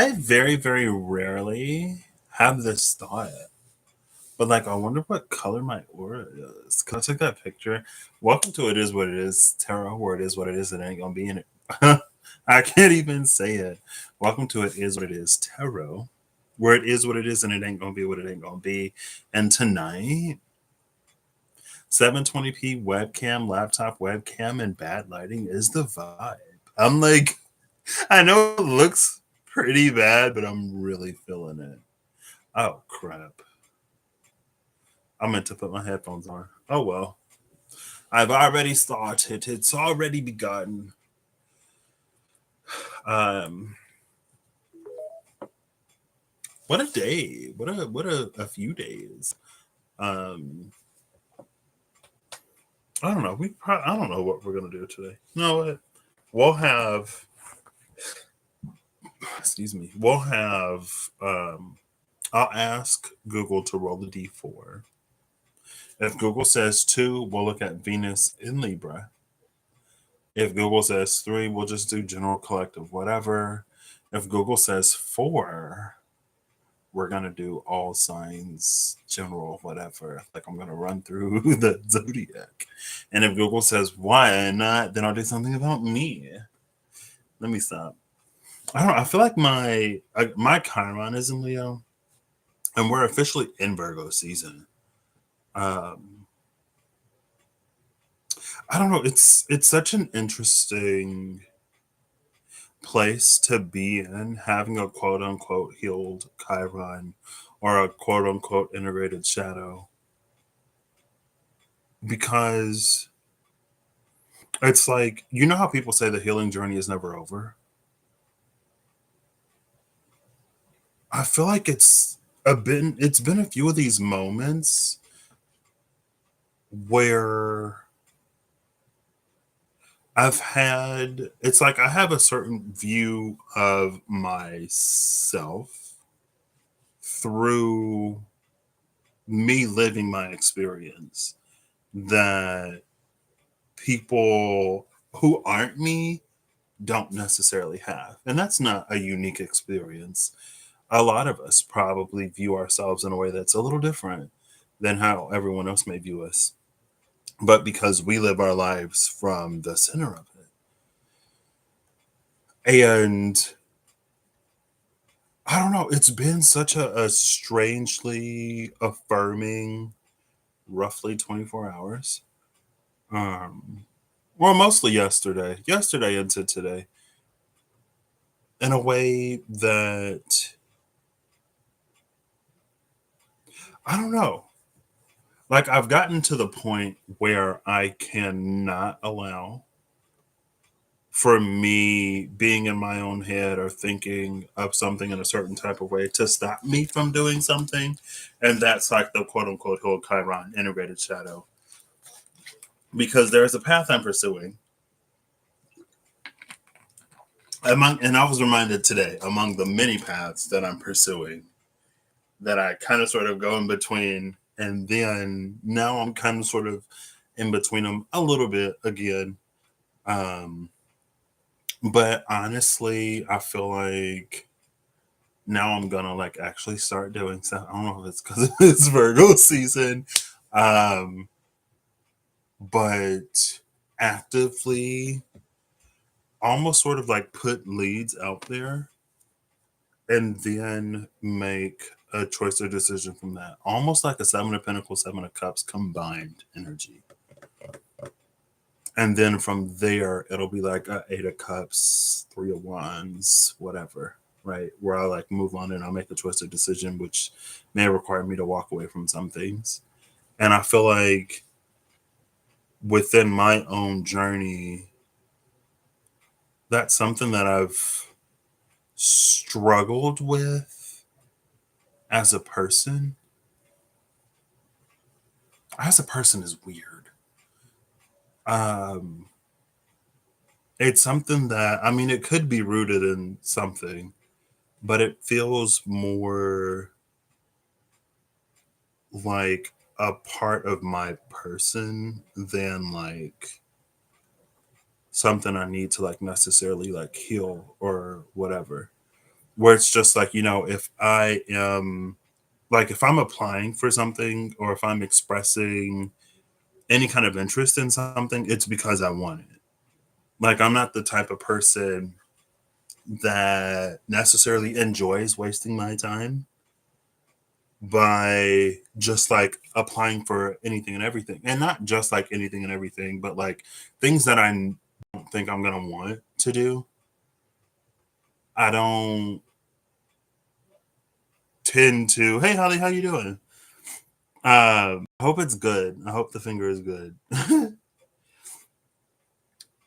I very, very rarely have this thought, but like, I wonder what color my aura is. Cause I took that picture. Welcome to It Is What It Is Tarot, where it is what it is. It ain't gonna be in it. I can't even say it. Welcome to It Is What It Is Tarot, where it is what it is and it ain't gonna be what it ain't gonna be. And tonight, 720p webcam, laptop webcam, and bad lighting is the vibe. I'm like, I know it looks pretty bad, but I'm really feeling it. Oh crap. I meant to put my headphones on. Oh well. I've already started. It's already begun. Um what a day. What a few days. Um I don't know. I don't know what we're gonna do today. You know what? We'll have excuse me. We'll have I'll ask Google to roll the D4. If Google says 2, we'll look at Venus in Libra. If Google says 3, we'll just do general collective whatever. If Google says 4, we're going to do all signs general whatever. Like I'm going to run through the zodiac. And if Google says 1, then I'll do something about me. Let me stop. I don't know. I feel like my Chiron is in Leo, and we're officially in Virgo season. Um, I don't know. It's such an interesting place to be in, having a quote unquote healed Chiron or a quote unquote integrated shadow, because it's like, you know how people say the healing journey is never over? I feel like it's been a few of these moments where it's like I have a certain view of myself through me living my experience that people who aren't me don't necessarily have. And that's not a unique experience. A lot of us probably view ourselves in a way that's a little different than how everyone else may view us. But because we live our lives from the center of it. And I don't know, it's been such a strangely affirming roughly 24 hours. Um, well, mostly yesterday into today, in a way that I don't know. Like, I've gotten to the point where I cannot allow for me being in my own head or thinking of something in a certain type of way to stop me from doing something. And that's like the quote unquote whole Chiron integrated shadow. Because there's a path I'm pursuing. And I was reminded today, among the many paths that I'm pursuing, that I kind of sort of go in between. And then now I'm kind of sort of in between them a little bit again. Um, but honestly, I feel like now I'm gonna like actually start doing stuff. I don't know if it's because it's Virgo season, um, but actively almost sort of like put leads out there and then make a choice or decision from that. Almost like a 7 of Pentacles, 7 of Cups combined energy. And then from there, it'll be like a 8 of Cups, 3 of Wands, whatever, right? Where I like move on and I'll make a choice or decision, which may require me to walk away from some things. And I feel like within my own journey, that's something that I've struggled with as a person. As a person is weird. Um, it's something that, I mean, it could be rooted in something, but it feels more like a part of my person than like something I need to like necessarily like heal or whatever. where it's just like, if I am like, if I'm applying for something or if I'm expressing any kind of interest in something, it's because I want it. Like, I'm not the type of person that necessarily enjoys wasting my time by just like applying for anything and everything. And not just like anything and everything, but like things that I don't think I'm going to want to do. I don't tend to, hey, Holly, how you doing? I hope it's good. I hope the finger is good.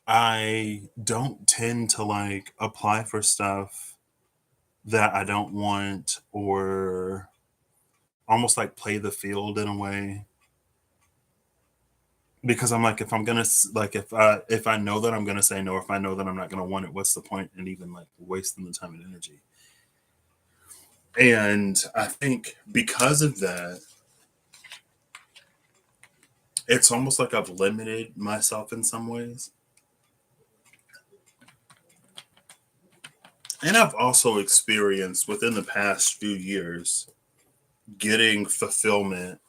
I don't tend to like apply for stuff that I don't want, or almost like play the field in a way, because I'm like, if I'm gonna like, if I know that I'm gonna say no, if I know that I'm not gonna want it, what's the point in even like wasting the time and energy? And I think because of that, it's almost like I've limited myself in some ways. And I've also experienced within the past few years getting fulfillment,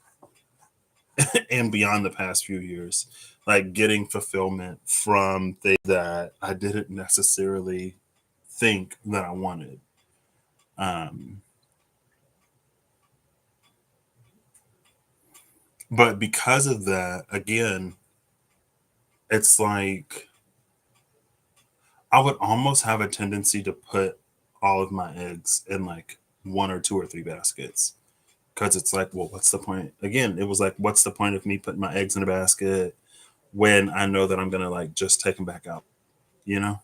and beyond the past few years, like getting fulfillment from things that I didn't necessarily think that I wanted. Um, but because of that, again, it's like I would almost have a tendency to put all of my eggs in like one or two or three baskets. Because it's like, well, what's the point? Again, it was like, what's the point of me putting my eggs in a basket when I know that I'm gonna like just take them back out, you know?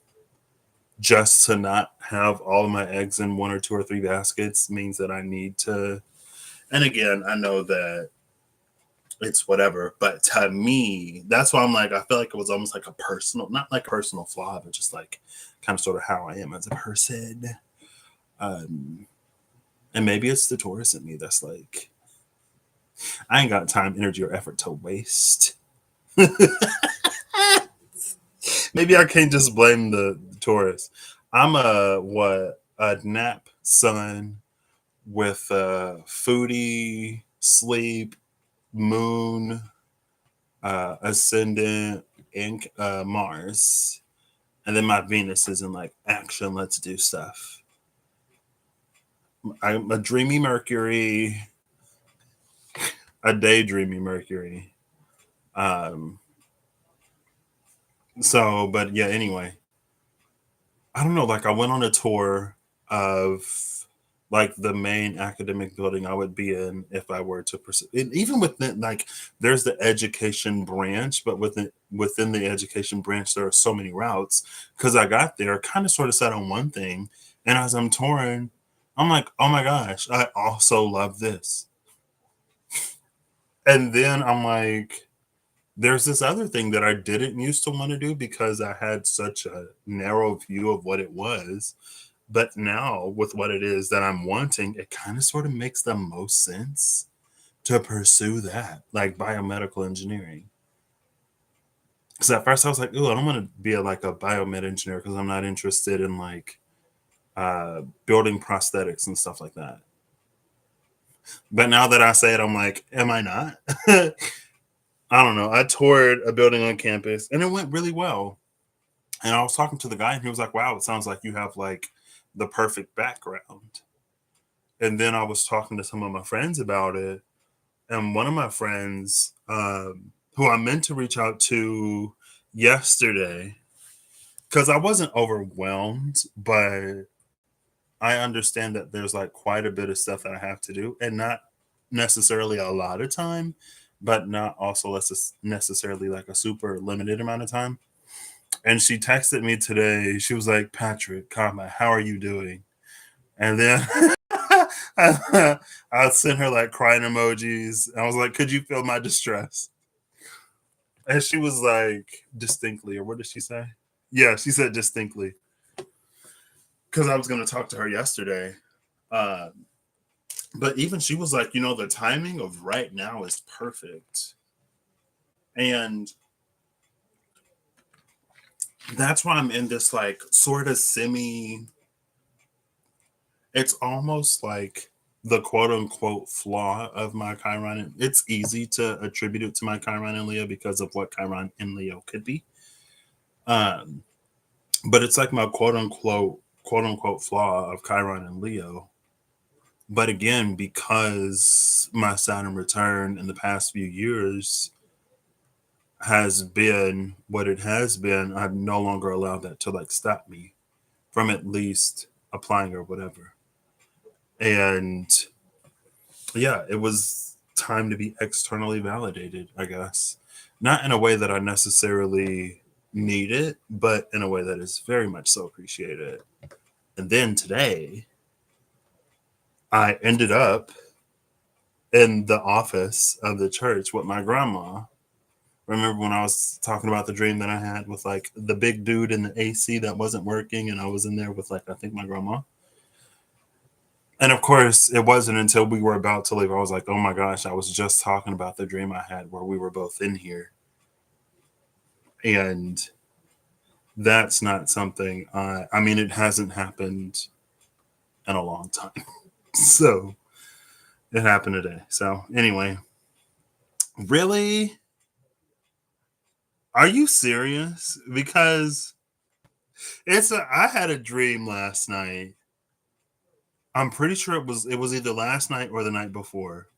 Just to not have all of my eggs in one or two or three baskets means that I need to. And again, I know that it's whatever, but to me, that's why I'm like, I feel like it was almost like a personal, not like a personal flaw, but just like kind of sort of how I am as a person. Um, and maybe it's the Taurus in me that's like, I ain't got time, energy, or effort to waste. Maybe I can't just blame the Taurus. I'm a nap son with foodie, sleep, moon, ascendant, and Mars. And then my Venus is in like action, let's do stuff. I'm a dreamy Mercury, a daydreamy Mercury. Um, but yeah, anyway, I don't know. Like, I went on a tour of like the main academic building I would be in if I were to pursue. And even within, like, there's the education branch, but within the education branch, there are so many routes. Because I got there, kind of sort of set on one thing, and as I'm touring, I'm like, oh my gosh, I also love this. And then I'm like, there's this other thing that I didn't used to want to do because I had such a narrow view of what it was. But now, with what it is that I'm wanting, it kind of sort of makes the most sense to pursue that, like biomedical engineering. Because at first I was like, "Ooh, I don't want to be like a biomed engineer because I'm not interested in like building prosthetics and stuff like that." But now that I say it, I'm like, "Am I not?" I don't know. I toured a building on campus and it went really well. And I was talking to the guy and he was like, wow, it sounds like you have like the perfect background. And then I was talking to some of my friends about it. And one of my friends, who I meant to reach out to yesterday, because I wasn't overwhelmed, but I understand that there's like quite a bit of stuff that I have to do and not necessarily a lot of time, but not also less necessarily like a super limited amount of time. And she texted me today. She was like, Patrick, comma, how are you doing? And then I sent her like crying emojis. I was like, could you feel my distress? And she was like, distinctly, or what did she say? Yeah, she said distinctly. Because I was going to talk to her yesterday. Uh, but even she was like, the timing of right now is perfect. And that's why I'm in this like sort of semi It's almost like the quote unquote flaw of my Chiron. It's easy to attribute it to my Chiron and Leo because of what Chiron and Leo could be. Um, but it's like my quote unquote flaw of Chiron and Leo. But again, because my Saturn return in the past few years has been what it has been, I've no longer allowed that to like stop me from at least applying or whatever. And yeah, it was time to be externally validated, I guess. Not in a way that I necessarily need it, but in a way that is very much so appreciated. And then today, I ended up in the office of the church with my grandma. Remember when I was talking about the dream that I had with like the big dude in the AC that wasn't working, and I was in there with like, I think my grandma. And of course, it wasn't until we were about to leave. I was like, oh my gosh, I was just talking about the dream I had where we were both in here. And that's not something I mean, it hasn't happened in a long time. So it happened today. So anyway, really? Are you serious? Because I had a dream last night. I'm pretty sure it was either last night or the night before.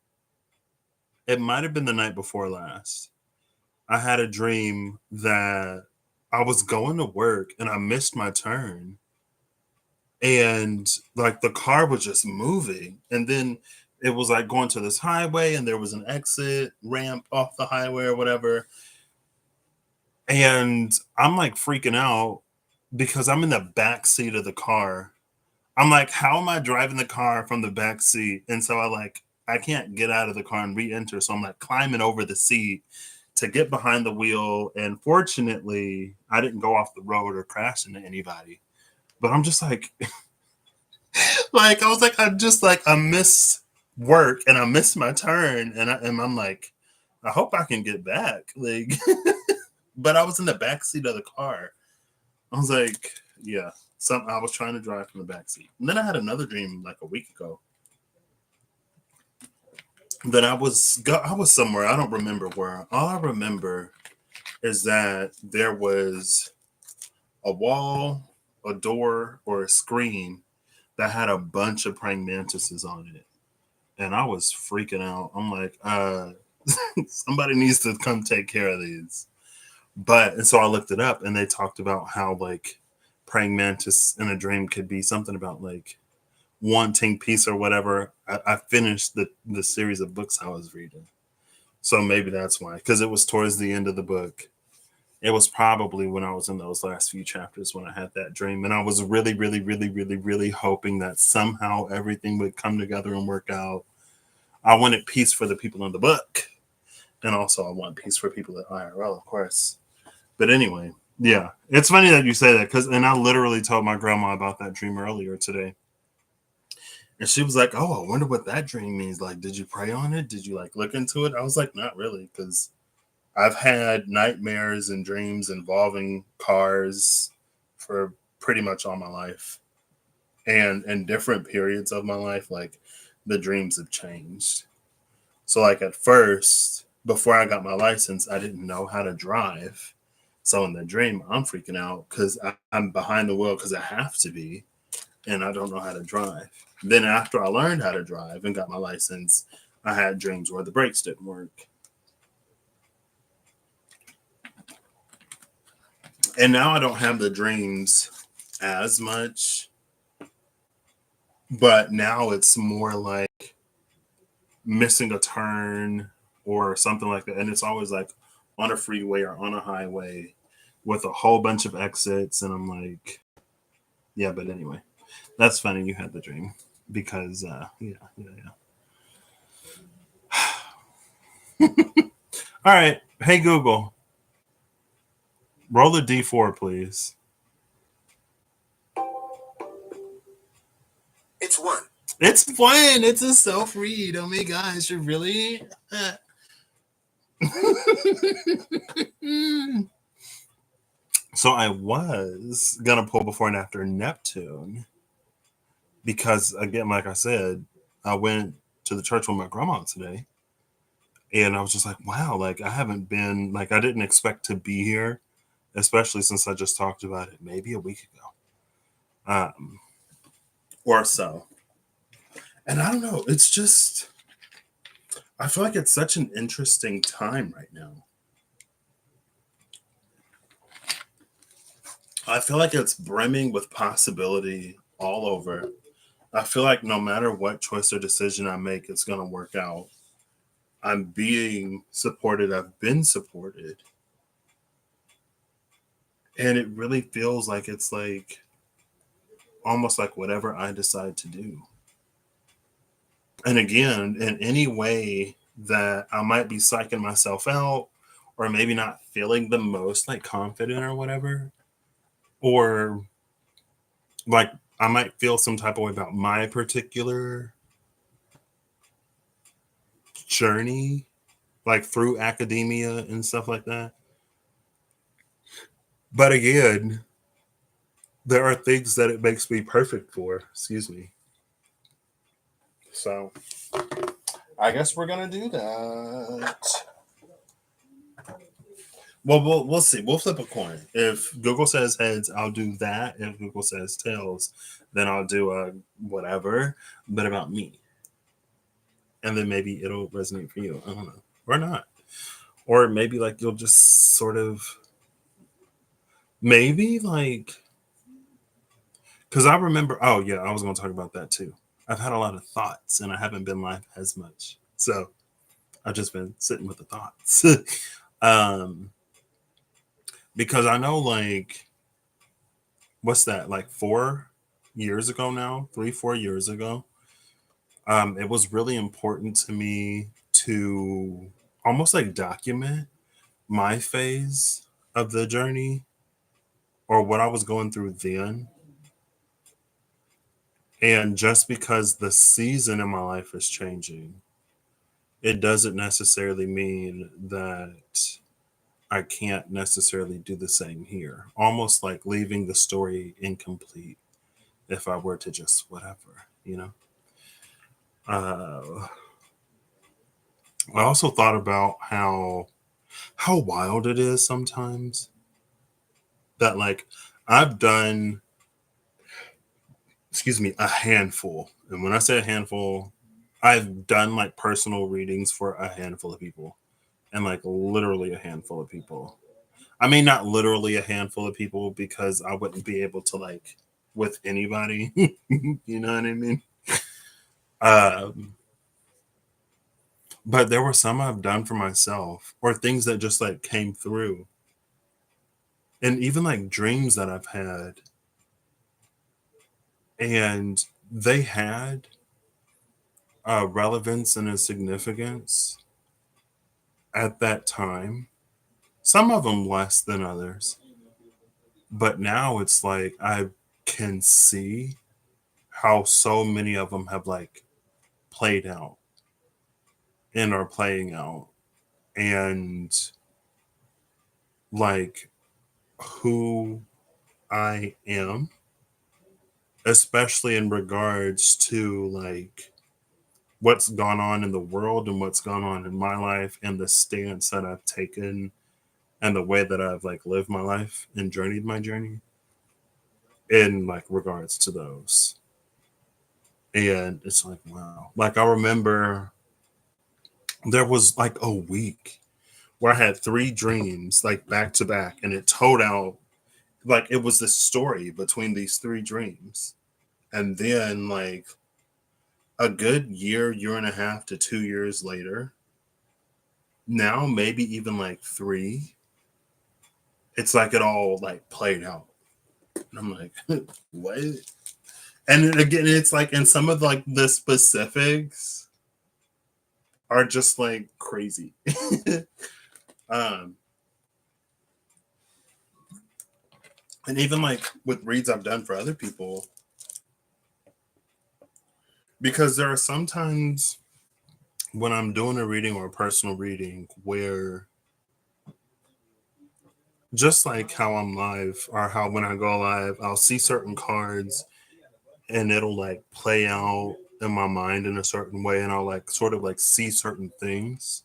It might have been the night before last. I had a dream that I was going to work and I missed my turn. And like the car was just moving. And then it was like going to this highway and there was an exit ramp off the highway or whatever. And I'm like freaking out because I'm in the back seat of the car. I'm like, how am I driving the car from the back seat? And so I can't get out of the car and re-enter. So I'm like climbing over the seat to get behind the wheel. And fortunately, I didn't go off the road or crash into anybody. But I'm just like, like I was like, I miss work and I miss my turn. And I'm like, I hope I can get back. Like, but I was in the back seat of the car. I was like, yeah. I was trying to drive from the back seat. And then I had another dream like a week ago that I was somewhere. I don't remember where. All I remember is that there was a wall, a door, or a screen that had a bunch of praying mantises on it. And I was freaking out. I'm like, somebody needs to come take care of these. And so I looked it up and they talked about how like praying mantis in a dream could be something about like wanting peace or whatever. I finished the series of books I was reading. So maybe that's why. Because it was towards the end of the book. It was probably when I was in those last few chapters when I had that dream. And I was really, really, really, really, really hoping that somehow everything would come together and work out. I wanted peace for the people in the book. And also I want peace for people at IRL, of course. But anyway, yeah. It's funny that you say that and I literally told my grandma about that dream earlier today. And she was like, oh, I wonder what that dream means. Like, did you pray on it? Did you like look into it? I was like, not really, because I've had nightmares and dreams involving cars for pretty much all my life. And in different periods of my life, like the dreams have changed. So like at first, before I got my license, I didn't know how to drive. So in the dream, I'm freaking out because I'm behind the wheel because I have to be, and I don't know how to drive. Then after I learned how to drive and got my license, I had dreams where the brakes didn't work. And now I don't have the dreams as much, but now it's more like missing a turn or something like that. And it's always like on a freeway or on a highway with a whole bunch of exits. And I'm like, yeah, but anyway, that's funny. You had the dream because, yeah. All right. Hey, Google, roll a D4, please. It's one. It's one. It's a self read. Oh my gosh, you really? So I was gonna pull before and after Neptune, because again, like I said, I went to the church with my grandma today, and I was just like, wow, like I haven't been, like I didn't expect to be here, especially since I just talked about it maybe a week ago, um, or so. And I don't know, it's just, I feel like it's such an interesting time right now. I feel like it's brimming with possibility all over. I feel like no matter what choice or decision I make, it's going to work out. I'm being supported. I've been supported. And it really feels like it's like almost like whatever I decide to do. And again, in any way that I might be psyching myself out or maybe not feeling the most like confident or whatever, or like I might feel some type of way about my particular journey, like through academia and stuff like that. But again, there are things that it makes me perfect for. Excuse me. So I guess we're gonna do that. Well, we'll see. We'll flip a coin. If Google says heads, I'll do that. If Google says tails, then I'll do a whatever, but about me. And then maybe it'll resonate for you. I don't know, or not, or maybe like you'll just sort of maybe like because I remember. Oh yeah, I was going to talk about that too. I've had a lot of thoughts, and I haven't been live as much, so I've just been sitting with the thoughts. um, because I know like what's that like 4 years ago now, 3 4 years ago. It was really important to me to almost like document my phase of the journey or what I was going through then. And just because the season in my life is changing, it doesn't necessarily mean that I can't necessarily do the same here. Almost like leaving the story incomplete if I were to just whatever, you know? Uh, I also thought about how wild it is sometimes that like I've done, excuse me, a handful. And when I say a handful, I've done like personal readings for a handful of people and like literally a handful of people. I mean, not literally a handful of people because I wouldn't be able to like with anybody. You know what I mean? Um, but there were some I've done for myself or things that just like came through. And even like dreams that I've had. And they had a relevance and a significance at that time. Some of them less than others. But now it's like I can see how so many of them have like played out and are playing out. And like who I am, especially in regards to like what's gone on in the world and what's gone on in my life and the stance that I've taken and the way that I've like lived my life and journeyed my journey in like regards to those. And it's like, wow. Like I remember there was like a week where I had three dreams like back to back and it told out like it was this story between these three dreams. And then like a good year and a half to 2 years later, now maybe even like three, it's like it all like played out. And I'm like, what? And then again, it's like, and some of like the specifics are just like crazy. um, and even like with reads I've done for other people, because there are sometimes when I'm doing a reading or a personal reading where just like how I'm live or how when I go live, I'll see certain cards and it'll like play out in my mind in a certain way, and I'll like sort of like see certain things,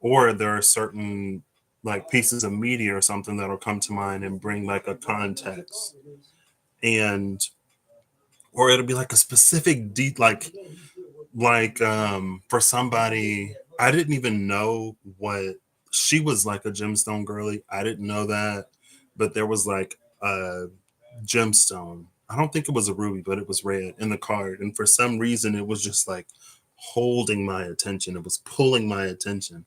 or there are certain like pieces of media or something that'll come to mind and bring like a context, and or it'll be like a specific for somebody I didn't even know what she was, like a gemstone girly. I didn't know that, but there was like a gemstone. I don't think it was a ruby, but it was red in the card, and for some reason it was just like holding my attention. It was pulling my attention.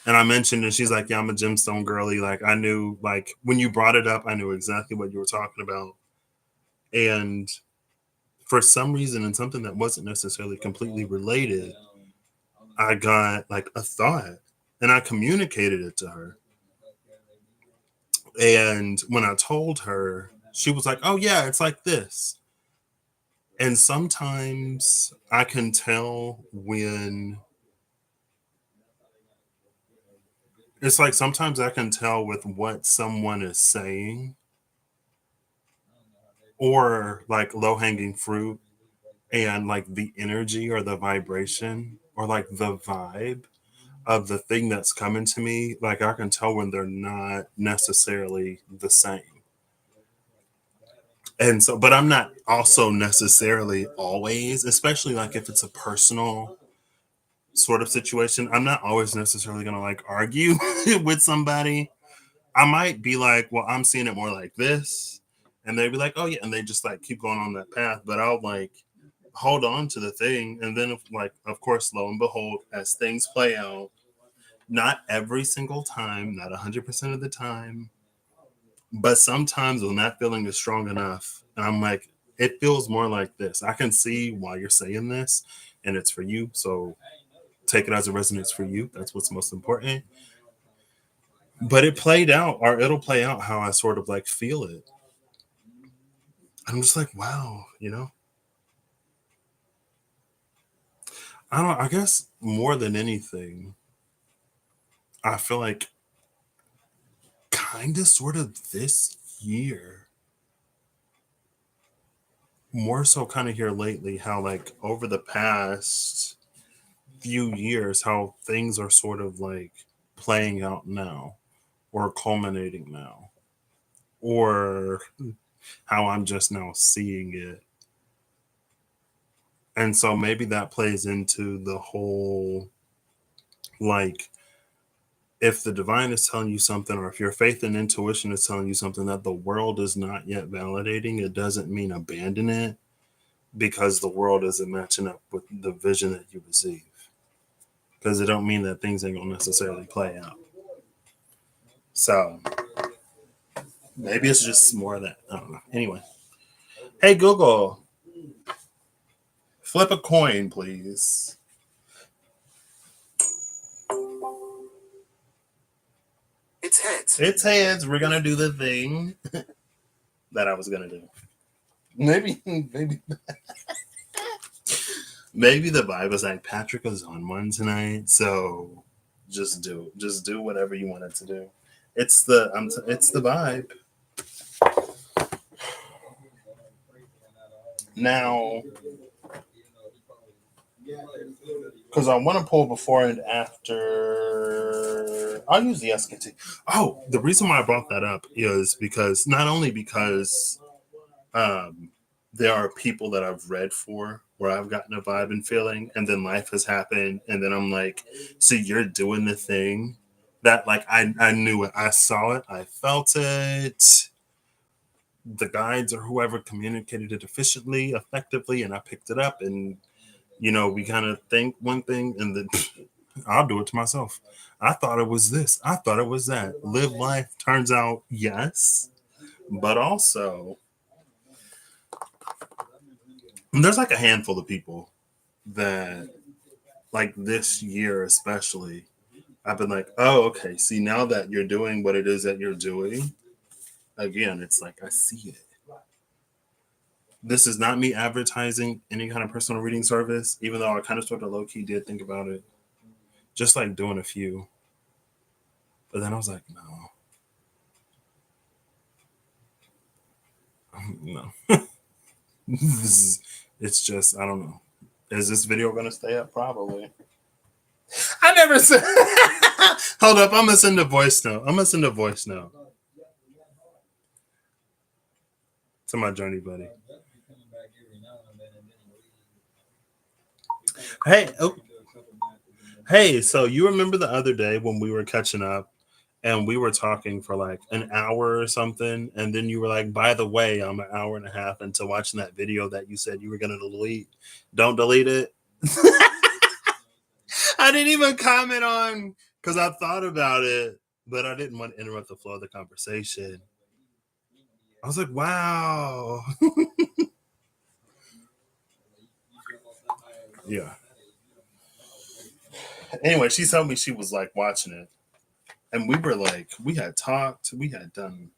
And I mentioned, and she's like, "Yeah, I'm a gemstone girly." Like I knew, like when you brought it up, I knew exactly what you were talking about. And for some reason, and something that wasn't necessarily completely related, I got like a thought, and I communicated it to her. And when I told her, she was like, "Oh yeah, it's like this." And sometimes I can tell when it's like sometimes I can tell with what someone is saying, or like low hanging fruit, and like the energy or the vibration or like the vibe of the thing that's coming to me. Like I can tell when they're not necessarily the same. And so, but I'm not also necessarily always, especially like if it's a personal sort of situation, I'm not always necessarily going to like argue with somebody. I might be like, well, I'm seeing it more like this. And they'd be like, oh, yeah. And they just like keep going on that path. But I'll like hold on to the thing. And then, if, like, of course, lo and behold, as things play out, not every single time, not 100% of the time, but sometimes when that feeling is strong enough, and I'm like, it feels more like this. I can see why you're saying this, and it's for you. So take it as a resonance for you. That's what's most important. But it played out, or it'll play out how I sort of like feel it. I'm just like, wow, I don't, I guess more than anything, I feel like kind of sort of this year, more so kind of here lately, how like over the past few years, how things are sort of like playing out now or culminating now, or how I'm just now seeing it. And so maybe that plays into the whole, like, if the divine is telling you something, or if your faith and intuition is telling you something that the world is not yet validating, it doesn't mean abandon it because the world isn't matching up with the vision that you receive. Because it don't mean that things ain't gonna necessarily play out. So maybe it's just more of that. I don't know. Anyway, hey Google, flip a coin, please. It's heads. It's heads. We're gonna do the thing that I was gonna do. Maybe the vibe was like Patrick was on one tonight, so just do whatever you wanted to do. It's the vibe. Now, because I want to pull before and after. I'll use the SKT. Oh, the reason why I brought that up is because not only because um, there are people that I've read for where I've gotten a vibe and feeling, and then life has happened, and then I'm like, so you're doing the thing that like I knew it, I saw it, I felt it. The guides or whoever communicated it efficiently, effectively, and I picked it up, and we kind of think one thing, and then I'll do it to myself. I thought it was this. I thought it was that. Live life. Turns out, yes, but also there's like a handful of people that, like this year especially, I've been like, oh, okay. See, now that you're doing what it is that you're doing, again, it's like I see it. This is not me advertising any kind of personal reading service, even though I kind of sort of low key did think about it, just like doing a few. But then I was like, no, no. It's just, I don't know. Is this video going to stay up? Probably. I never said. Hold up. I'm going to send a voice note. To my journey buddy. Hey, oh, hey. So you remember the other day when we were catching up and we were talking for like an hour or something, and then you were like, "By the way, I'm an hour and a half into watching that video that you said you were gonna delete. Don't delete it." I didn't even comment on because I thought about it, but I didn't want to interrupt the flow of the conversation. I was like, "Wow." Yeah. Anyway, she told me she was like watching it, and we were like, we had talked, we had done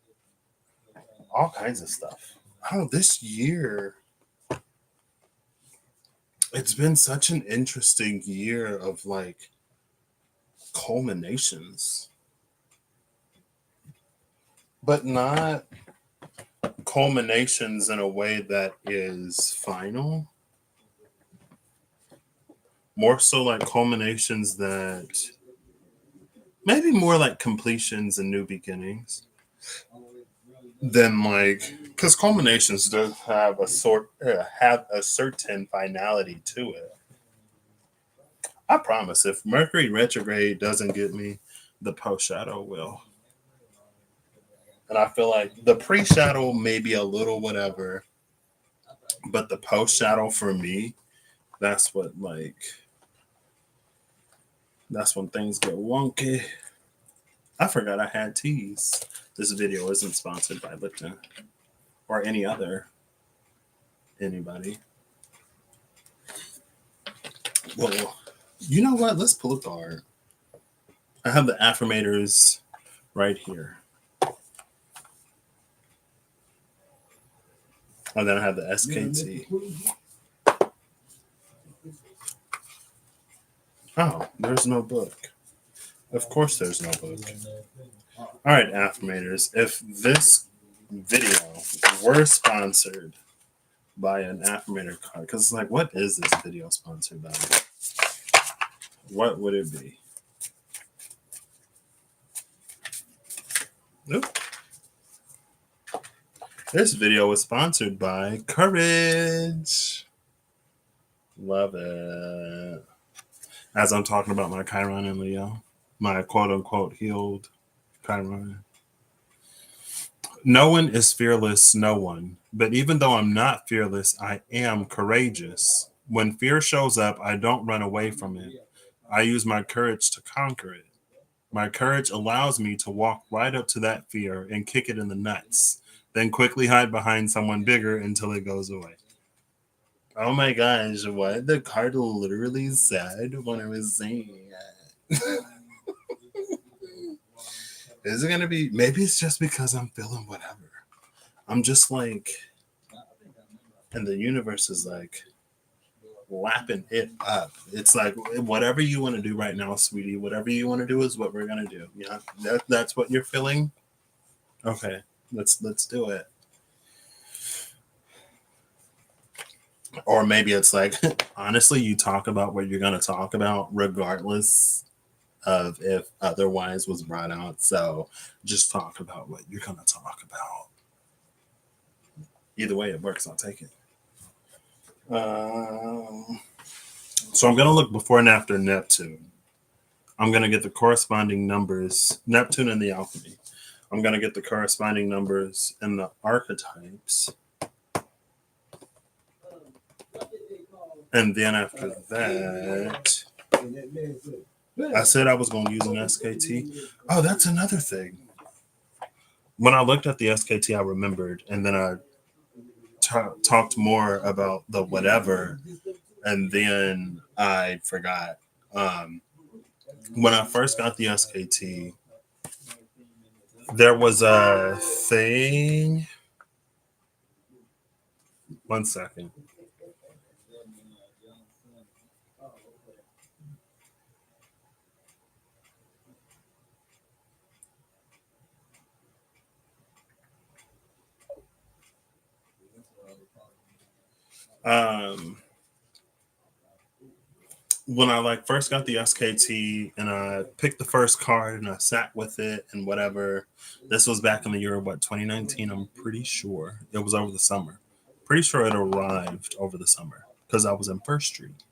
all kinds of stuff. Oh, this year, it's been such an interesting year of like culminations, but not culminations in a way that is final. More so like culminations that maybe more like completions and new beginnings than like because culminations does have have a certain finality to it. I promise, if Mercury retrograde doesn't get me, the post shadow will. And I feel like the pre shadow may be a little whatever, but the post shadow for me, that's what like that's when things get wonky. I forgot I had teas. This video isn't sponsored by Lipton or any other anybody. Well, you know what? Let's pull a card. I have the affirmators right here. And then I have the SKT. Oh, there's no book. Of course there's no book. All right, affirmators. If this video were sponsored by an affirmator card, because it's like, what is this video sponsored by? What would it be? Nope. This video was sponsored by Courage. Love it. As I'm talking about my Chiron and Leo, my quote unquote healed Chiron. No one is fearless, no one. But even though I'm not fearless, I am courageous. When fear shows up, I don't run away from it. I use my courage to conquer it. My courage allows me to walk right up to that fear and kick it in the nuts, then quickly hide behind someone bigger until it goes away. Oh my gosh, what the card literally said when I was saying it. Is it going to be, maybe it's just because I'm feeling whatever. I'm just like, and the universe is like lapping it up. It's like, whatever you want to do right now, sweetie, whatever you want to do is what we're going to do. Yeah, that's what you're feeling. Okay, let's do it. Or maybe it's like, honestly, you talk about what you're going to talk about regardless of if otherwise was brought out. So just talk about what you're going to talk about. Either way it works, I'll take it. So I'm going to look before and after Neptune. I'm going to get the corresponding numbers, Neptune and the alchemy. I'm going to get the corresponding numbers and the archetypes. And then after that, I said I was going to use an SKT. Oh, that's another thing. When I looked at the SKT, I remembered, and then I talked more about the whatever, and then I forgot. When I first got the SKT, there was a thing. One second. When I like first got the SKT and I picked the first card and I sat with it and whatever. This was back in the year of 2019. I'm pretty sure it was over the summer. Pretty sure it arrived over the summer because I was in First Street.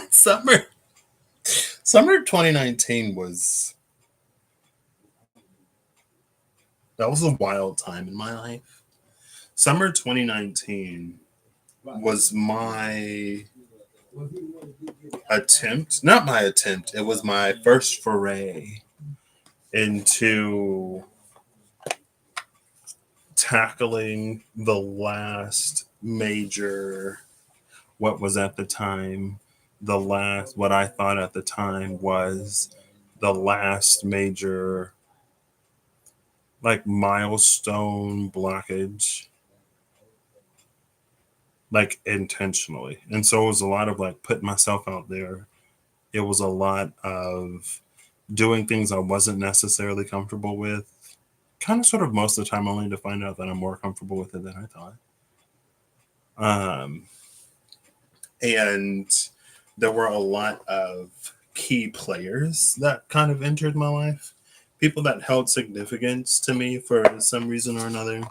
summer Summer 2019 was that was a wild time in my life. Summer 2019 was my attempt, not my attempt, it was my first foray into tackling the last major, what was at the time, what I thought at the time was the last major, like, milestone blockage, like, intentionally. And so it was a lot of like putting myself out there. It was a lot of doing things I wasn't necessarily comfortable with, kind of sort of most of the time, only to find out that I'm more comfortable with it than I thought. And there were a lot of key players that kind of entered my life, people that held significance to me for some reason or another.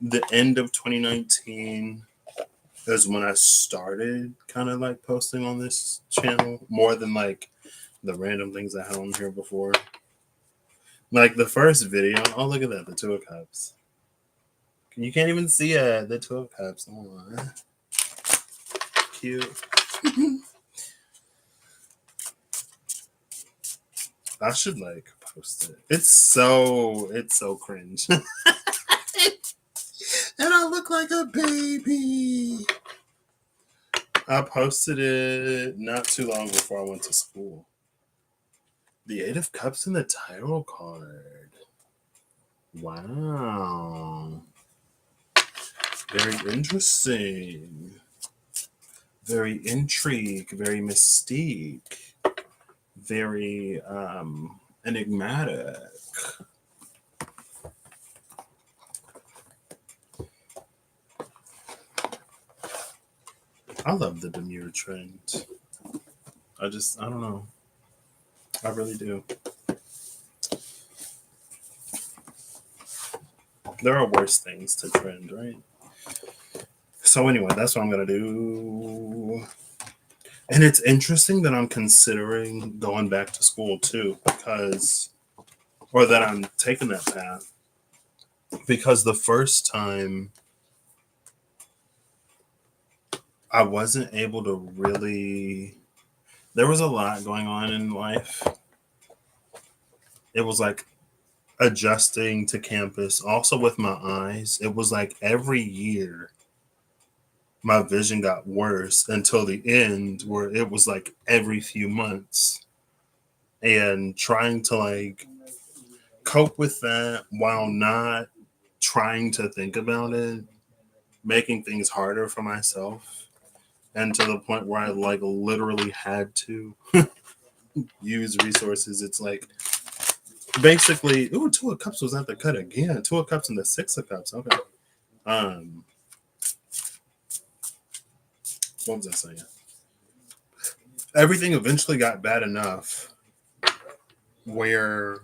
The end of 2019 is when I started kind of like posting on this channel more than like the random things I had on here before. Like the first video, oh, look at that, the Two of Cups. You can't even see the Two of Cups. Oh, cute. I should like post it. It's so cringe. And I look like a baby. I posted it not too long before I went to school. The Eight of Cups in the title card. Wow. Very interesting. Very intrigue, very mystique, very enigmatic. I love the demure trend. I don't know. I really do. There are worse things to trend, right? So anyway, that's what I'm going to do. And it's interesting that I'm considering going back to school too, or that I'm taking that path. Because the first time I wasn't able to really, there was a lot going on in life. It was like adjusting to campus, also with my eyes. It was like every year my vision got worse until the end where it was like every few months. And trying to like cope with that while not trying to think about it, making things harder for myself. And to the point where I like literally had to use resources. It's like basically, Two of Cups was at the cut again. Two of Cups and the Six of Cups. Okay. What was I saying? Everything eventually got bad enough where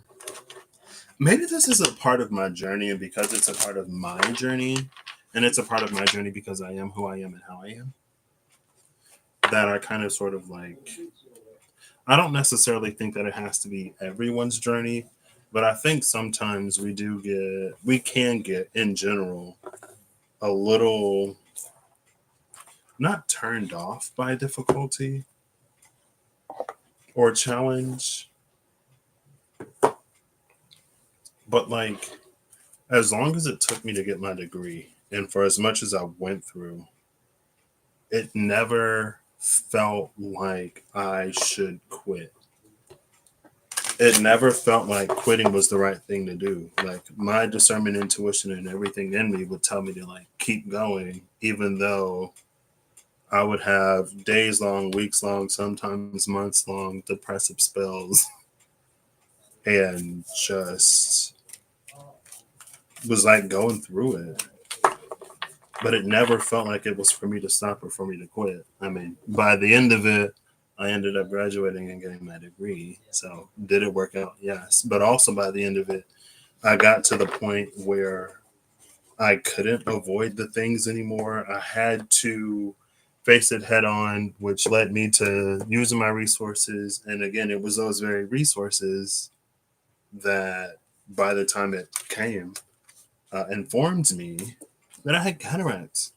maybe this is a part of my journey, and because it's a part of my journey, and it's a part of my journey because I am who I am and how I am, that I kind of sort of like, I don't necessarily think that it has to be everyone's journey, but I think sometimes we can get in general a little not turned off by difficulty or challenge, but like as long as it took me to get my degree and for as much as I went through, it never felt like I should quit. It never felt like quitting was the right thing to do. Like my discernment, intuition, and everything in me would tell me to like keep going, even though I would have days long, weeks long, sometimes months long depressive spells and just was like going through it, but it never felt like it was for me to stop or for me to quit. I mean, by the end of it, I ended up graduating and getting my degree. So did it work out? Yes. But also by the end of it, I got to the point where I couldn't avoid the things anymore. I had to face it head on, which led me to using my resources. And again, it was those very resources that by the time it came, informed me that I had cataracts.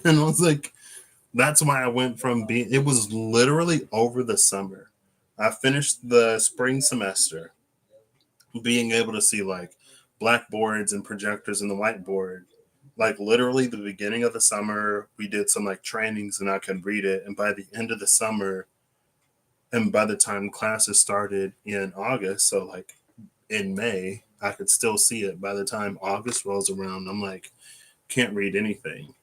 And I was like, that's why I went from being, it was literally over the summer. I finished the spring semester being able to see like blackboards and projectors and the whiteboard. Like literally the beginning of the summer, we did some like trainings and I could read it. And by the end of the summer, and by the time classes started in August, so like in May, I could still see it. By the time August rolls around, I'm like, can't read anything.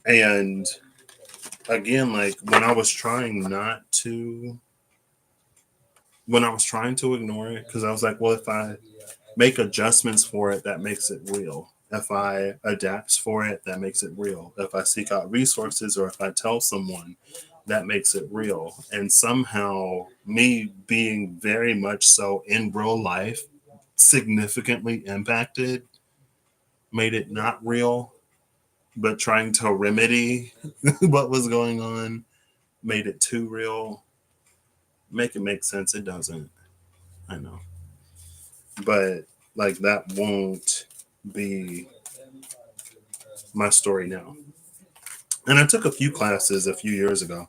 And again, like when I was trying to ignore it, because I was like, well, if I make adjustments for it, that makes it real. If I adapt for it, that makes it real. If I seek out resources or if I tell someone, that makes it real. And somehow, me being very much so in real life, significantly impacted, made it not real, but trying to remedy what was going on made it too real. Make it make sense. It doesn't. I know. But like that won't be my story now. And I took a few classes a few years ago.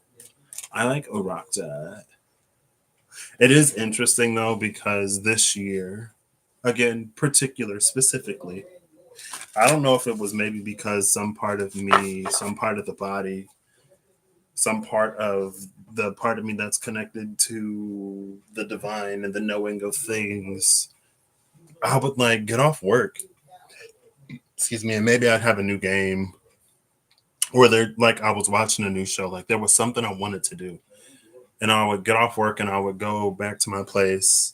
I like Orakzat. It is interesting though because this year, again, particular specifically, I don't know if it was maybe because some part of me, some part of the body, some part of the part of me that's connected to the divine and the knowing of things, I would like get off work. Excuse me, and maybe I'd have a new game or there like I was watching a new show. Like there was something I wanted to do. And I would get off work and I would go back to my place.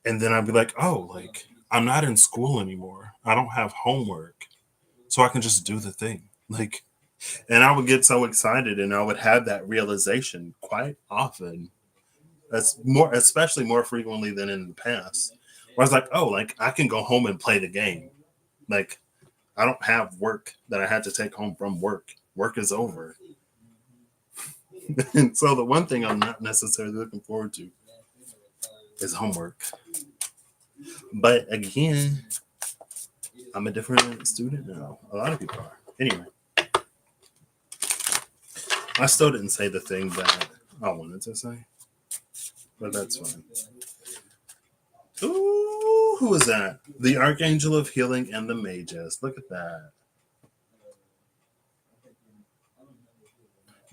And then I'd be like, oh, like I'm not in school anymore. I don't have homework. So I can just do the thing. Like, and I would get so excited and I would have that realization quite often. That's more, especially more frequently than in the past. Where I was like, oh, like I can go home and play the game. Like I don't have work that I had to take home from work. Work is over. And so the one thing I'm not necessarily looking forward to is homework. But again, I'm a different student now. A lot of people are. Anyway, I still didn't say the thing that I wanted to say, but that's fine. Ooh, who is that? The Archangel of Healing and the Mages. Look at that.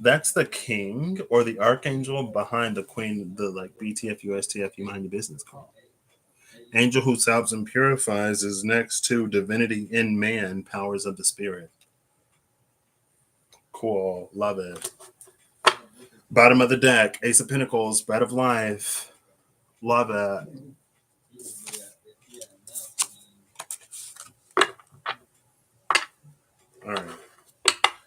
That's the king or the archangel behind the queen, the like BTFU, STFU, mind your business call. Angel who salves and purifies is next to divinity in man, powers of the spirit. Cool. Love it. Bottom of the deck, Ace of Pentacles, Bread of Life. Love it. All right.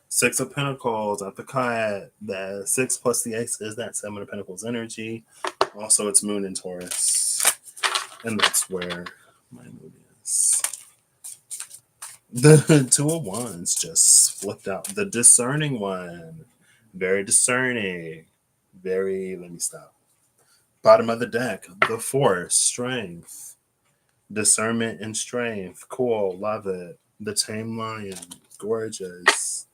Six of Pentacles at the cut. The 6 plus the Ace is that 7 of Pentacles energy. Also, it's Moon in Taurus. And that's where my moon is. The Two of Wands just flipped out. The discerning one. Very discerning. Very, let me stop. Bottom of the deck. The Force, Strength. Discernment and Strength. Cool. Love it. The Tame Lion. Gorgeous.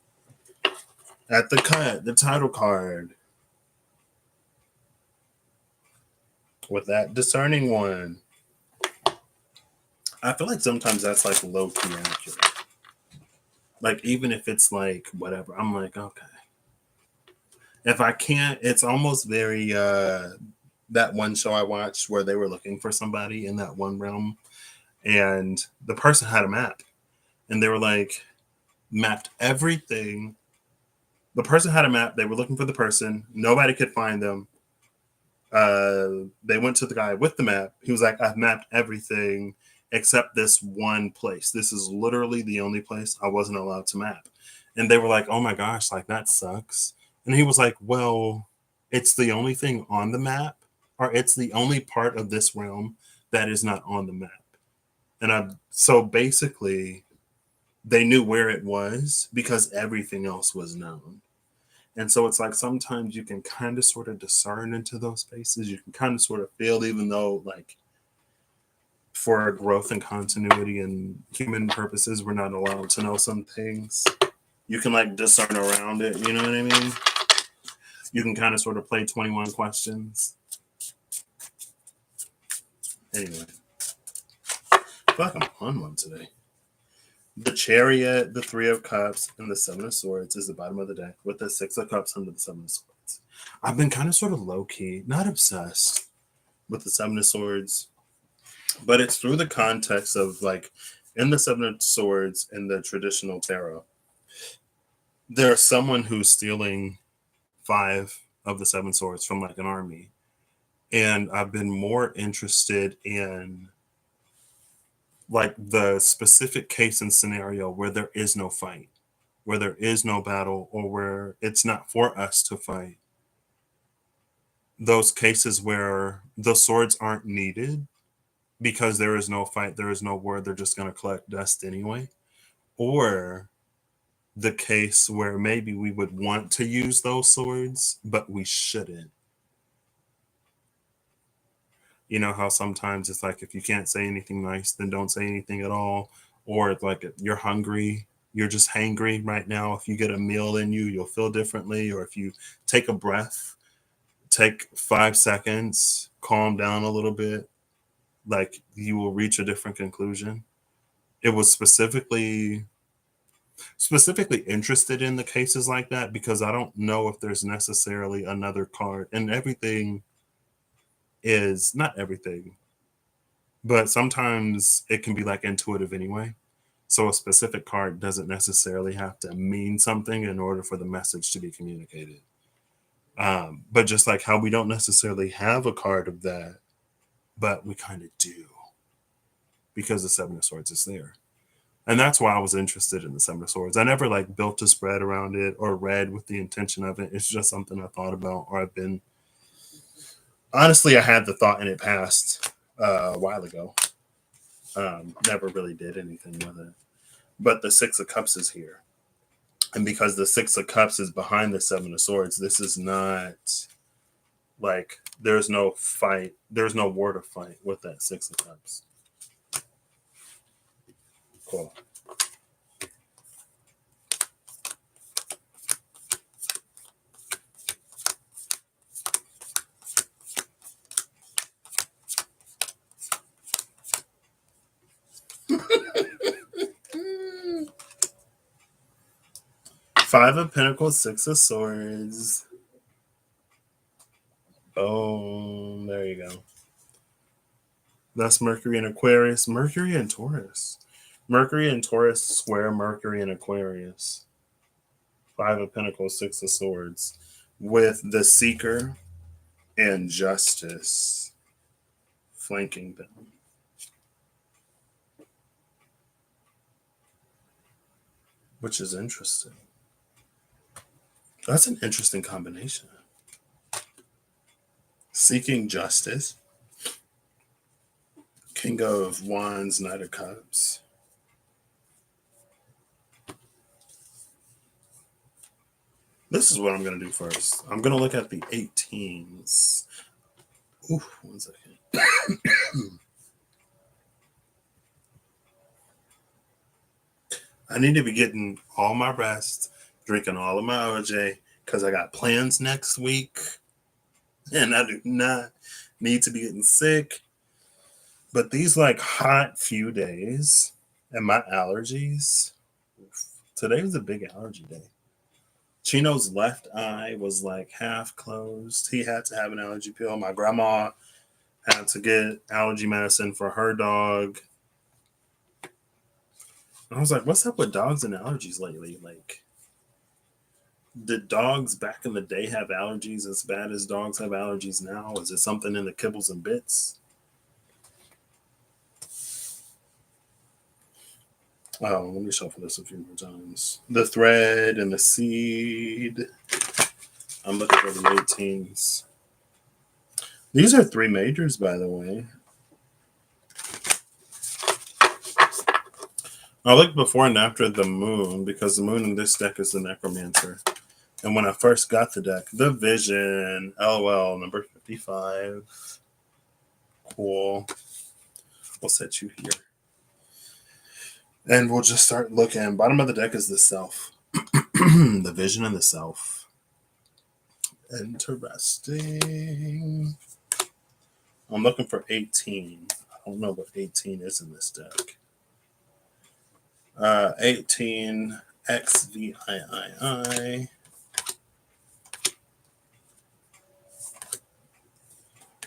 At the cut, the title card. With that discerning one. I feel like sometimes that's like low key accurate. Like even if it's like whatever, I'm like, okay. If I can't, it's almost very that one show I watched where they were looking for somebody in that one realm and the person had a map and they were like mapped everything. The person had a map, they were looking for the person, nobody could find them. They went to the guy with the map. He was like, I've mapped everything. except this one place. This is literally the only place I wasn't allowed to map. And they were like, oh my gosh, like that sucks. And he was like, well, it's the only thing on the map, or it's the only part of this realm that is not on the map. And so basically they knew where it was because everything else was known. And so it's like sometimes you can kind of sort of discern into those spaces. You can kind of sort of feel, even though like for growth and continuity and human purposes, we're not allowed to know some things. You can like discern around it. You know what I mean? You can kind of sort of play 21 questions. Anyway, I feel like I'm on one today. The Chariot, the Three of Cups, and the Seven of Swords is the bottom of the deck with the Six of Cups under the Seven of Swords. I've been kind of sort of low-key, not obsessed with the Seven of Swords, but it's through the context of like in the Seven of Swords in the traditional tarot, there's someone who's stealing 5 of the 7 swords from like an army. And I've been more interested in like the specific case and scenario where there is no fight, where there is no battle, or where it's not for us to fight. Those cases where the swords aren't needed because there is no fight, there is no war, they're just going to collect dust anyway. Or the case where maybe we would want to use those swords, but we shouldn't. You know how sometimes it's like if you can't say anything nice, then don't say anything at all. Or it's like you're hungry, you're just hangry right now. If you get a meal in you, you'll feel differently. Or if you take a breath, take 5 seconds, calm down a little bit, like you will reach a different conclusion. It was specifically interested in the cases like that because I don't know if there's necessarily another card, and everything is not everything, but sometimes it can be like intuitive anyway. So a specific card doesn't necessarily have to mean something in order for the message to be communicated. But just like how we don't necessarily have a card of that, but we kind of do because the Seven of Swords is there. And that's why I was interested in the Seven of Swords. I never like built a spread around it or read with the intention of it. It's just something I thought about, or I've been, honestly, I had the thought and it passed a while ago. Never really did anything with it. But the Six of Cups is here. And because the Six of Cups is behind the Seven of Swords, this is not like there's no fight. There's no war to fight with that Six of Cups. Cool. Five of Pentacles, Six of Swords. Oh, there you go. That's Mercury and Aquarius. Mercury and Taurus. Mercury and Taurus square Mercury and Aquarius. Five of Pentacles, Six of Swords. With the Seeker and Justice flanking them. Which is interesting. That's an interesting combination. Seeking Justice. King of Wands, Knight of Cups. This is what I'm going to do first. I'm going to look at the 18s. Ooh, 1 second. I need to be getting all my rest, drinking all of my OJ, because I got plans next week. And I do not need to be getting sick. But these like hot few days and my allergies, today was a big allergy day. Chino's left eye was like half closed. He had to have an allergy pill. My grandma had to get allergy medicine for her dog. And I was like, what's up with dogs and allergies lately? Like, did dogs back in the day have allergies as bad as dogs have allergies now? Is it something in the kibbles and bits? Oh, let me shuffle this a few more times. The thread and the seed. I'm looking for the 18s. These are 3 majors, by the way. I looked before and after the moon because the moon in this deck is the necromancer. And when I first got the deck, the vision, LOL, number 55. Cool. We'll set you here. And we'll just start looking. Bottom of the deck is the self. The vision and the self. Interesting. I'm looking for 18. I don't know what 18 is in this deck. 18 XVIII.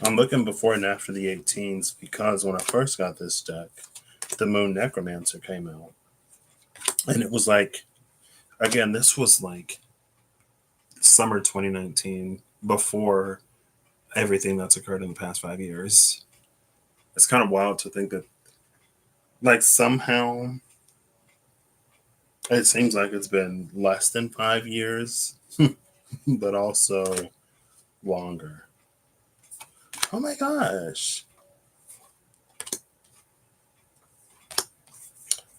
I'm looking before and after the 18s because when I first got this deck, the Moon Necromancer came out. And it was like, again, this was like summer 2019, before everything that's occurred in the past 5 years. It's kind of wild to think that, like, somehow it seems like it's been less than 5 years, but also longer. Oh my gosh.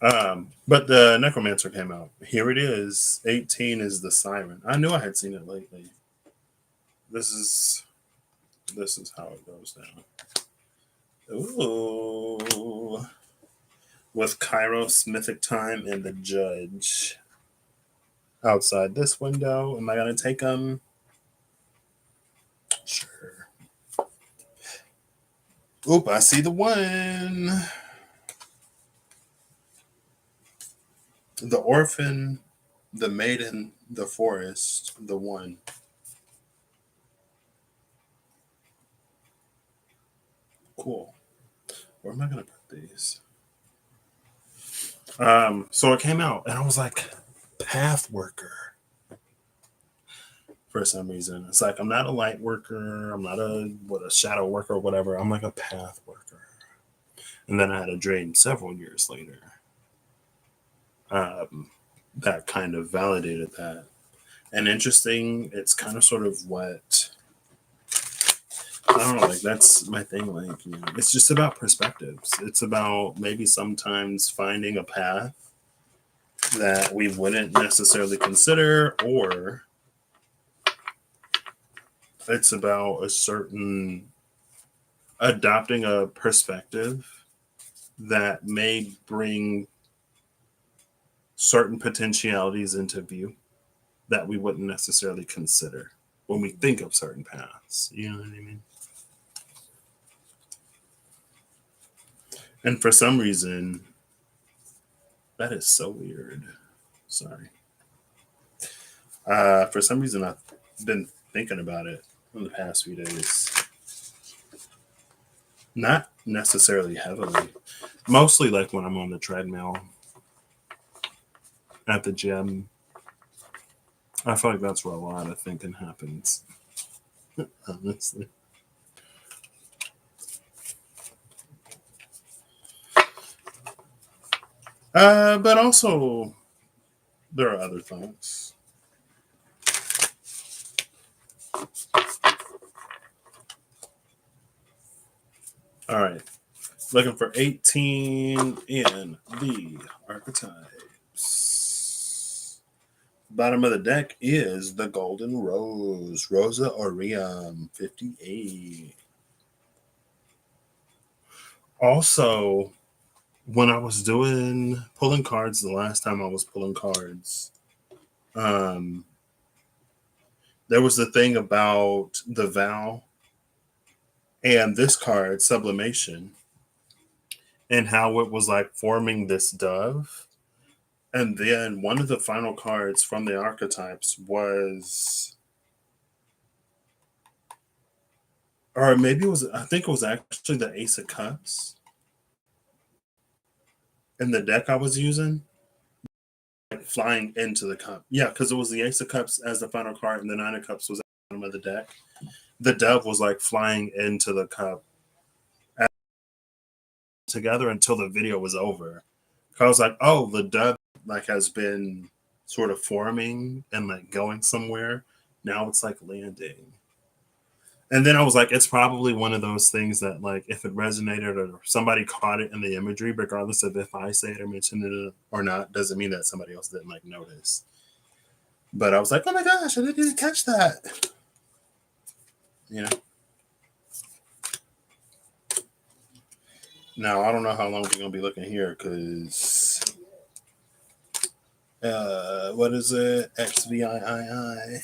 But the Necromancer came out. Here it is. 18 is the Siren. I knew I had seen it lately. This is how it goes down. Ooh. With Kairos, Mythic Time, and the Judge. Outside this window. Am I going to take them? Sure. Oop, I see the one. The Orphan, the Maiden, the Forest, the one. Cool. Where am I going to put these? So it came out, and I was like, Path Worker. For some reason, it's like I'm not a light worker. I'm not a shadow worker or whatever. I'm like a path worker. And then I had a dream several years later. That kind of validated that. And interesting, it's kind of sort of what, I don't know, like that's my thing. Like, you know, it's just about perspectives. It's about maybe sometimes finding a path that we wouldn't necessarily consider, or it's about a certain adopting a perspective that may bring certain potentialities into view that we wouldn't necessarily consider when we think of certain paths. You know what I mean? And for some reason, that is so weird. Sorry. For some reason, I've been thinking about it in the past few days. Not necessarily heavily. Mostly like when I'm on the treadmill at the gym. I feel like that's where a lot of thinking happens. Honestly. But also, there are other thoughts. All right. Looking for 18 in the archetypes. Bottom of the deck is the Golden Rose, Rosa Aureum, 58. Also, when I was pulling cards the last time I was pulling cards, there was the thing about the vow and this card, Sublimation, and how it was like forming this dove. And then one of the final cards from the archetypes was, or maybe it was, I think it was actually the Ace of Cups in the deck I was using, like flying into the cup. Yeah, because it was the Ace of Cups as the final card, and the Nine of Cups was at the bottom of the deck. The dove was like flying into the cup together until the video was over. I was like, oh, the dove like has been sort of forming and like going somewhere. Now it's like landing. And then I was like, it's probably one of those things that, like, if it resonated or somebody caught it in the imagery, regardless of if I say it or mention it or not, doesn't mean that somebody else didn't like notice. But I was like, oh my gosh, I didn't catch that. You know. Now I don't know how long we're gonna be looking here because what is it? XVIII.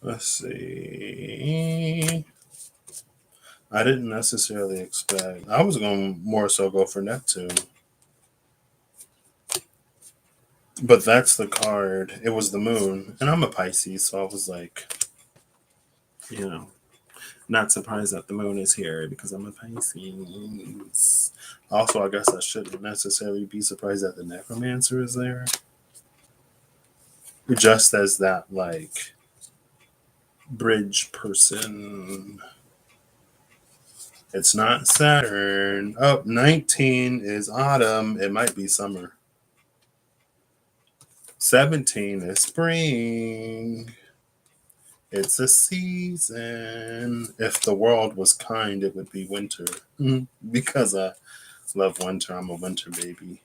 Let's see. I didn't necessarily expect. I was going to more so go for Neptune. But that's the card. It was the moon. And I'm a Pisces, so I was like, you know, not surprised that the moon is here because I'm a Pisces. Also, I guess I shouldn't necessarily be surprised that the necromancer is there. Just as that, like, bridge person. It's not Saturn. Oh, 19 is autumn. It might be summer. 17 is spring. It's a season. If the world was kind, it would be winter. Because I love winter. I'm a winter baby.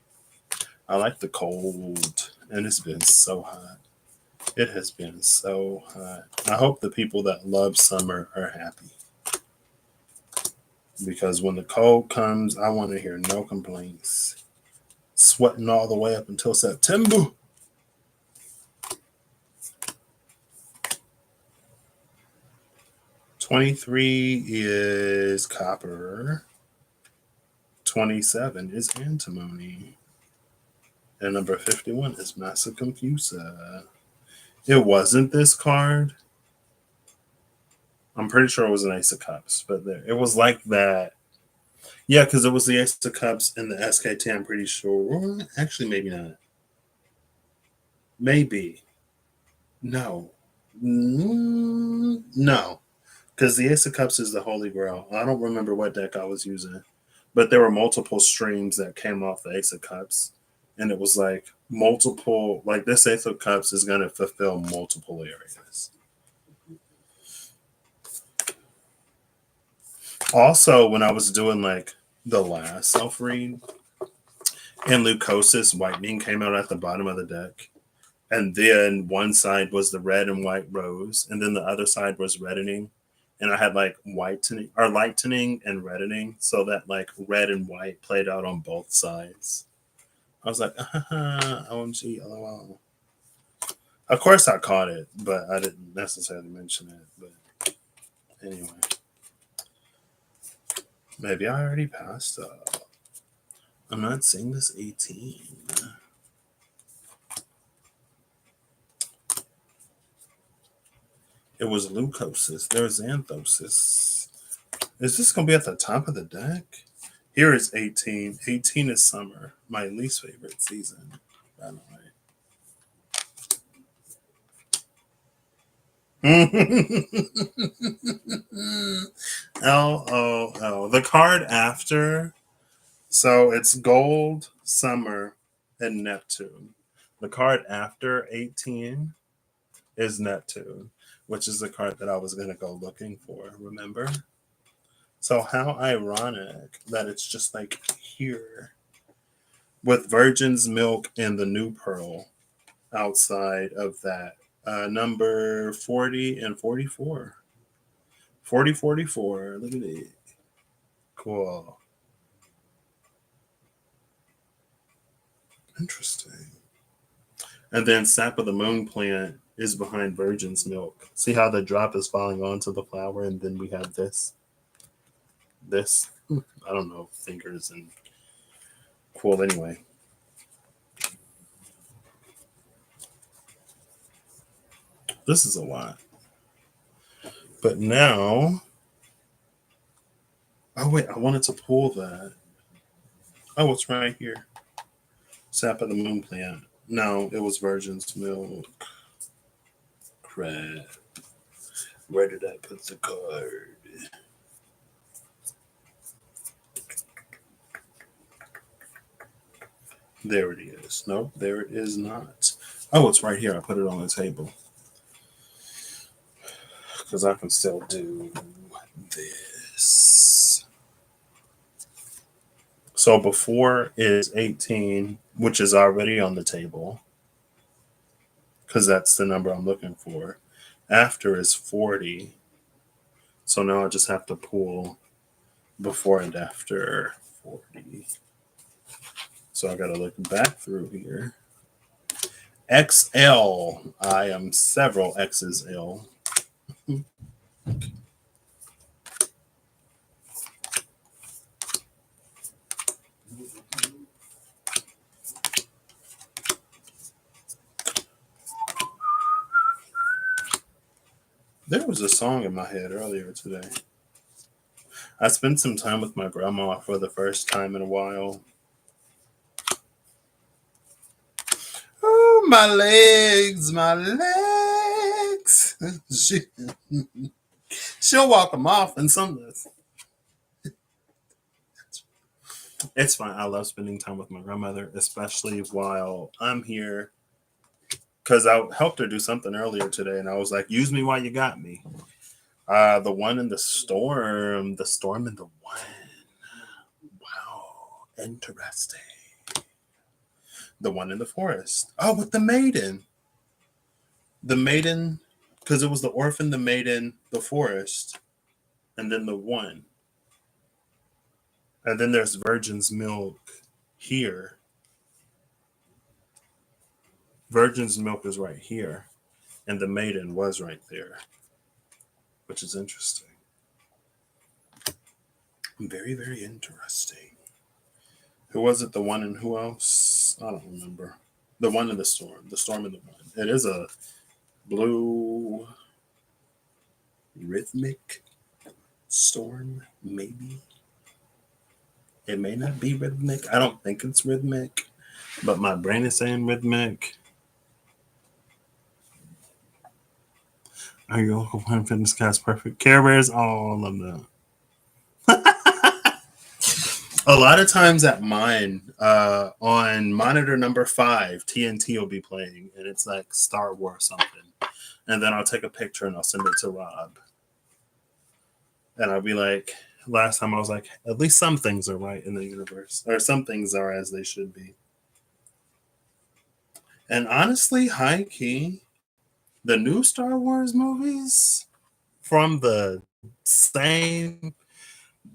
I like the cold. And it's been so hot. It has been so hot. I hope the people that love summer are happy. Because when the cold comes, I want to hear no complaints. Sweating all the way up until September. $23 is copper. 27 is antimony. And number 51 is Massa Confusa. It wasn't this card. I'm pretty sure it was an Ace of Cups, but there it was like that. Yeah, because it was the Ace of Cups and the SKT, I'm pretty sure. Actually, maybe not. Maybe. No. No. Because the Ace of Cups is the Holy Grail. I don't remember what deck I was using, but there were multiple streams that came off the Ace of Cups. And it was like multiple, like this Ace of Cups is going to fulfill multiple areas. Also, when I was doing like the last self read, and Leucosis Whitening came out at the bottom of the deck. And then one side was the red and white rose, and then the other side was reddening. And I had like whitening or lightening and reddening, so that like red and white played out on both sides. I was like, OMG, LOL. Of course I caught it, but I didn't necessarily mention it. But anyway. Maybe I already passed up. I'm not seeing this 18. It was leucosis. There's anthosis. Is this going to be at the top of the deck? Here is 18. 18 is summer. My least favorite season, by the way. LOL. The card after, so it's gold, summer, and Neptune. The card after 18 is Neptune, which is the card that I was going to go looking for, remember? So how ironic that it's just like here with Virgin's Milk and the New Pearl outside of that. Number 40 and 44. 40, 44. Look at it. Cool. Interesting. And then Sap of the Moon plant is behind Virgin's Milk. See how the drop is falling onto the flower, and then we have this. I don't know, fingers and cool anyway. This is a lot. But now, oh wait, I wanted to pull that. Oh, it's right here. Sap of the Moon plant. No, it was Virgin's Milk. crap. Where did I put the card? There it is. Nope, there it is not. Oh, it's right here. I put it on the table. Because I can still do this. So before is 18, which is already on the table. Because that's the number I'm looking for. After is 40. So now I just have to pull before and after 40. So I got to look back through here. XL. I am several X's L. There was a song in my head earlier today. I spent some time with my grandma for the first time in a while. Oh, my legs, my legs. She'll walk them off and some. It's fine. I love spending time with my grandmother, especially while I'm here. Because I helped her do something earlier today, and I was like, use me while you got me. The one in the storm and the one. Wow, interesting. The one in the forest. Oh, with the maiden. The maiden, because it was the orphan, the maiden, the forest, and then the one. And then there's Virgin's Milk here. Virgin's Milk is right here. And the maiden was right there, which is interesting. Very, very interesting. Who was it? The one and who else? I don't remember. The one in the storm. The storm and the one. It is a blue rhythmic storm, maybe. It may not be rhythmic. I don't think it's rhythmic, but my brain is saying rhythmic. Are your local Planet Fitness cast perfect? Care Bears? Oh, I love that. A lot of times at mine, on monitor number 5, TNT will be playing, and it's like Star Wars something. And then I'll take a picture and I'll send it to Rob. And I'll be like, last time I was like, at least some things are right in the universe, or some things are as they should be. And honestly, high key, the new Star Wars movies from the same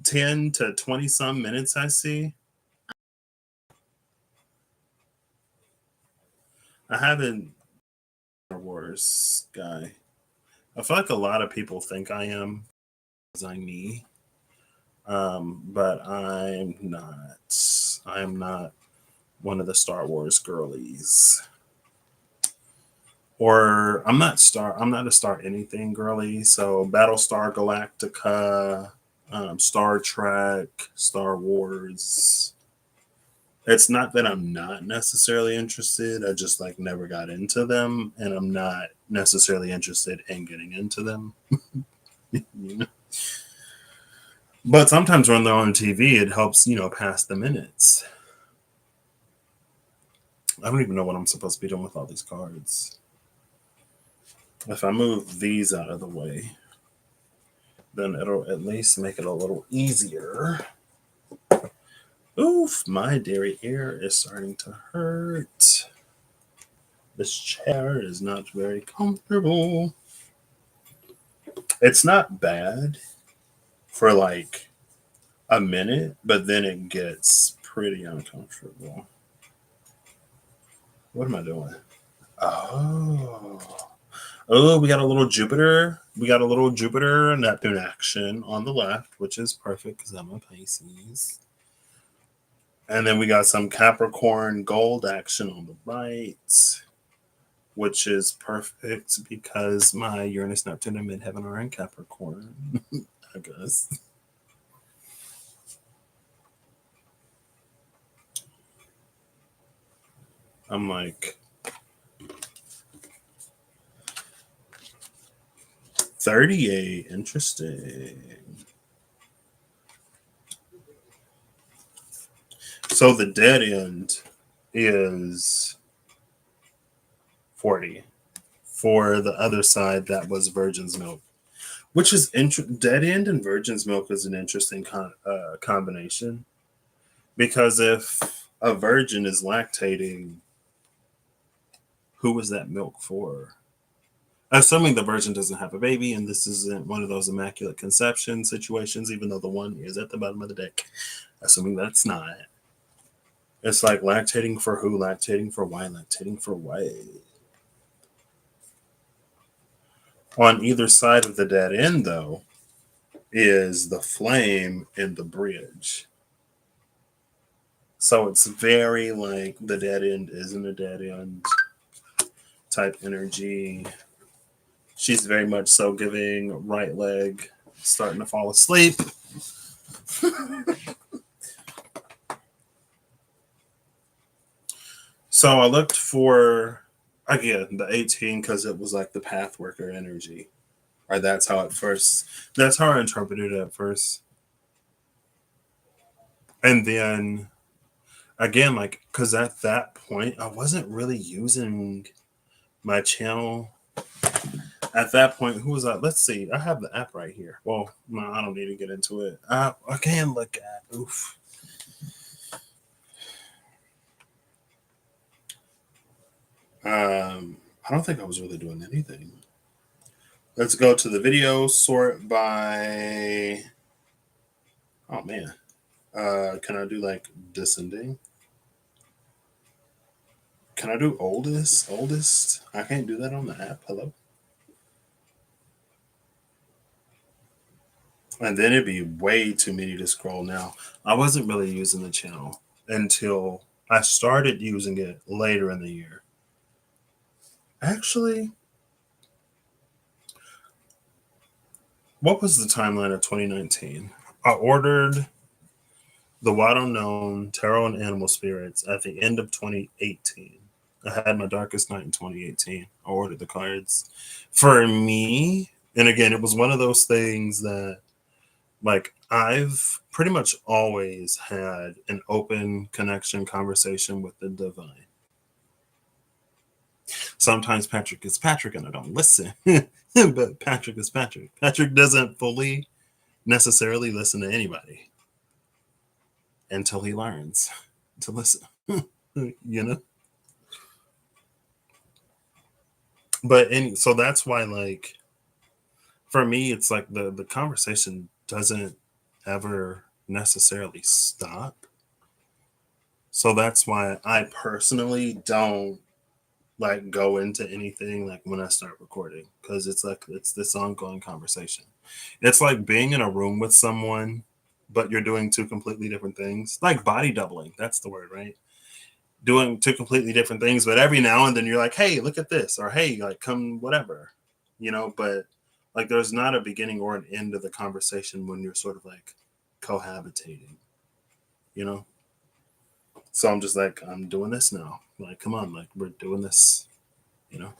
10 to 20 some minutes I see, I haven't Star Wars guy. I feel like a lot of people think I am, because I'm me, but I'm not. I am not one of the Star Wars girlies. Or I'm not a Star anything girly. So Battlestar Galactica, Star Trek, Star Wars. It's not that I'm not necessarily interested. I just like never got into them, and I'm not necessarily interested in getting into them. You know? But sometimes when they're on TV, it helps, pass the minutes. I don't even know what I'm supposed to be doing with all these cards. If I move these out of the way, then it'll at least make it a little easier. Oof, my dairy ear is starting to hurt. This chair is not very comfortable. It's not bad for like a minute, but then it gets pretty uncomfortable. What am I doing? Oh, we got a little Jupiter. We got a little Jupiter Neptune action on the left, which is perfect because I'm a Pisces. And then we got some Capricorn gold action on the right, which is perfect because my Uranus, Neptune, and Midheaven are in Capricorn, I guess. I'm like, 38. Interesting. So the dead end is 40. For the other side, that was Virgin's Milk, which is dead end and Virgin's Milk is an interesting combination, because if a virgin is lactating, who was that milk for? Assuming the virgin doesn't have a baby, and this isn't one of those immaculate conception situations, even though the one is at the bottom of the deck. Assuming that's not. It's like lactating for who, lactating for why, lactating for what. On either side of the dead end, though, is the flame in the bridge. So it's very like the dead end isn't a dead end type energy. She's very much so giving right leg, starting to fall asleep. So I looked for, again, the 18 because it was like the path worker energy. Or that's how I interpreted it at first. And then, again, like, because at that point, I wasn't really using my channel. At that point, who was that? Let's see. I have the app right here. Well, no, I don't need to get into it. I can look at, oof. I don't think I was really doing anything. Let's go to the video, sort by, oh man. Can I do like descending? Can I do oldest? Oldest? I can't do that on the app. Hello? And then it'd be way too many to scroll now. I wasn't really using the channel until I started using it later in the year. Actually, what was the timeline of 2019? I ordered the Wide Unknown Tarot and Animal Spirits at the end of 2018. I had my darkest night in 2018. I ordered the cards. For me, and again, it was one of those things that, like, I've pretty much always had an open connection conversation with the divine. Sometimes Patrick is Patrick and I don't listen, but Patrick is Patrick. Patrick doesn't fully necessarily listen to anybody until he learns to listen, you know? But so that's why, like, for me, it's like the conversation doesn't ever necessarily stop. So that's why I personally don't like go into anything like when I start recording, because it's like it's this ongoing conversation. It's like being in a room with someone, but you're doing two completely different things, like body doubling. That's the word, right? Doing two completely different things, but every now and then you're like, hey, look at this, or hey, like, come whatever, you know. But like there's not a beginning or an end of the conversation when you're sort of like cohabitating, you know. So I'm just like, I'm doing this now. Like, come on, like we're doing this, you know.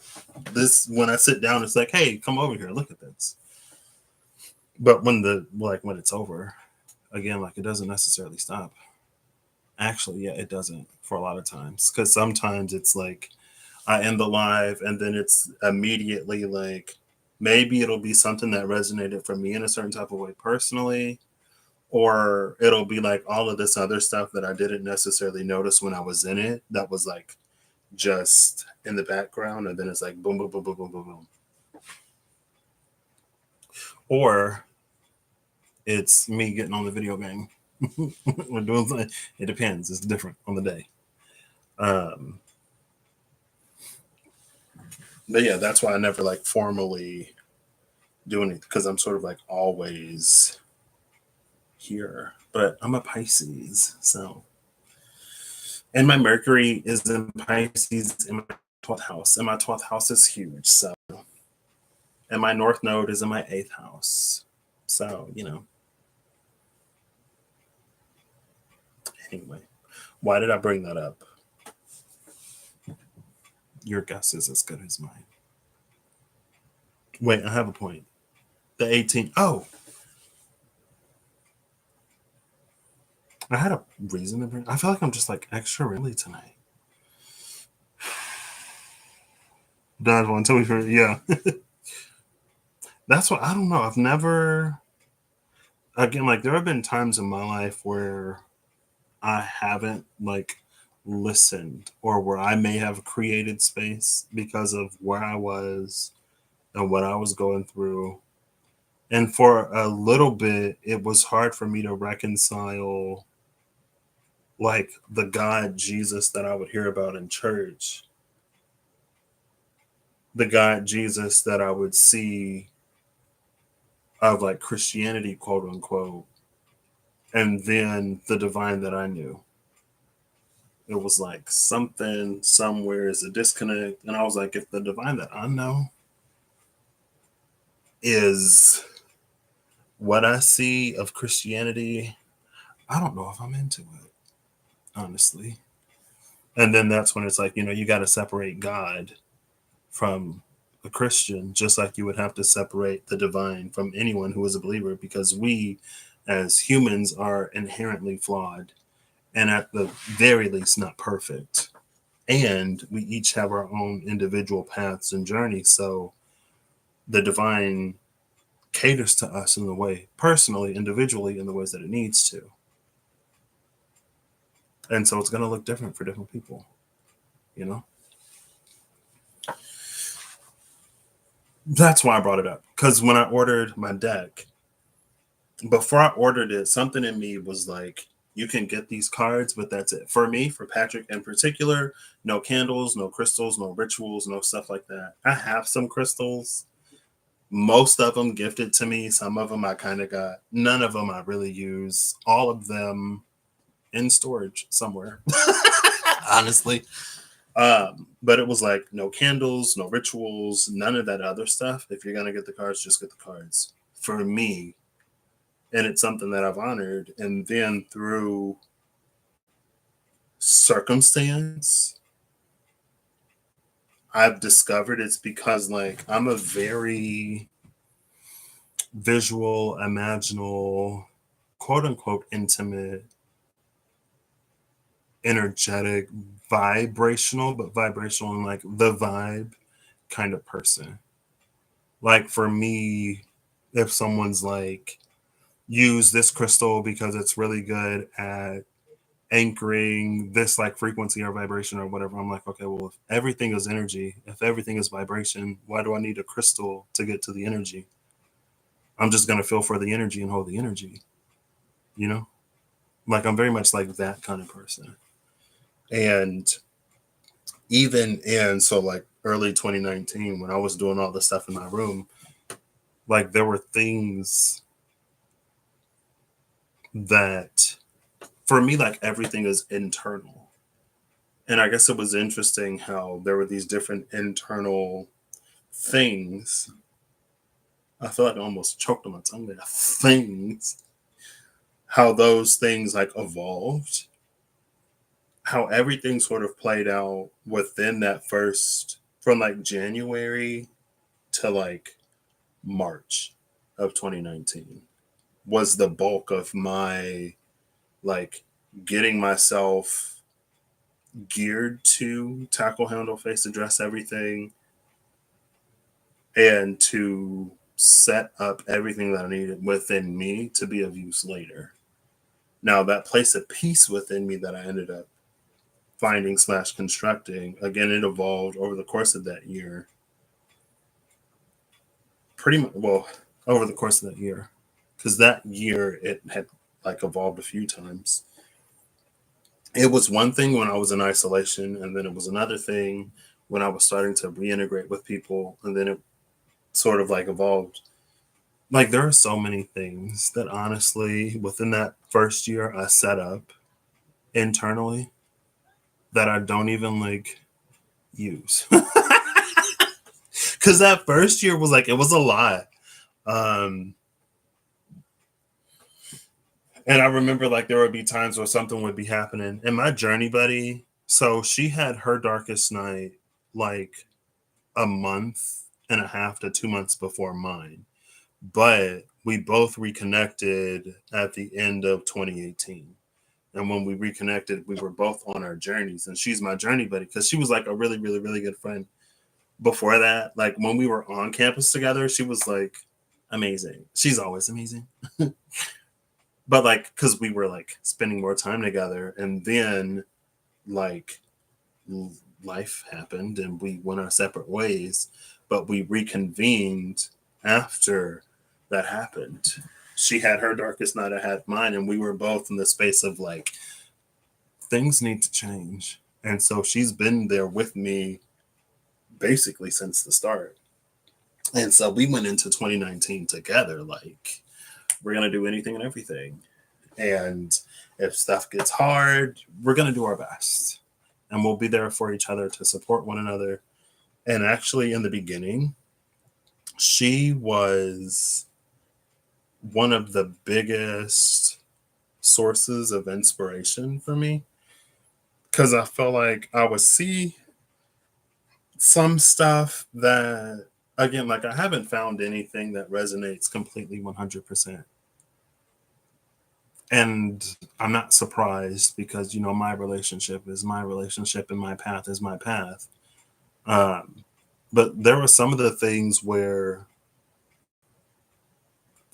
This when I sit down, it's like, hey, come over here, look at this. But when it's over, again, like it doesn't necessarily stop. Actually, yeah, it doesn't for a lot of times, because sometimes it's like I end the live and then it's immediately like maybe it'll be something that resonated for me in a certain type of way personally, or it'll be like all of this other stuff that I didn't necessarily notice when I was in it that was like just in the background, and then it's like boom, boom, boom, boom, boom, boom, boom. Or it's me getting on the video game. We're doing something. It depends. It's different on the day. But yeah, that's why I never like formally do anything, because I'm sort of like always here. But I'm a Pisces, so, and my Mercury is in Pisces in my 12th house, and my 12th house is huge. So, and my North Node is in my 8th house. So, you know. Anyway, why did I bring that up? Your guess is as good as mine. Wait, I have a point. The 18th. Oh, I had a reason to bring. I feel like I'm just like extra early tonight. Dad one, tell me for yeah. That's what I don't know. I've never again like there have been times in my life where I haven't like listened or where I may have created space because of where I was and what I was going through. And for a little bit, it was hard for me to reconcile like the God Jesus that I would hear about in church, the God Jesus that I would see of like Christianity, quote unquote, and then the divine that I knew. It was like something somewhere is a disconnect. And I was like, if the divine that I know is what I see of Christianity, I don't know if I'm into it, honestly. And then that's when it's like, you got to separate God from a Christian, just like you would have to separate the divine from anyone who is a believer, because we as humans are inherently flawed and at the very least not perfect. And we each have our own individual paths and journeys. So the divine caters to us in the way, personally, individually, in the ways that it needs to. And so it's going to look different for different people, you know? That's why I brought it up. Because when I ordered my deck, before I ordered it, something in me was like, you can get these cards, but that's it. For me, for Patrick in particular, no candles, no crystals, no rituals, no stuff like that. I have some crystals. Most of them gifted to me. Some of them I kind of got. None of them I really use. All of them in storage somewhere, honestly. But it was like no candles, no rituals, none of that other stuff. If you're going to get the cards, just get the cards. For me, and it's something that I've honored. And then through circumstance, I've discovered it's because like I'm a very visual, imaginal, quote unquote intimate, energetic, vibrational, but vibrational and like the vibe kind of person. Like for me, if someone's like, use this crystal because it's really good at anchoring this like frequency or vibration or whatever. I'm like, okay, well, if everything is energy, if everything is vibration, why do I need a crystal to get to the energy? I'm just going to feel for the energy and hold the energy, you know? Like I'm very much like that kind of person. And even in, so like early 2019, when I was doing all this stuff in my room, like there were things that for me, like everything is internal. And I guess it was interesting how there were these different internal things. I feel like I almost choked on my tongue there. Things. How those things like evolved. How everything sort of played out within that first, from like January to like March of 2019 was the bulk of my like getting myself geared to tackle, handle, face, address everything, and to set up everything that I needed within me to be of use later. Now, that place of peace within me that I ended up finding / constructing, again, it evolved over the course of that year. Pretty much, well, over the course of that year. Because that year it had like evolved a few times. It was one thing when I was in isolation, and then it was another thing when I was starting to reintegrate with people, and then it sort of like evolved. Like there are so many things that honestly within that first year I set up internally that I don't even like use. Cause that first year was like it was a lot. Um and I remember like there would be times where something would be happening. And my journey buddy, so she had her darkest night like a month and a half to 2 months before mine. but we both reconnected at the end of 2018. And when we reconnected, we were both on our journeys. And she's my journey buddy because she was like a really, really, really good friend before that. Like when we were on campus together, she was like amazing. She's always amazing. But like, because we were like spending more time together. And then like life happened and we went our separate ways. But we reconvened after that happened. She had her darkest night, I had mine, and we were both in the space of like, things need to change. And so she's been there with me basically since the start. And so we went into 2019 together, like, we're going to do anything and everything. And if stuff gets hard, we're going to do our best. And we'll be there for each other to support one another. And actually, in the beginning, she was one of the biggest sources of inspiration for me because I felt like I would see some stuff that, again, like I haven't found anything that resonates completely 100%. And I'm not surprised because, you know, my relationship is my relationship and my path is my path. But there were some of the things where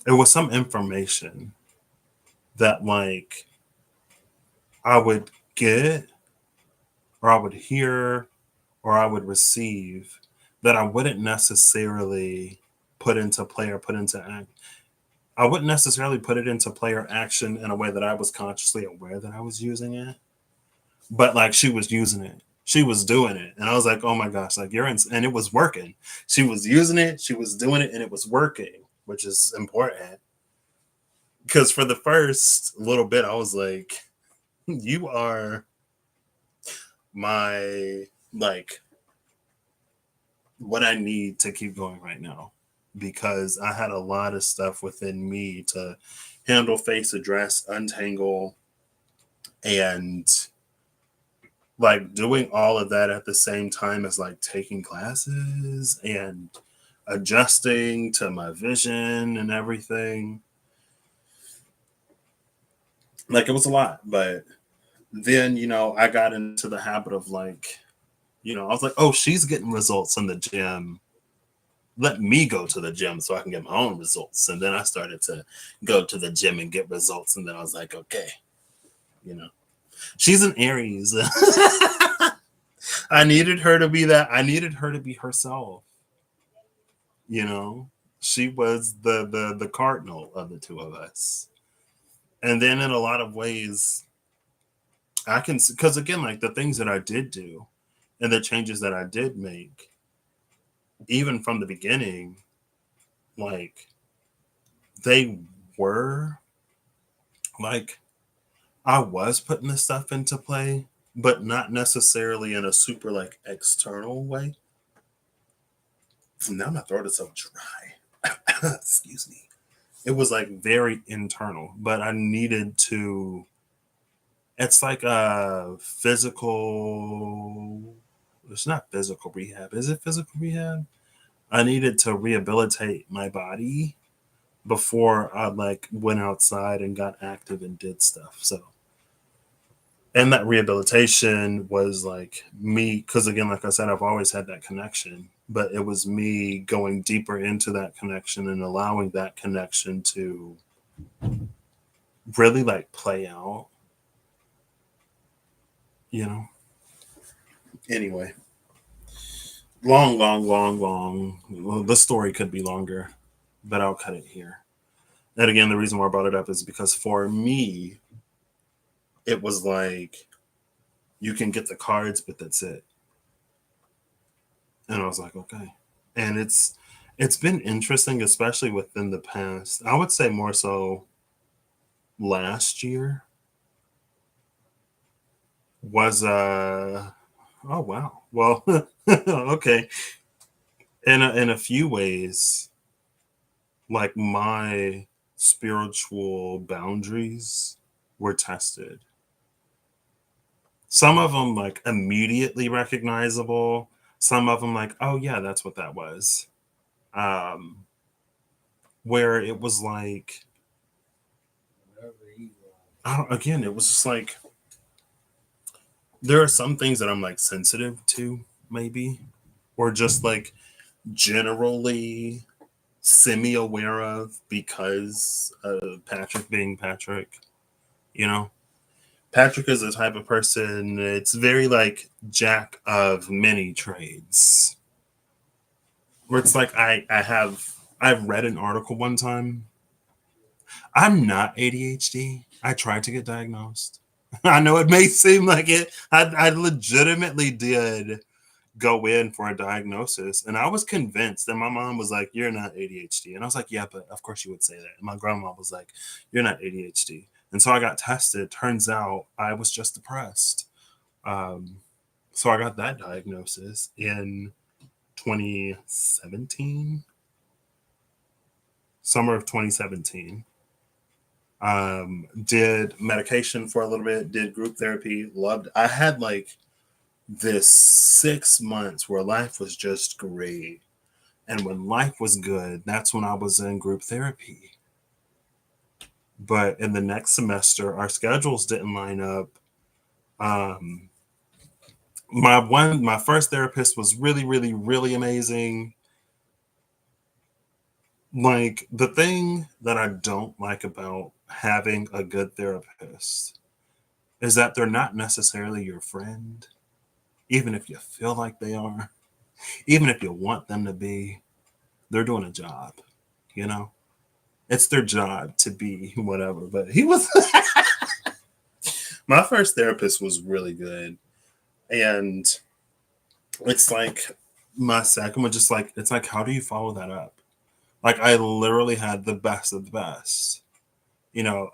it was some information that like I would get or I would hear or I would receive that I wouldn't necessarily put into play or put into act. I wouldn't necessarily put it into play or action in a way that I was consciously aware that I was using it. But like she was using it. She was doing it. And I was like, oh my gosh, like and it was working. She was using it, she was doing it, and it was working, which is important. Because for the first little bit, I was like, you are my like what I need to keep going right now because I had a lot of stuff within me to handle, face, address, untangle, and like doing all of that at the same time as like taking classes and adjusting to my vision and everything. Like it was a lot, but then, you know, I got into the habit of like, you know, I was like, oh, she's getting results in the gym. Let me go to the gym so I can get my own results. And then I started to go to the gym and get results. And then I was like, okay, you know, she's an Aries. I needed her to be that. I needed her to be herself. You know, she was the cardinal of the two of us. And then in a lot of ways, I can, because again, like the things that I did do and the changes that I did make, even from the beginning, like they were like I was putting this stuff into play, but not necessarily in a super like external way. Now my throat is so dry. Excuse me. It was like very internal, but I needed to. It's like a physical. It's not physical rehab. Is it physical rehab? I needed to rehabilitate my body before I like went outside and got active and did stuff. So, and that rehabilitation was like me, because again, like I said, I've always had that connection, but it was me going deeper into that connection and allowing that connection to really like play out, you know? Anyway, long. Well, the story could be longer, but I'll cut it here. And again, the reason why I brought it up is because for me, it was like, you can get the cards, but that's it. And I was like, okay. And it's been interesting, especially within the past. I would say more so last year was oh wow. Well, okay. In a few ways, like my spiritual boundaries were tested. Some of them like immediately recognizable. Some of them like, oh yeah, that's what that was. Um, where it was like, again, it was just like, there are some things that I'm like sensitive to, maybe, or just like generally semi aware of because of Patrick being Patrick, you know? Patrick is the type of person, it's very like jack of many trades. Where it's like I've read an article one time. I'm not ADHD. I tried to get diagnosed. I know it may seem like it. I legitimately did go in for a diagnosis, and I was convinced. And my mom was like, "You're not ADHD," and I was like, "Yeah, but of course you would say that." And my grandma was like, "You're not ADHD," and so I got tested. Turns out I was just depressed. Um, so I got that diagnosis in 2017, summer of 2017. Did medication for a little bit, did group therapy, loved. I had like this 6 months where life was just great. And when life was good, that's when I was in group therapy. But in the next semester, our schedules didn't line up. Um, my first therapist was really, really, really amazing. Like the thing that I don't like about having a good therapist is that they're not necessarily your friend, even if you feel like they are, even if you want them to be, they're doing a job, you know? It's their job to be whatever. But he was my first therapist was really good. And it's like my second one, just like, it's like, how do you follow that up? Like, I literally had the best of the best,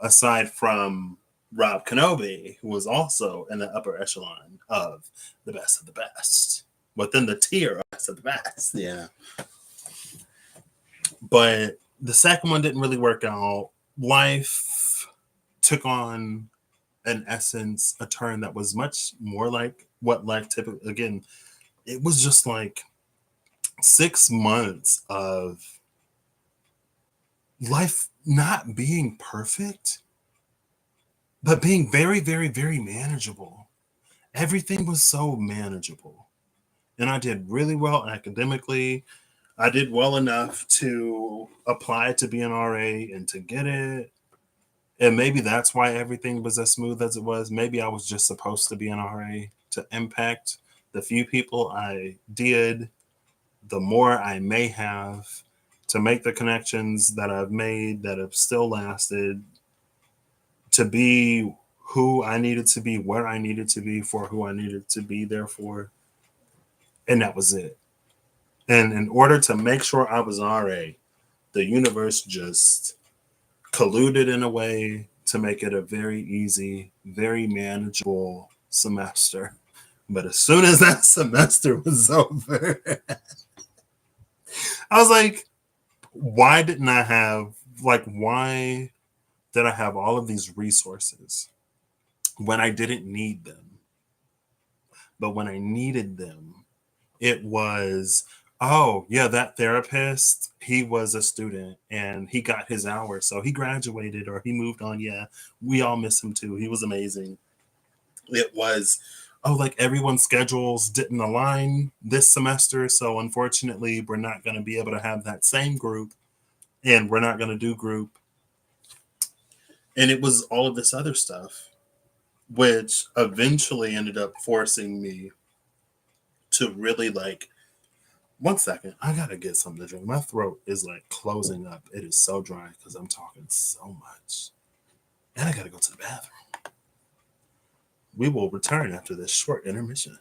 aside from Rob Kenobi, who was also in the upper echelon of the best, within the tier of best of the best. Yeah. But the second one didn't really work out. Life took on an essence, a turn that was much more like what life typically, again, it was just like 6 months of life not being perfect, but being very, very, very manageable. Everything was so manageable. And I did really well academically. I did well enough to apply to be an RA and to get it. And maybe that's why everything was as smooth as it was. Maybe I was just supposed to be an RA to impact the few people I did, the more I may have, to make the connections that I've made that have still lasted, to be who I needed to be, where I needed to be for who I needed to be there for. And that was it. And in order to make sure I was RA, the universe just colluded in a way to make it a very easy, very manageable semester. But as soon as that semester was over, I was like, why didn't I have, why did I have all of these resources when I didn't need them? But when I needed them, it was, oh, yeah, that therapist, he was a student and he got his hours. So he graduated or he moved on. Yeah, we all miss him too. He was amazing. It was, oh, like everyone's schedules didn't align this semester. So unfortunately, we're not going to be able to have that same group and we're not going to do group. And it was all of this other stuff, which eventually ended up forcing me to really like, one second, I gotta get something to drink. My throat is like closing up. It is so dry because I'm talking so much. And I gotta go to the bathroom. We will return after this short intermission.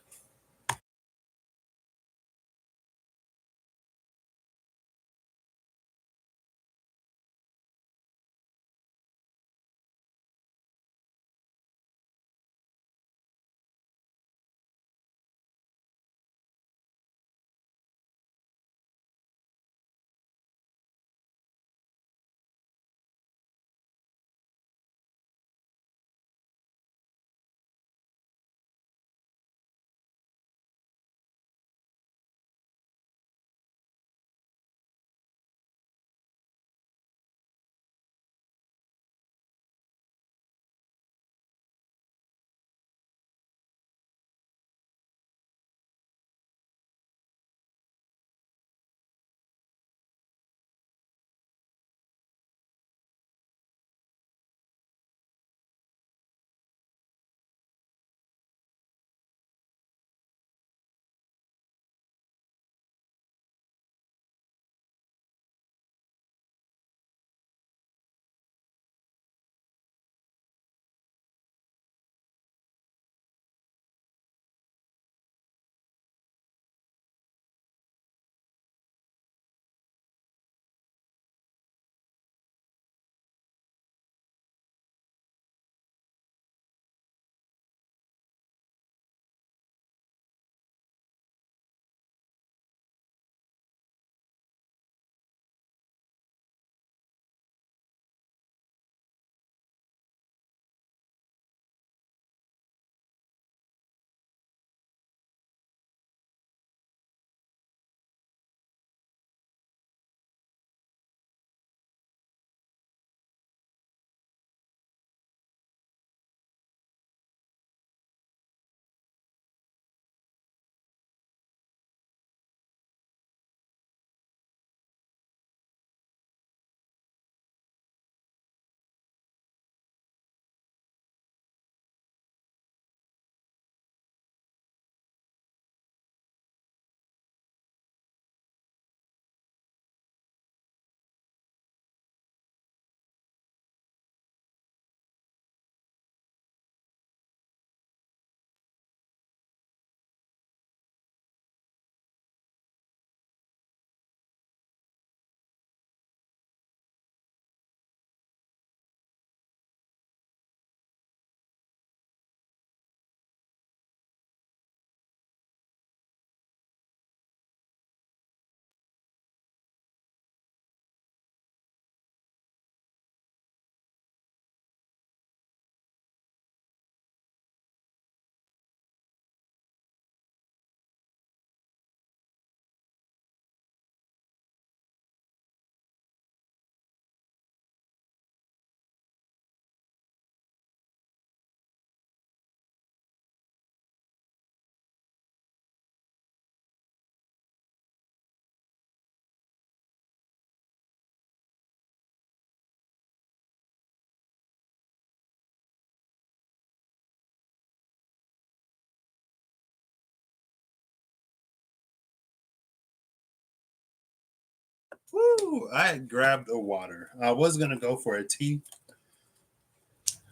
Woo! I grabbed a water. I was going to go for a tea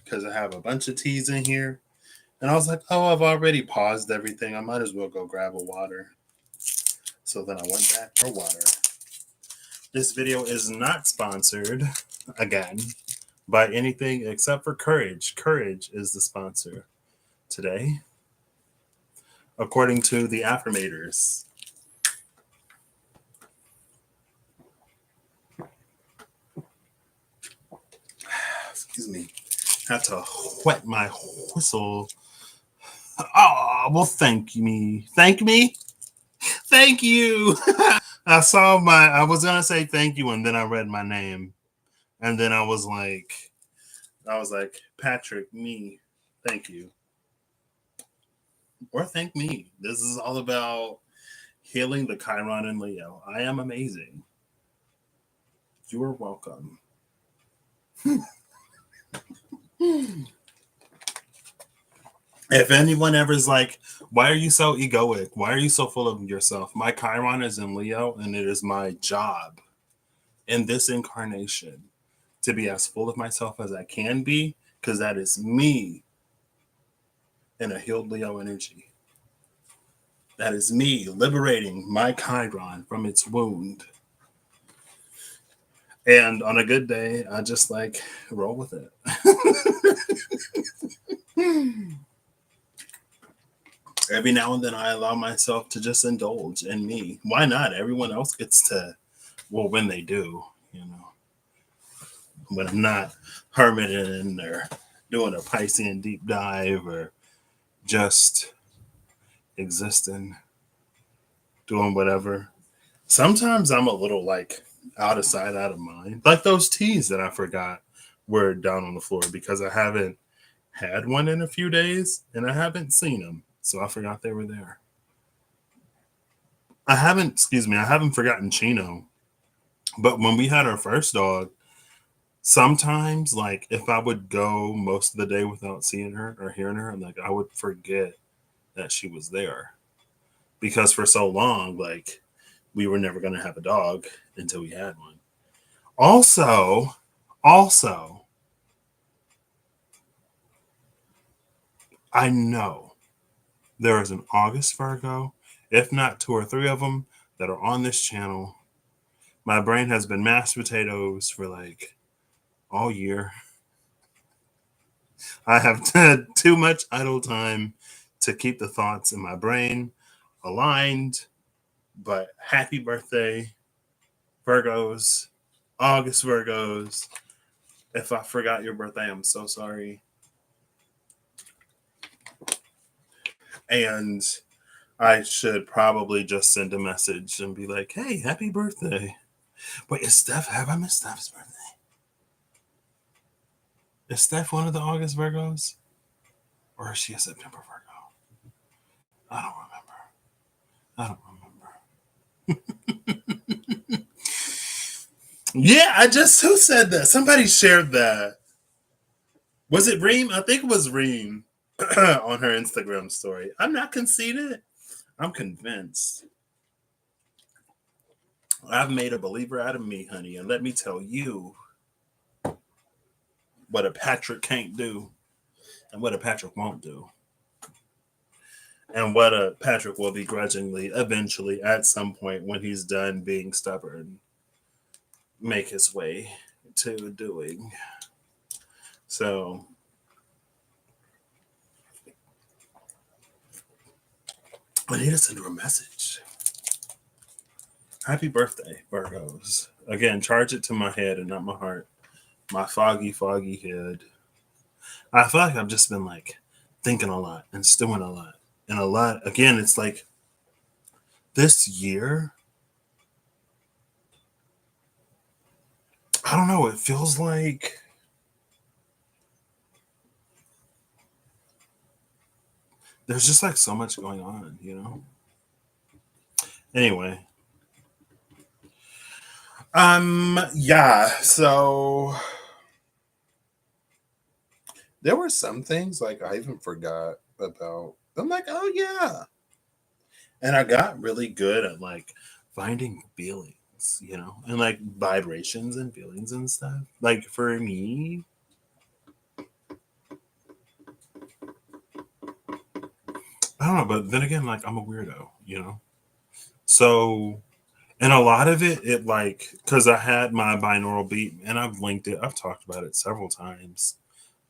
because I have a bunch of teas in here. And I was like, oh, I've already paused everything. I might as well go grab a water. So then I went back for water. This video is not sponsored, again, by anything except for Courage. Courage is the sponsor today, according to the affirmators. Excuse me. Had to wet my whistle. Oh, well, thank me. Thank me? Thank you. I was going to say thank you, and then I read my name. And then I was like, Patrick, me, thank you. Or thank me. This is all about healing the Chiron and Leo. I am amazing. You are welcome. If anyone ever is like, why are you so egoic? Why are you so full of yourself? My Chiron is in Leo, and it is my job in this incarnation to be as full of myself as I can be, because that is me in a healed Leo energy. That is me liberating my Chiron from its wound. And on a good day, I just like roll with it. Every now and then I allow myself to just indulge in me. Why not? Everyone else gets to, well, when they do, when I'm not hermiting or doing a Piscean deep dive or just existing, doing whatever. Sometimes I'm a little like out of sight, out of mind. Like those teas that I forgot were down on the floor because I haven't had one in a few days and I haven't seen them. So I forgot they were there. I haven't forgotten Chino. But when we had our first dog, sometimes like if I would go most of the day without seeing her or hearing her, like I would forget that she was there. Because for so long, like we were never going to have a dog until we had one. Also, I know there is an August Virgo, if not 2 or 3 of them, that are on this channel. My brain has been mashed potatoes for like all year. I have had too much idle time to keep the thoughts in my brain aligned. But happy birthday, Virgos, August Virgos. If I forgot your birthday, I'm so sorry. And I should probably just send a message and be like, hey, happy birthday. Wait, have I missed Steph's birthday? Is Steph one of the August Virgos? Or is she a September Virgo? I don't remember. Yeah, who said that? Somebody shared that. Was it Reem? I think it was Reem on her Instagram story. I'm not conceited. I'm convinced. I've made a believer out of me, honey. And let me tell you what a Patrick can't do and what a Patrick won't do. And what a Patrick will begrudgingly, eventually, at some point when he's done being stubborn, make his way to doing. So I need to send her a message. Happy birthday, Virgos. Again, charge it to my head and not my heart. My foggy head. I feel like I've just been like thinking a lot and stewing a lot. And a lot, again, it's like this year, I don't know, it feels like there's just like so much going on, Anyway. Yeah, so there were some things like I even forgot about. I'm like, oh yeah. And I got really good at like finding feelings things, and like vibrations and feelings and stuff. Like for me, I don't know, but then again, like I'm a weirdo. So, and a lot of it like, because I had my binaural beat and I've linked it, I've talked about it several times.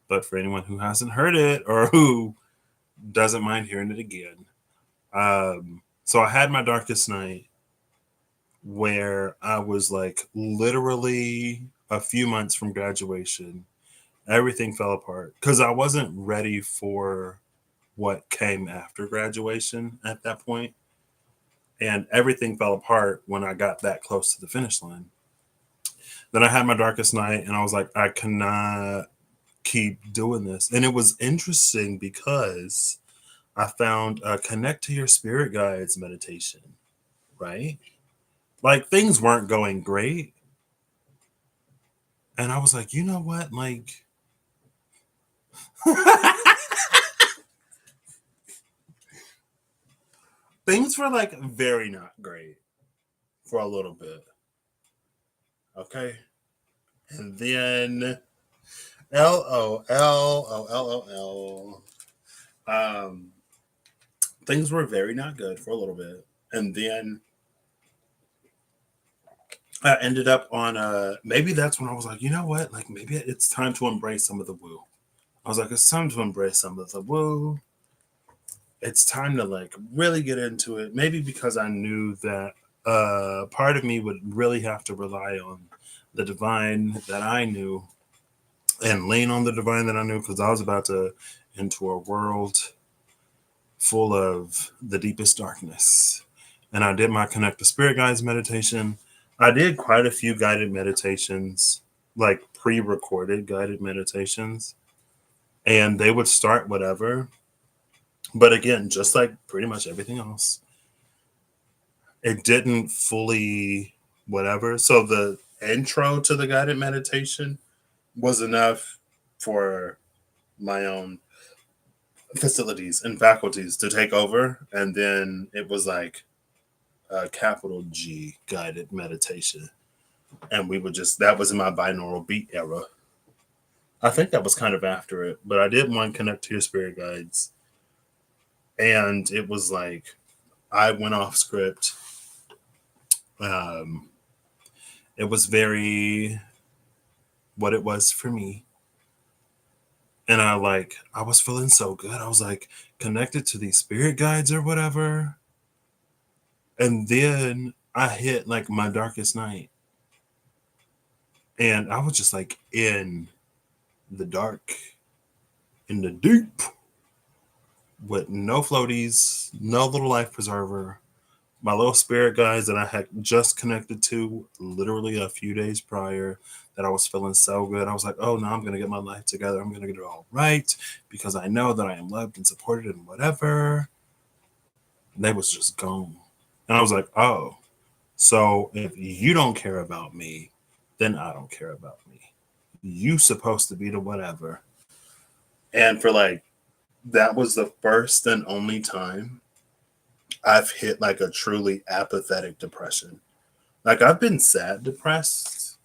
But for anyone who hasn't heard it or who doesn't mind hearing it again, so I had my darkest night where I was like literally a few months from graduation. Everything fell apart because I wasn't ready for what came after graduation at that point. And everything fell apart when I got that close to the finish line. Then I had my darkest night and I was like, I cannot keep doing this. And it was interesting because I found a connect to your spirit guides meditation, right? Like things weren't going great. And I was like, you know what? Like, things were like very not great for a little bit. Okay. And then LOL. Um, things were very not good for a little bit. And then I ended up on maybe that's when I was like, you know what? Like maybe it's time to embrace some of the woo. I was like, it's time to embrace some of the woo. It's time to like really get into it. Maybe because I knew that part of me would really have to rely on the divine that I knew and lean on the divine that I knew because I was about to into a world full of the deepest darkness. And I did my Connect to Spirit Guides meditation. I did quite a few guided meditations, like pre-recorded guided meditations, and they would start whatever. But again, just like pretty much everything else, it didn't fully whatever. So the intro to the guided meditation was enough for my own facilities and faculties to take over. And then it was like a capital G guided meditation. And we would just, that was in my binaural beat era. I think that was kind of after it, but I did one Connect to Your Spirit Guides. And it was like, I went off script. Um, it was very what it was for me. And I was feeling so good. I was like connected to these spirit guides or whatever. And then I hit like my darkest night. And I was just like in the dark, in the deep, with no floaties, no little life preserver. My little spirit guides that I had just connected to literally a few days prior, that I was feeling so good. I was like, oh, no, I'm going to get my life together. I'm going to get it all right because I know that I am loved and supported and whatever. And they was just gone. And I was like, oh, so if you don't care about me, then I don't care about me. You supposed to be the whatever. And for like, that was the first and only time I've hit like a truly apathetic depression. Like I've been sad depressed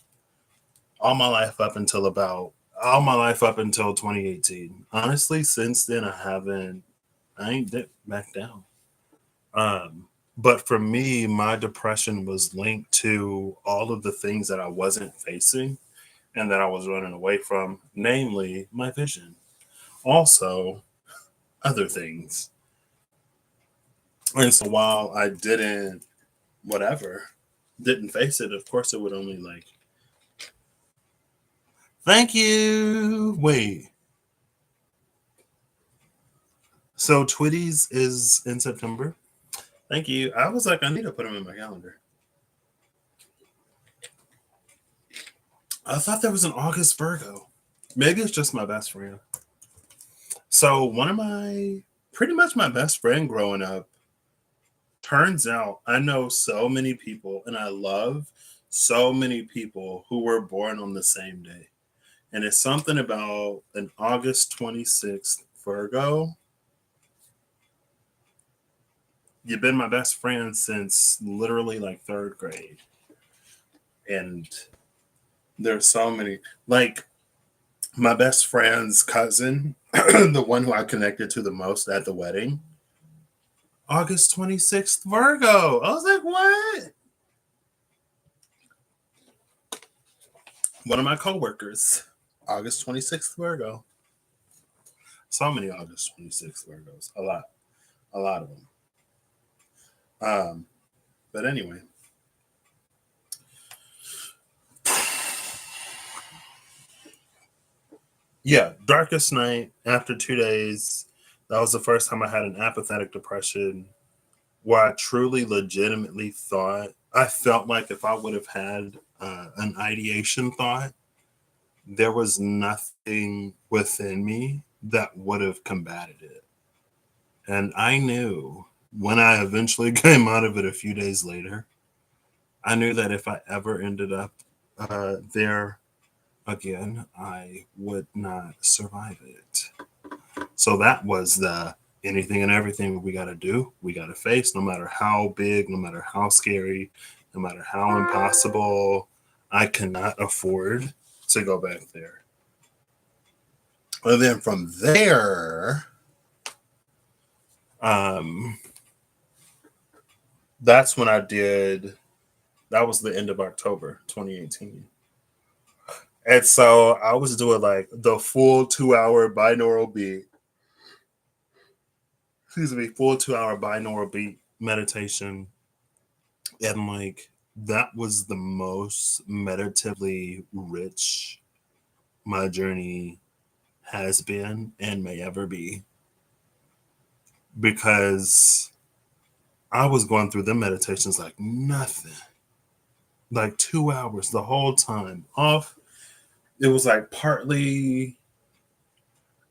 all my life all my life up until 2018. Honestly, since then I ain't dipped back down. But for me, my depression was linked to all of the things that I wasn't facing and that I was running away from, namely my vision. Also, other things. And so while I didn't face it, of course it would only like, thank you. Wait. So Twitties is in September. Thank you. I was like, I need to put them in my calendar. I thought there was an August Virgo. Maybe it's just my best friend. So pretty much my best friend growing up, turns out I know so many people and I love so many people who were born on the same day. And it's something about an August 26th Virgo. You've been my best friend since literally like third grade. And there's so many, like my best friend's cousin, the one who I connected to the most at the wedding, August 26th, Virgo. I was like, what? One of my coworkers, August 26th, Virgo. So many August 26th Virgos. A lot of them. But anyway. Yeah, darkest night after 2 days. That was the first time I had an apathetic depression where I truly, legitimately thought, I felt like if I would have had an ideation thought, there was nothing within me that would have combated it. And I knew when I eventually came out of it a few days later, I knew that if I ever ended up there again, I would not survive it. So that was the anything and everything we got to do, we got to face, no matter how big, no matter how scary, no matter how impossible. I cannot afford to go back there. And then from there, that's when I did, that was the end of October 2018. And so I was doing like the full 2 hour binaural beat. Full 2 hour binaural beat meditation. And like that was the most meditatively rich my journey has been and may ever be. Because I was going through the meditations like nothing. Like 2 hours the whole time off. It was like partly,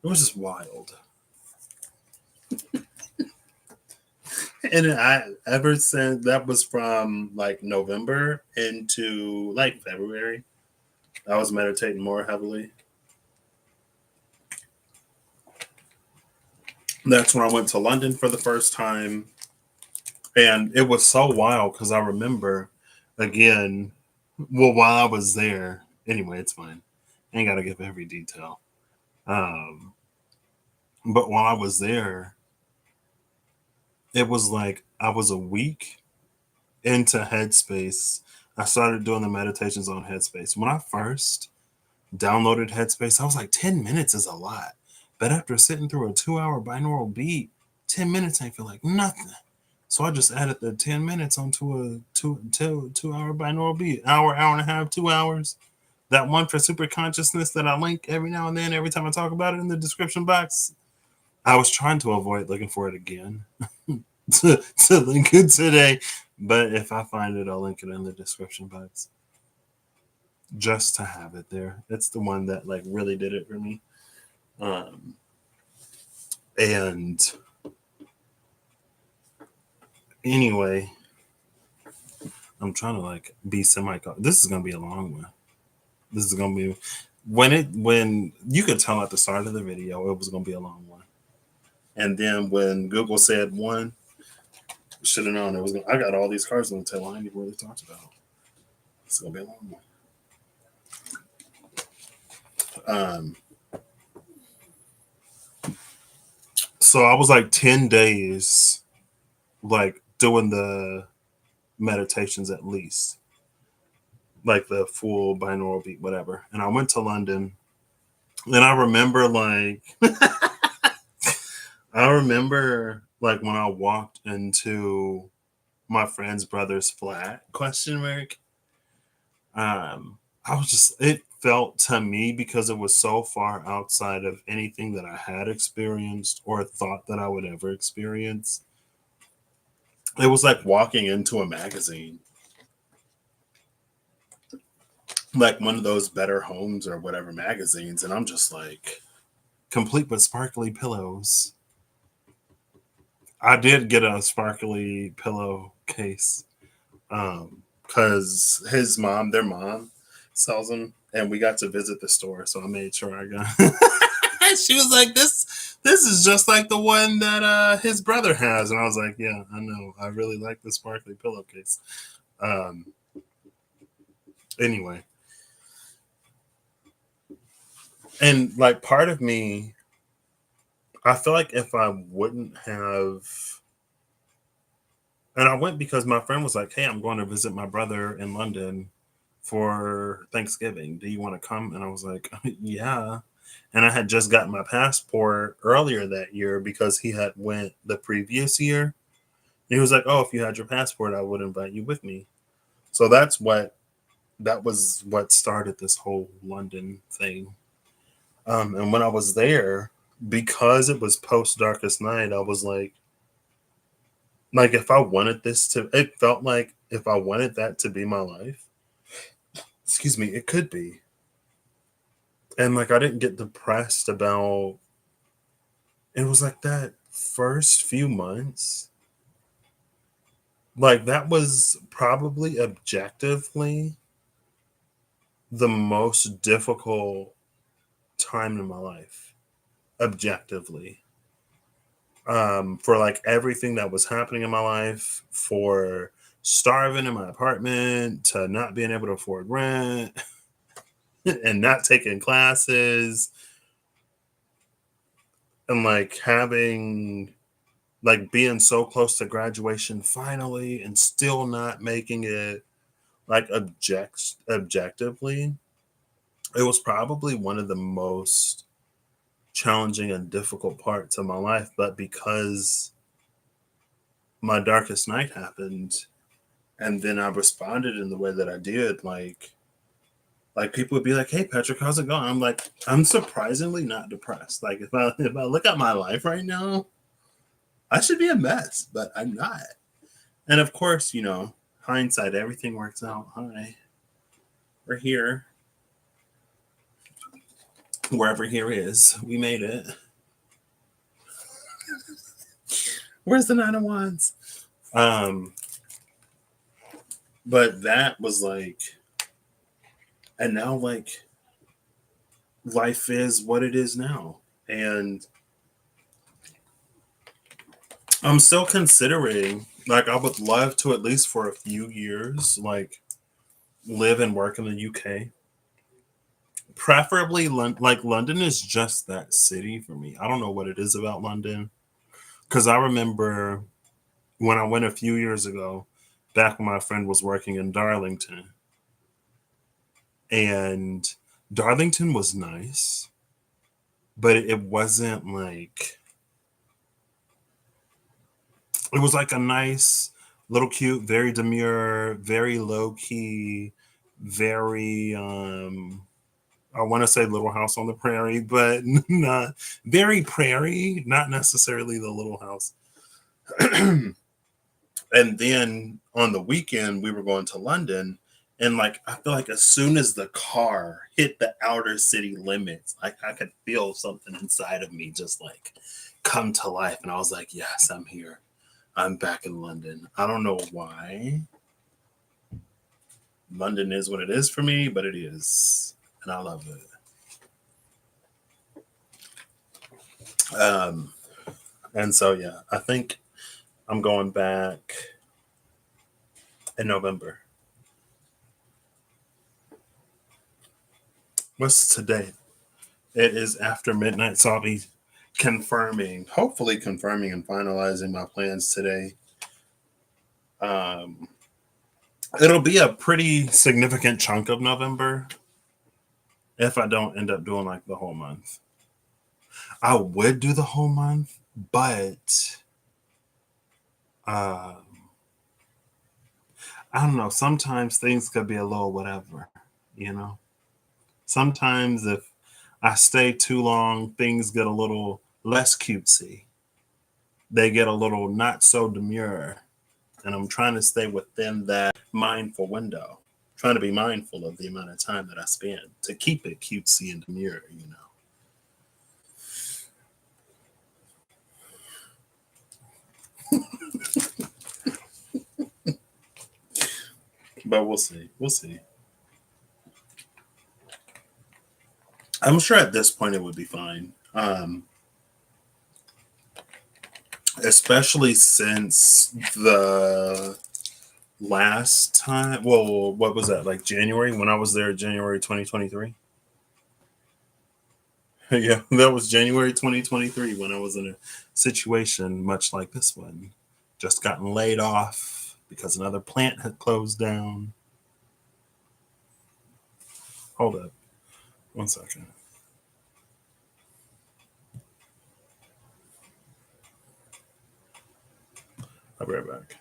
it was just wild. And I ever since that was from like November into like February, I was meditating more heavily. That's when I went to London for the first time. And it was so wild because I remember again, well, while I was there, anyway, it's fine. I ain't got to give every detail. But while I was there, it was like I was a week into Headspace. I started doing the meditations on Headspace. When I first downloaded Headspace, I was like, 10 minutes is a lot. But after sitting through a 2 hour binaural beat, 10 minutes ain't feel like nothing. So I just added the 10 minutes onto a 2 hour binaural beat. Hour and a half, 2 hours. That one for super consciousness that I link every now and then, every time I talk about it in the description box. I was trying to avoid looking for it again to link it today. But if I find it, I'll link it in the description box. Just to have it there. It's the one that like really did it for me. And anyway, I'm trying to like be this is gonna be a long one. This is gonna be when you could tell at the start of the video it was gonna be a long one. And then when Google said one, should have known it was I got all these cards on the tail I ain't really talked about. It's gonna be a long one. So I was like 10 days like doing the meditations at least. Like the full binaural beat, whatever. And I went to London. And I remember like when I walked into my friend's brother's flat, question mark. I was just, it felt to me because it was so far outside of anything that I had experienced or thought that I would ever experience. It was like walking into a magazine. Like one of those Better Homes or whatever magazines. And I'm just like, complete with sparkly pillows. I did get a sparkly pillowcase because their mom sells them, and we got to visit the store, so I made sure I got. She was like, "This is just like the one that his brother has," and I was like, "Yeah, I know. I really like the sparkly pillowcase." Anyway, and like part of me, I feel like if I wouldn't have, and I went because my friend was like, "Hey, I'm going to visit my brother in London for Thanksgiving. Do you want to come?" And I was like, "Yeah." And I had just gotten my passport earlier that year because he had went the previous year. And he was like, "Oh, if you had your passport, I would invite you with me." So that was what started this whole London thing. And when I was there, because it was post Darkest Night, I was like if I wanted this to, it felt like if I wanted that to be my life, excuse me, it could be. And like I didn't get depressed about. It was like that first few months, like that was probably objectively the most difficult time in my life, objectively. For like everything that was happening in my life, for starving in my apartment, to not being able to afford rent and not taking classes, and like having like being so close to graduation finally and still not making it, like objectively, it was probably one of the most challenging and difficult parts of my life. But because my darkest night happened and then I responded in the way that I did, like people would be like, "Hey Patrick, how's it going?" I'm like, I'm surprisingly not depressed. Like if I look at my life right now, I should be a mess, but I'm not. And of course, hindsight, everything works out. Hi, we're here. Wherever here is, we made it. Where's the Nine of Wands? Um, but that was like, and now like life is what it is now, and I'm still considering. Like, I would love to at least for a few years, like live and work in the UK. Preferably, like London is just that city for me. I don't know what it is about London because I remember when I went a few years ago, back when my friend was working in Darlington, and Darlington was nice, but it wasn't like, it was like a nice, little cute, very demure, very low key, very I want to say Little House on the Prairie, but not very prairie, not necessarily the Little House. And then on the weekend we were going to London, and like I feel like as soon as the car hit the outer city limits, like I could feel something inside of me just like come to life, and I was like, yes, I'm here. I'm back in London. I don't know why. London is what it is for me, but it is, and I love it. And so yeah, I think I'm going back in November. What's today? It is after midnight, so I'll be hopefully confirming and finalizing my plans today. Um, it'll be a pretty significant chunk of November if I don't end up doing like the whole month. I would do the whole month, but uh, I don't know. Sometimes things could be a little whatever, you know? Sometimes if I stay too long, things get a little less cutesy. They get a little not so demure. And I'm trying to stay within that mindful window, trying to be mindful of the amount of time that I spend to keep it cutesy and demure. But we'll see. We'll see. I'm sure at this point it would be fine. Especially since the last time, well, what was that, like January, when I was there, January 2023? Yeah, that was January 2023 when I was in a situation much like this one. Just gotten laid off because another plant had closed down. Hold up 1 second. I'll be right back.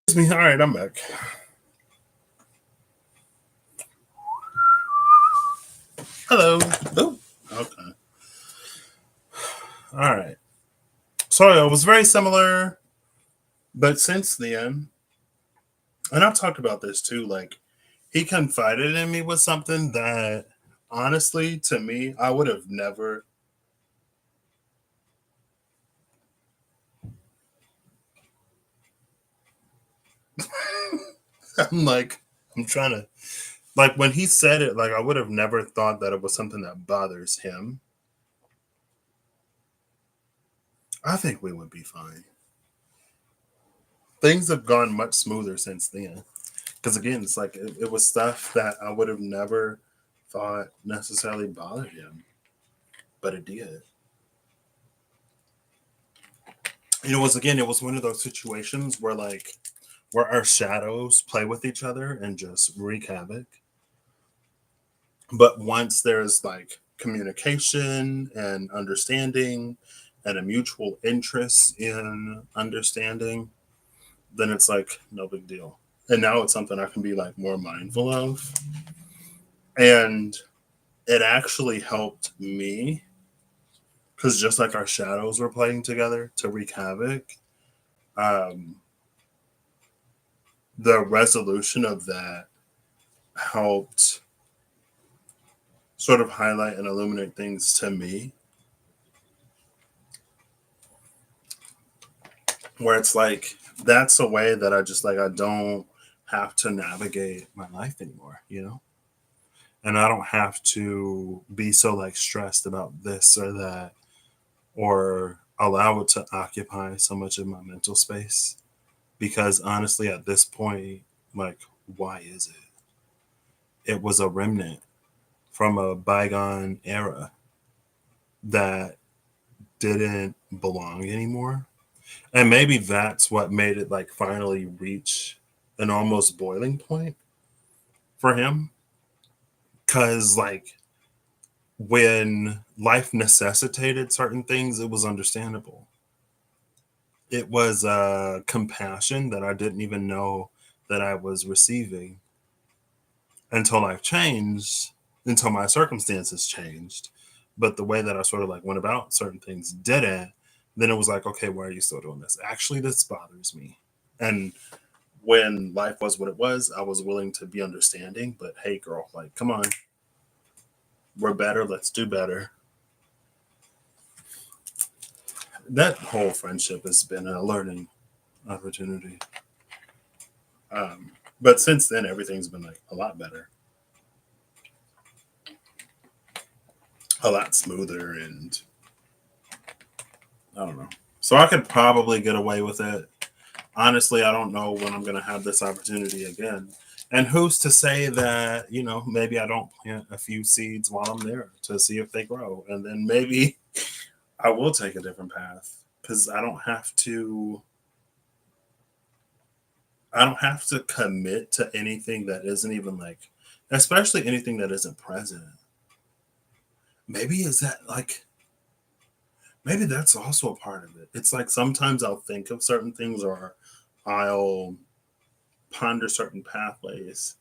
Excuse me. All right, I'm back. Hello. Oh, okay. All right. So it was very similar, but since then, and I've talked about this too, like he confided in me with something that honestly, to me, I would have never. I'm like, I'm trying to, like, when he said it, like, I would have never thought that it was something that bothers him. I think we would be fine. Things have gone much smoother since then. Because again, it's like it was stuff that I would have never thought necessarily bothered him, but it did. It was again, it was one of those situations where like where our shadows play with each other and just wreak havoc. But once there's like communication and understanding and a mutual interest in understanding, then it's like no big deal. And now it's something I can be like more mindful of. And it actually helped me because just like our shadows were playing together to wreak havoc, um, the resolution of that helped sort of highlight and illuminate things to me where it's like that's a way that I just like I don't have to navigate my life anymore, you know? And I don't have to be so like stressed about this or that or allow it to occupy so much of my mental space because honestly at this point like why is it? It was a remnant from a bygone era that didn't belong anymore. And maybe that's what made it like finally reach an almost boiling point for him. Cause like when life necessitated certain things, it was understandable. It was compassion that I didn't even know that I was receiving until life changed, until my circumstances changed. But the way that I sort of like went about certain things didn't. Then it was like, okay, why are you still doing this? Actually, this bothers me. And when life was what it was, I was willing to be understanding. But hey, girl, like, come on, we're better. Let's do better. That whole friendship has been a learning opportunity. But since then, everything's been like a lot better, a lot smoother, and I don't know. So I could probably get away with it. Honestly, I don't know when I'm going to have this opportunity again. And who's to say that, maybe I don't plant a few seeds while I'm there to see if they grow. And then maybe I will take a different path because I don't have to commit to anything that isn't even like, especially anything that isn't present. Maybe is that like, maybe that's also a part of it. It's like sometimes I'll think of certain things or I'll ponder certain pathways.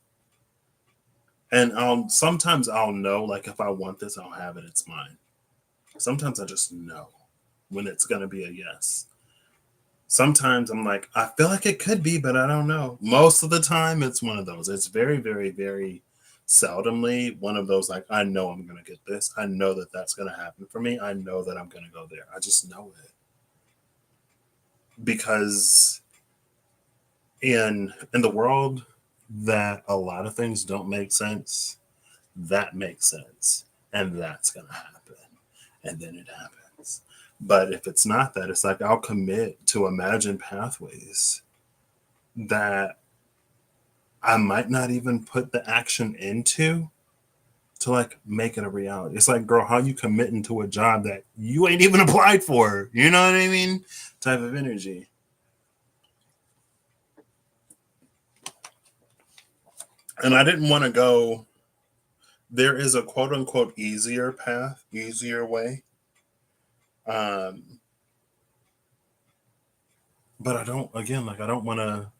And sometimes I'll know, like, if I want this, I'll have it. It's mine. Sometimes I just know when it's going to be a yes. Sometimes I'm like, I feel like it could be, but I don't know. Most of the time, it's one of those. It's very, very, very seldomly one of those, like, I know I'm going to get this. I know that that's going to happen for me. I know that I'm going to go there. I just know it. Because in the world that a lot of things don't make sense, that makes sense. And that's going to happen. And then it happens. But if it's not that, it's like I'll commit to imagine pathways that I might not even put the action into to like make it a reality. It's like, girl, how you committing to a job that you ain't even applied for? You know what I mean? Type of energy. And I didn't want to go. There is a quote unquote easier path, easier way. Um, but I don't, again, like, I don't want to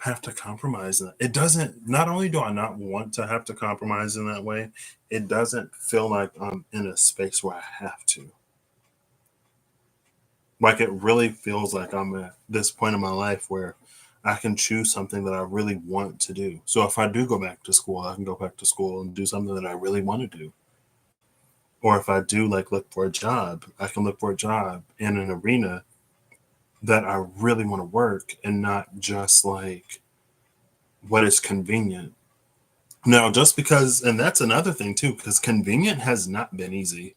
have to compromise in that. It doesn't, not only do I not want to have to compromise in that way, it doesn't feel like I'm in a space where I have to. Like, it really feels like I'm at this point in my life where I can choose something that I really want to do. So if I do go back to school, I can go back to school and do something that I really want to do. Or if I do like look for a job, I can look for a job in an arena that I really want to work and not just like what is convenient. Now, just because, and that's another thing too, because convenient has not been easy.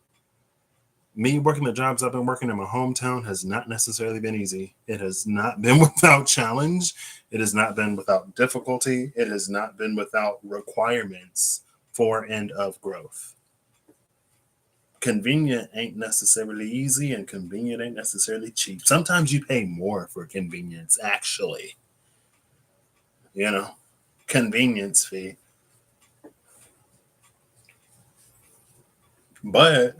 Me working the jobs I've been working in my hometown has not necessarily been easy. It has not been without challenge. It has not been without difficulty. It has not been without requirements for and of growth. Convenient ain't necessarily easy, and convenient ain't necessarily cheap. Sometimes you pay more for convenience, actually. You know, convenience fee. But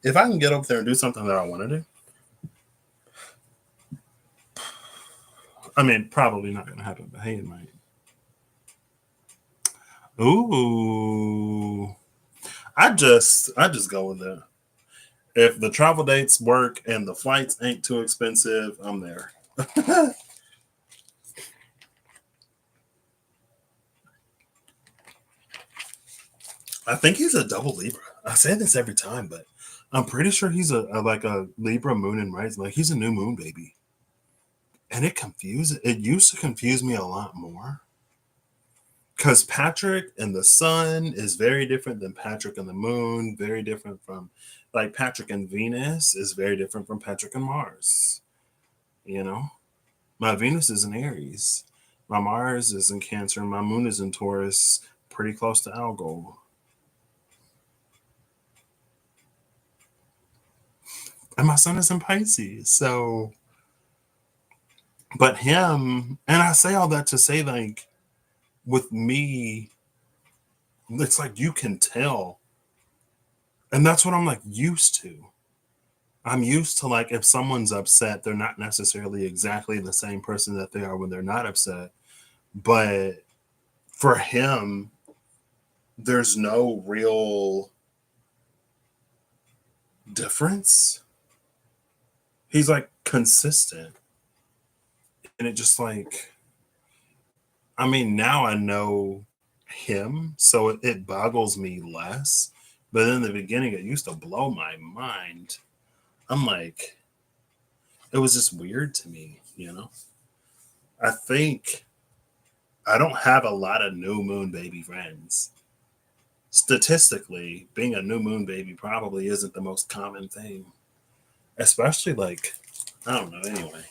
if I can get up there and do something that I want to do, I mean, probably not going to happen, but hey, it might. Ooh, I just go with it. If the travel dates work and the flights ain't too expensive, I'm there. I think he's a double Libra. I say this every time, but I'm pretty sure he's like a Libra moon and rising. Like, he's a new moon baby, and it used to confuse me a lot more because Patrick and the sun is very different than Patrick and the moon. Very different from, like, Patrick and Venus is very different from Patrick and Mars. You know, my Venus is in Aries, my Mars is in Cancer, and my moon is in Taurus, pretty close to Algol. And my sun is in Pisces. So, but him, and I say all that to say, like, with me, it's like you can tell. And that's what I'm like used to. I'm used to, like, if someone's upset, they're not necessarily exactly the same person that they are when they're not upset. But for him, there's no real difference. He's like consistent. And it just like, I mean, now I know him, so it boggles me less. But in the beginning, it used to blow my mind. I'm like, it was just weird to me, you know? I think I don't have a lot of new moon baby friends. Statistically, being a new moon baby probably isn't the most common thing, especially like, I don't know, anyway.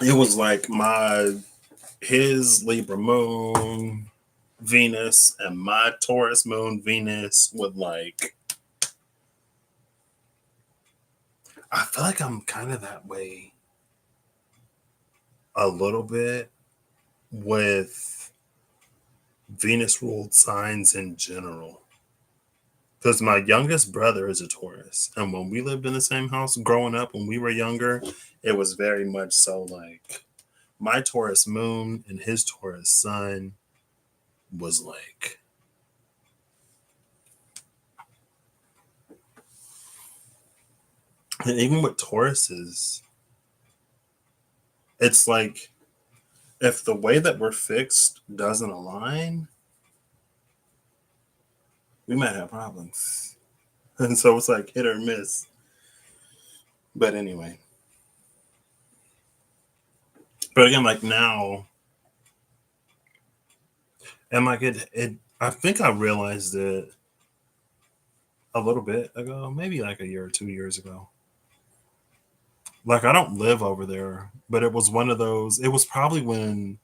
It was like his Libra moon, Venus, and my Taurus moon, Venus would like, I feel like I'm kind of that way a little bit with Venus ruled signs in general. Because my youngest brother is a Taurus. And when we lived in the same house growing up, when we were younger, it was very much so like my Taurus moon and his Taurus sun was like, and even with Tauruses, it's like if the way that we're fixed doesn't align, we might have problems. And so it's like hit or miss. But anyway. But again, like now, and like it I think I realized it a little bit ago, maybe like a year or 2 years ago. Like I don't live over there, but it was one of those, it was probably when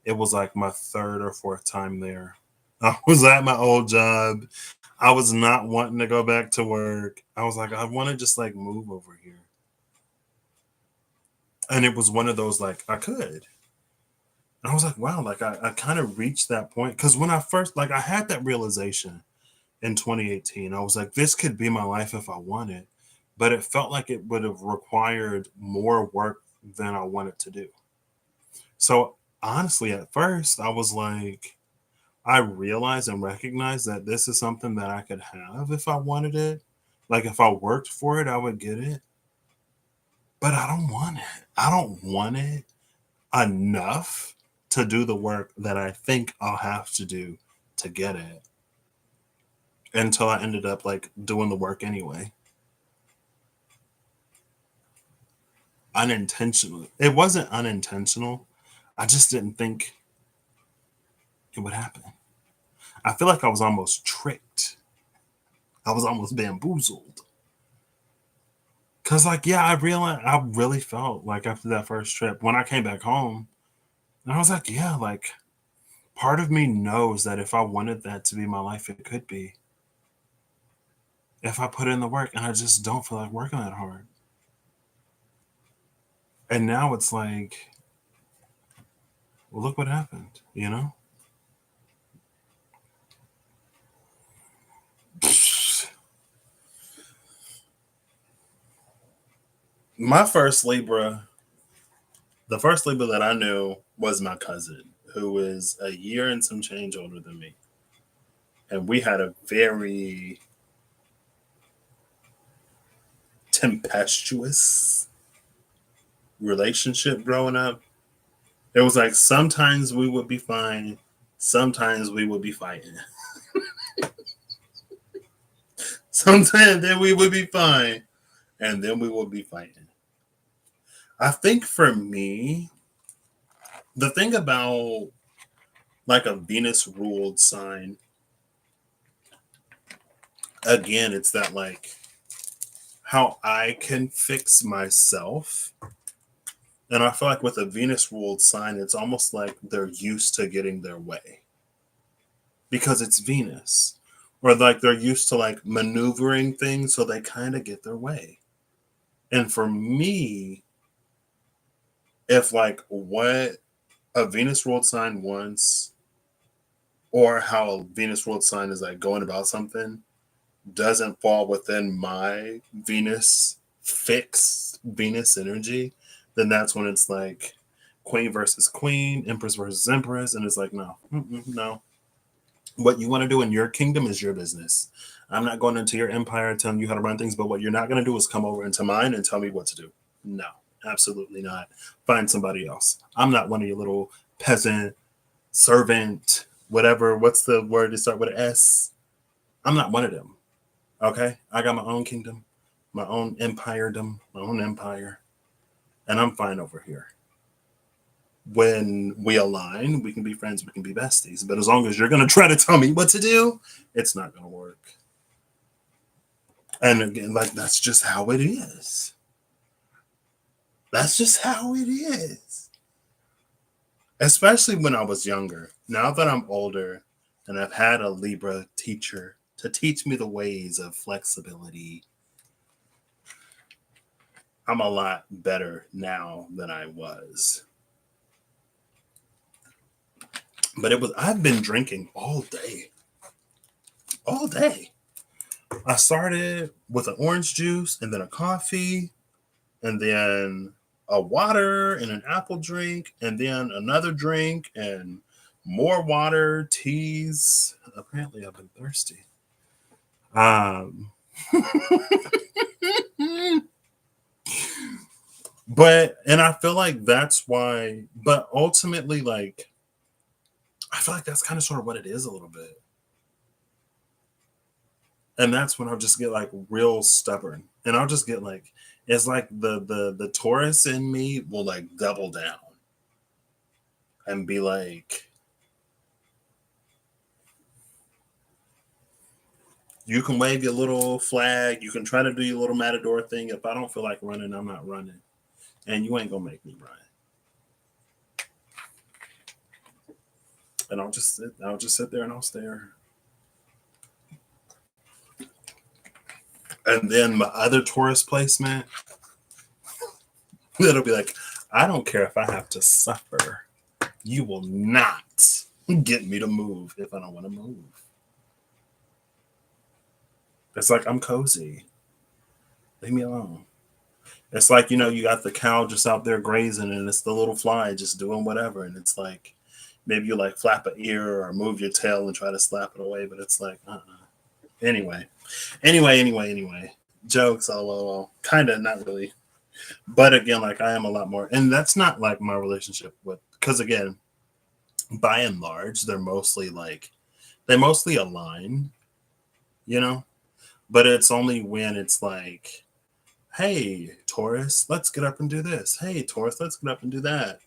it was like my third or fourth time there. I was at my old job. I was not wanting to go back to work. I was like, I want to just like move over here. And it was one of those like I could. And I was like, wow, like I kind of reached that point. Cause when I first like I had that realization in 2018. I was like, this could be my life if I wanted, but it felt like it would have required more work than I wanted to do. So honestly, at first, I was like, I realized and recognized that this is something that I could have if I wanted it. Like if I worked for it, I would get it. But I don't want it. I don't want it enough to do the work that I think I'll have to do to get it until I ended up like doing the work anyway. Unintentionally. It wasn't unintentional. I just didn't think it would happen. I feel like I was almost tricked. I was almost bamboozled. Cause like, yeah, I realized I really felt like after that first trip, when I came back home, and I was like, yeah, like part of me knows that if I wanted that to be my life, it could be. If I put in the work and I just don't feel like working that hard. And now it's like, well, look what happened, you know? My first Libra, the first Libra that I knew was my cousin, who is a year and some change older than me. And we had a very tempestuous relationship growing up. It was like sometimes we would be fine, sometimes we would be fighting. Sometimes then we would be fine, and then we would be fighting. I think for me, the thing about like a Venus ruled sign, again, it's that like how I can fix myself. And I feel like with a Venus ruled sign, it's almost like they're used to getting their way because it's Venus. Or like they're used to like maneuvering things so they kind of get their way. And for me, if like what a Venus ruled sign wants or how a Venus ruled sign is like going about something doesn't fall within my Venus fixed Venus energy, then that's when it's like queen versus queen, empress versus empress, and it's like no, no. What you want to do in your kingdom is your business. I'm not going into your empire telling you how to run things, but what you're not going to do is come over into mine and tell me what to do. No, absolutely not. Find somebody else. I'm not one of your little peasant, servant, whatever. What's the word to start with an S? I'm not one of them. Okay? I got my own kingdom, my own empiredom, my own empire, and I'm fine over here. When we align, we can be friends, we can be besties. But as long as you're going to try to tell me what to do, it's not going to work. And again, like, that's just how it is. That's just how it is. Especially when I was younger. Now that I'm older and I've had a Libra teacher to teach me the ways of flexibility, I'm a lot better now than I was. But I've been drinking all day. All day. I started with an orange juice and then a coffee and then a water and an apple drink and then another drink and more water, teas. Apparently I've been thirsty. But, and I feel like that's why, but ultimately, like, I feel like that's kind of sort of what it is a little bit. And that's when I'll just get like real stubborn. And I'll just get like, it's like the Taurus in me will like double down and be like, you can wave your little flag, you can try to do your little matador thing. If I don't feel like running, I'm not running. And you ain't gonna make me run. And I'll just sit there and I'll stare. And then my other Taurus placement, it'll be like, I don't care if I have to suffer. You will not get me to move if I don't want to move. It's like, I'm cozy. Leave me alone. It's like, you got the cow just out there grazing and it's the little fly just doing whatever. And it's like, maybe you like flap an ear or move your tail and try to slap it away. But it's like, Anyway. Jokes, lol. Kind of, not really. But again, like, I am a lot more. And that's not like my relationship with, because again, by and large, they mostly align, but it's only when it's like, hey, Taurus, let's get up and do this. Hey, Taurus, let's get up and do that.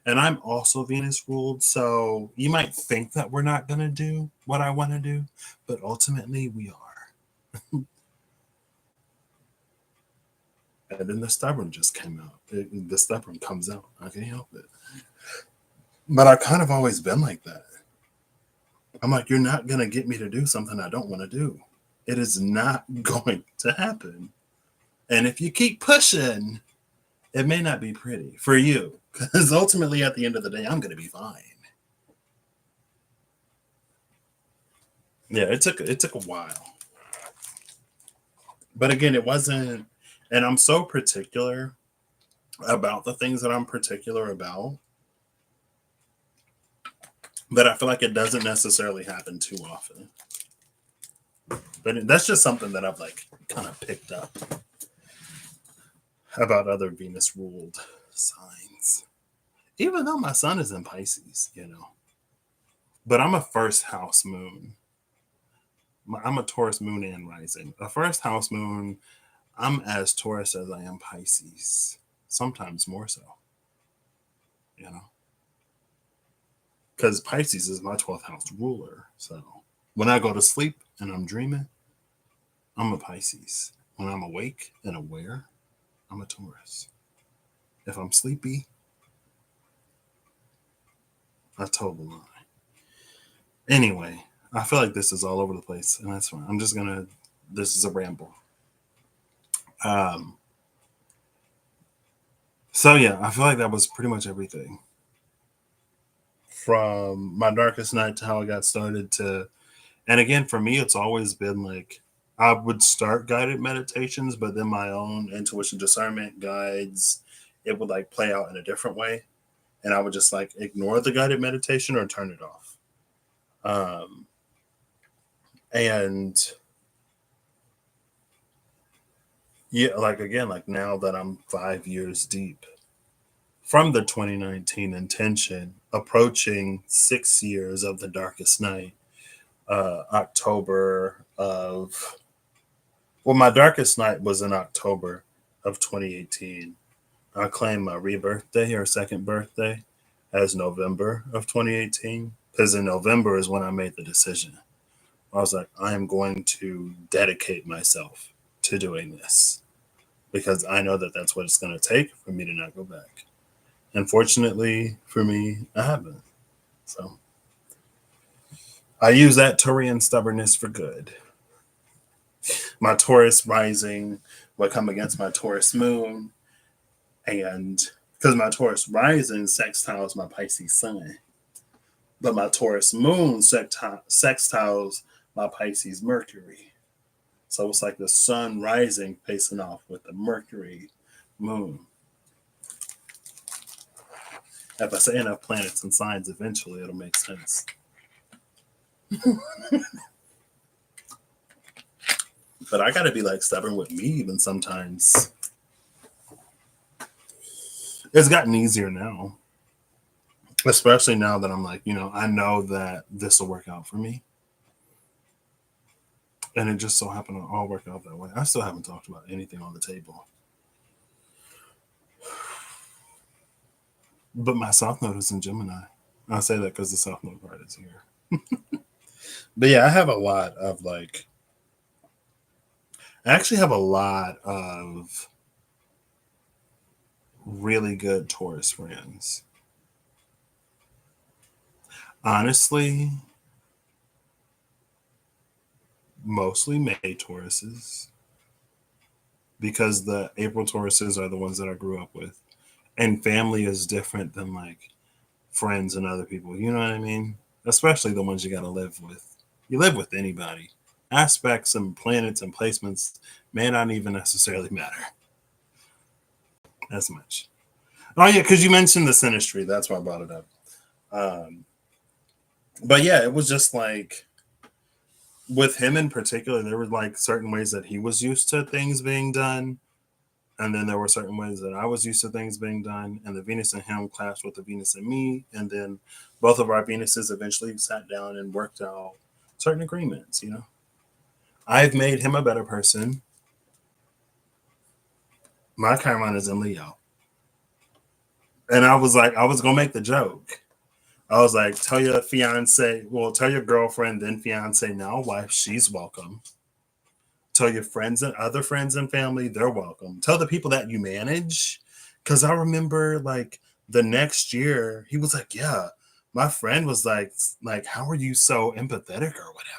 And I'm also Venus ruled, so you might think that we're not going to do what I want to do, but ultimately we are. And then the stubborn just came out. The stubborn comes out. I can't help it. But I've kind of always been like that. I'm like, you're not going to get me to do something I don't want to do. It is not going to happen. And if you keep pushing, it may not be pretty for you. Because ultimately, at the end of the day, I'm going to be fine. Yeah, it took a while. But again, it wasn't, and I'm so particular about the things that I'm particular about, but I feel like it doesn't necessarily happen too often. But that's just something that I've like kind of picked up about other Venus ruled signs. Even though my sun is in Pisces, But I'm a first house moon. I'm a Taurus moon and rising. A first house moon, I'm as Taurus as I am Pisces. Sometimes more so. Because Pisces is my 12th house ruler. So when I go to sleep and I'm dreaming, I'm a Pisces. When I'm awake and aware, I'm a Taurus. If I'm sleepy, I told the lie. Anyway, I feel like this is all over the place, and that's fine. This is a ramble. So yeah, I feel like that was pretty much everything. From my darkest night to how I got started to, and again, for me, it's always been like, I would start guided meditations, but then my own intuition discernment guides, it would like play out in a different way. And I would just like ignore the guided meditation or turn it off. And yeah, like again, like now that I'm 5 years deep from the 2019 intention, approaching 6 years of the darkest night, October of, well, my darkest night was in October of 2018. I claimed my rebirthday or second birthday as November of 2018 because in November is when I made the decision. I was like, I am going to dedicate myself to doing this because I know that that's what it's going to take for me to not go back. Unfortunately for me, I haven't. So I use that Taurian stubbornness for good. My Taurus rising would come against my Taurus moon, and because my Taurus rising sextiles my Pisces sun, but my Taurus moon sextiles my Pisces Mercury. So it's like the sun rising facing off with the Mercury moon. If I say enough planets and signs, eventually it'll make sense. But I gotta be like stubborn with me even sometimes. It's gotten easier now. Especially now that I'm like, I know that this will work out for me. And it just so happened to all work out that way. I still haven't talked about anything on the table. But my South Node is in Gemini. I say that because the South Node part is here. But yeah, I have a lot of like, I actually have a lot of really good Taurus friends. Honestly, mostly May Tauruses because the April Tauruses are the ones that I grew up with. And family is different than like friends and other people. You know what I mean? Especially the ones you got to live with. You live with anybody. Aspects and planets and placements may not even necessarily matter as much. Oh, yeah, because you mentioned the synastry. That's why I brought it up. But yeah, it was just like with him in particular, there were like certain ways that he was used to things being done. And then there were certain ways that I was used to things being done. And the Venus in him clashed with the Venus in me. And then both of our Venuses eventually sat down and worked out certain agreements, I've made him a better person. My Chiron is in Leo. And I was like, I was going to make the joke. I was like, tell your fiance, well, tell your girlfriend, then fiance, now wife, she's welcome. Tell your friends and other friends and family, they're welcome. Tell the people that you manage. Because I remember like the next year, he was like, yeah, my friend was like, how are you so empathetic or whatever?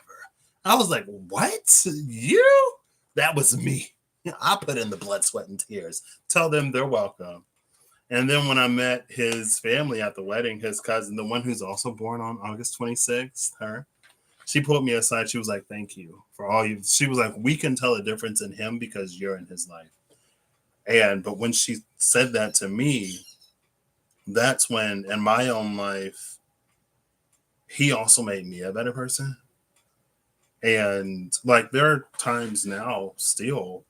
I was like, what? You? That was me. I put in the blood, sweat, and tears. Tell them they're welcome. And then when I met his family at the wedding, his cousin, the one who's also born on August 26th, her, she pulled me aside. She was like, thank you for all you. She was like, we can tell a difference in him because you're in his life. But when she said that to me, that's when in my own life, he also made me a better person. And like, there are times now still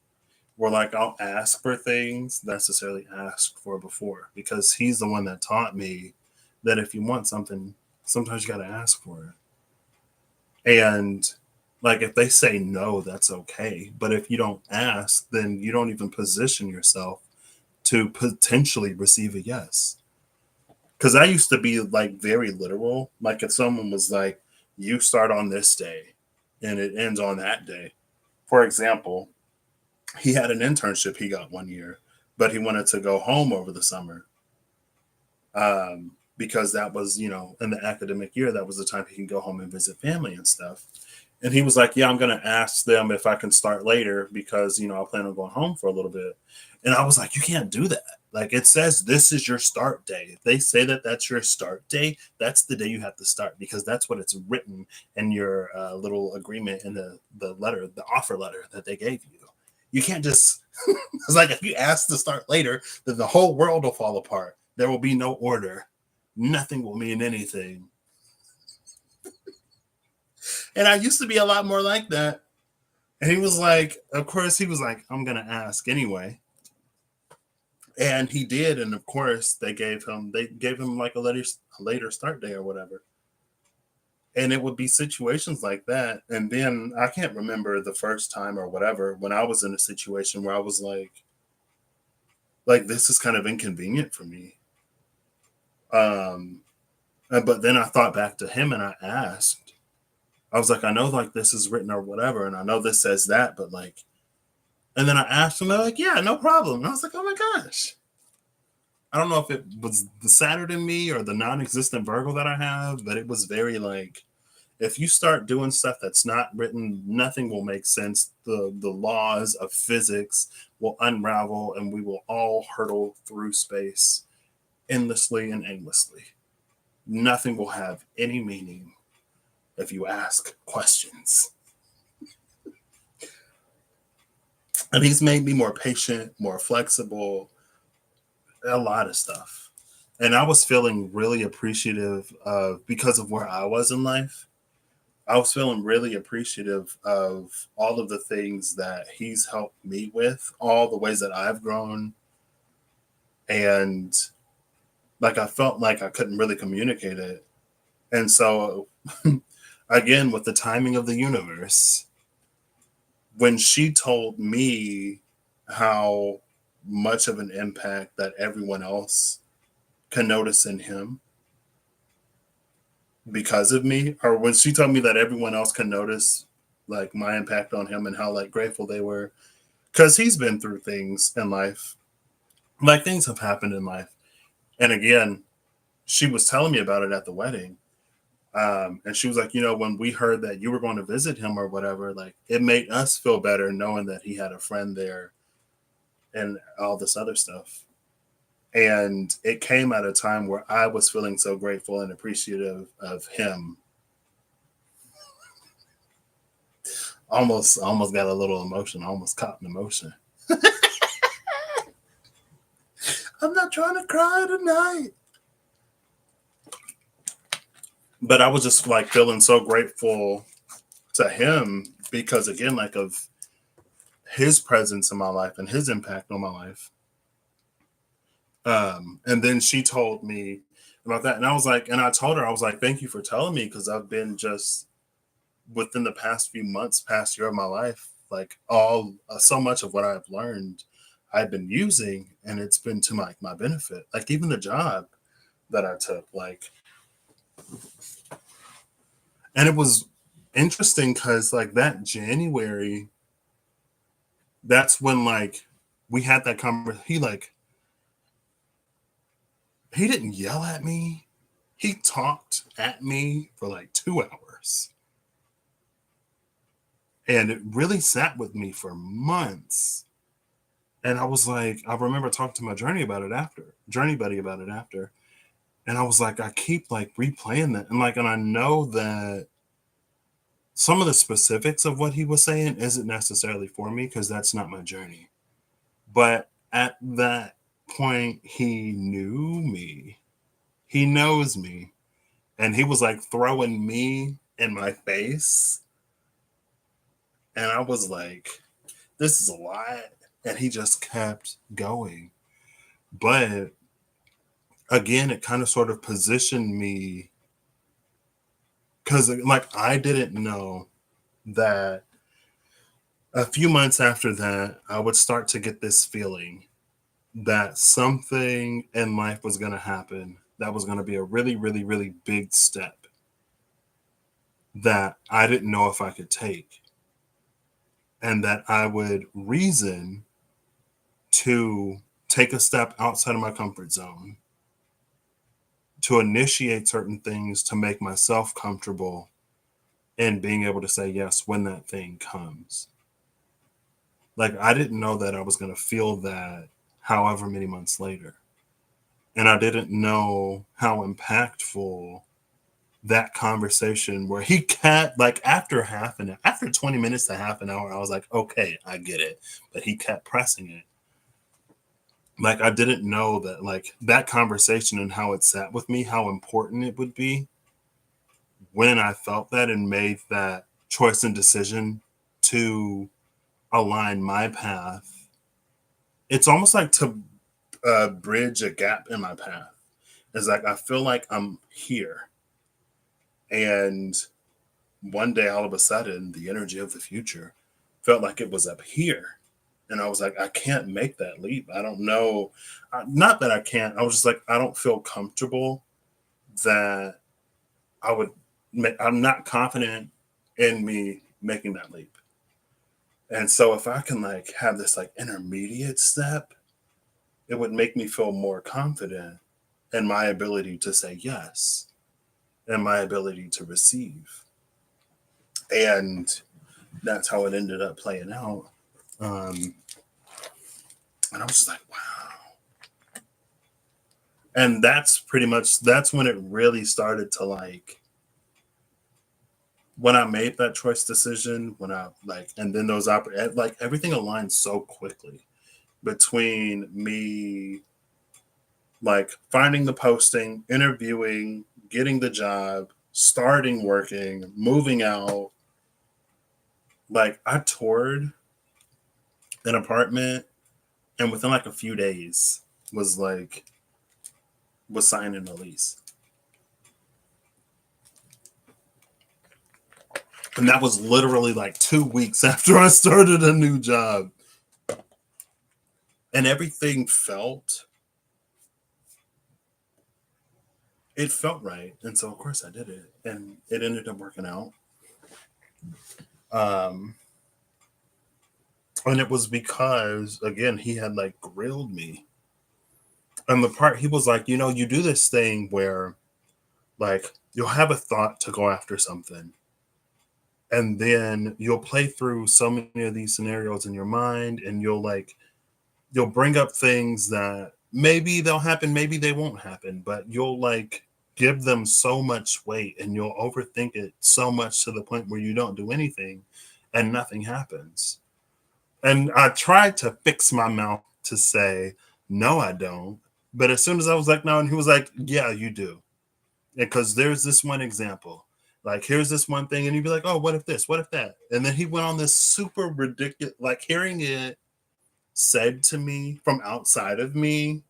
where like I'll ask for things necessarily asked for before because he's the one that taught me that if you want something, sometimes you got to ask for it. And like if they say no, that's okay. But if you don't ask, then you don't even position yourself to potentially receive a yes. Because I used to be like very literal. Like if someone was like, you start on this day and it ends on that day. For example, he had an internship he got 1 year, but he wanted to go home over the summer because that was, in the academic year, that was the time he can go home and visit family and stuff. And he was like, yeah, I'm going to ask them if I can start later because, I plan on going home for a little bit. And I was like, you can't do that. Like it says, this is your start day. If they say that that's your start day, that's the day you have to start because that's what it's written in your little agreement in the letter, the offer letter that they gave you. You can't just, it's like if you ask to start later, then the whole world will fall apart. There will be no order. Nothing will mean anything. And I used to be a lot more like that. And he was like, of course, he was like, I'm gonna ask anyway. And he did, and of course they gave him like a later start day or whatever. And it would be situations like that. And then I can't remember the first time or whatever when I was in a situation where I was like this is kind of inconvenient for me. Um but then I thought back to him and I asked, I was like, I know like this is written or whatever, and I know this says that, but like, and then I asked him, they're like, yeah, no problem. And I was like, oh my gosh. I don't know if it was the Saturn in me or the non existent Virgo that I have, but it was very like, if you start doing stuff that's not written, nothing will make sense. The laws of physics will unravel and we will all hurtle through space endlessly and aimlessly. Nothing will have any meaning if you ask questions. And he's made me more patient, more flexible, a lot of stuff. And I was feeling really appreciative of, because of where I was in life, I was feeling really appreciative of all of the things that he's helped me with, all the ways that I've grown. And like I felt like I couldn't really communicate it. And so, again, with the timing of the universe, when she told me how much of an impact that everyone else can notice in him because of me, or when she told me that everyone else can notice like my impact on him and how like grateful they were, because he's been through things in life, like things have happened in life. And again, she was telling me about it at the wedding. And she was like, when we heard that you were going to visit him or whatever, like it made us feel better knowing that he had a friend there and all this other stuff. And it came at a time where I was feeling so grateful and appreciative of him. Almost got a little emotion, almost caught an emotion. I'm not trying to cry tonight. But I was just like feeling so grateful to him because again, like of his presence in my life and his impact on my life. And then she told me about that. And I was like, and I told her, I was like, thank you for telling me, because I've been just within the past few months, past year of my life, like all so much of what I've learned, I've been using, and it's been to my benefit. Like even the job that I took, like, and it was interesting because like that January, that's when like we had that conversation. He didn't yell at me. He talked at me for like 2 hours. And it really sat with me for months. And I was like, I remember talking to my journey buddy about it after. And I was like, I keep like replaying that. And like, and I know that some of the specifics of what he was saying isn't necessarily for me because that's not my journey. But at that point, he knew me. He knows me. And he was like throwing me in my face. And I was like, this is a lot. And he just kept going. But again, it kind of sort of positioned me because, like, I didn't know that a few months after that, I would start to get this feeling that something in life was going to happen that was going to be a really, really, really big step that I didn't know if I could take, and that I would reason to take a step outside of my comfort zone, to initiate certain things to make myself comfortable and being able to say yes when that thing comes. Like I didn't know that I was going to feel that however many months later. And I didn't know how impactful that conversation where he kept like after 20 minutes to half an hour, I was like, okay, I get it. But he kept pressing it. Like I didn't know that like that conversation and how it sat with me, how important it would be when I felt that and made that choice and decision to align my path, it's almost like to bridge a gap in my path. It's like I feel like I'm here, and one day all of a sudden the energy of the future felt like it was up here, and I was like, I can't make that leap. I don't know. Not that I can't. I was just like, I don't feel comfortable that I would. I'm not confident in me making that leap. And so if I can like have this like intermediate step, it would make me feel more confident in my ability to say yes and my ability to receive. And that's how it ended up playing out. Um, and I was just like, wow. And that's when it really started to like, when I made that choice decision, when I like, and then like everything aligned so quickly between me like finding the posting, interviewing, getting the job, starting working, moving out. Like I toured an apartment and within like a few days was like was signing a lease. And that was literally like 2 weeks after I started a new job. And everything felt right. And so of course I did it. And it ended up working out. Um and it was because again he had like grilled me. And the part he was like, you do this thing where like you'll have a thought to go after something. And then you'll play through so many of these scenarios in your mind and you'll bring up things that maybe they'll happen, maybe they won't happen, but you'll like give them so much weight and you'll overthink it so much to the point where you don't do anything and nothing happens. And I tried to fix my mouth to say, no, I don't. But as soon as I was like, no, and he was like, yeah, you do. Because there's this one example. Like, here's this one thing. And you'd be like, oh, what if this? What if that? And then he went on this super ridiculous, like hearing it said to me from outside of me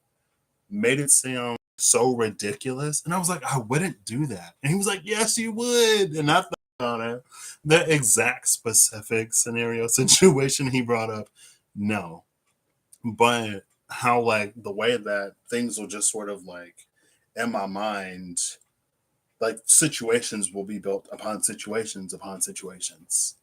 made it sound so ridiculous. And I was like, I wouldn't do that. And he was like, yes, you would. And I thought on it, the exact specific scenario situation he brought up, no. But how like the way that things will just sort of like in my mind, like situations will be built upon situations upon situations.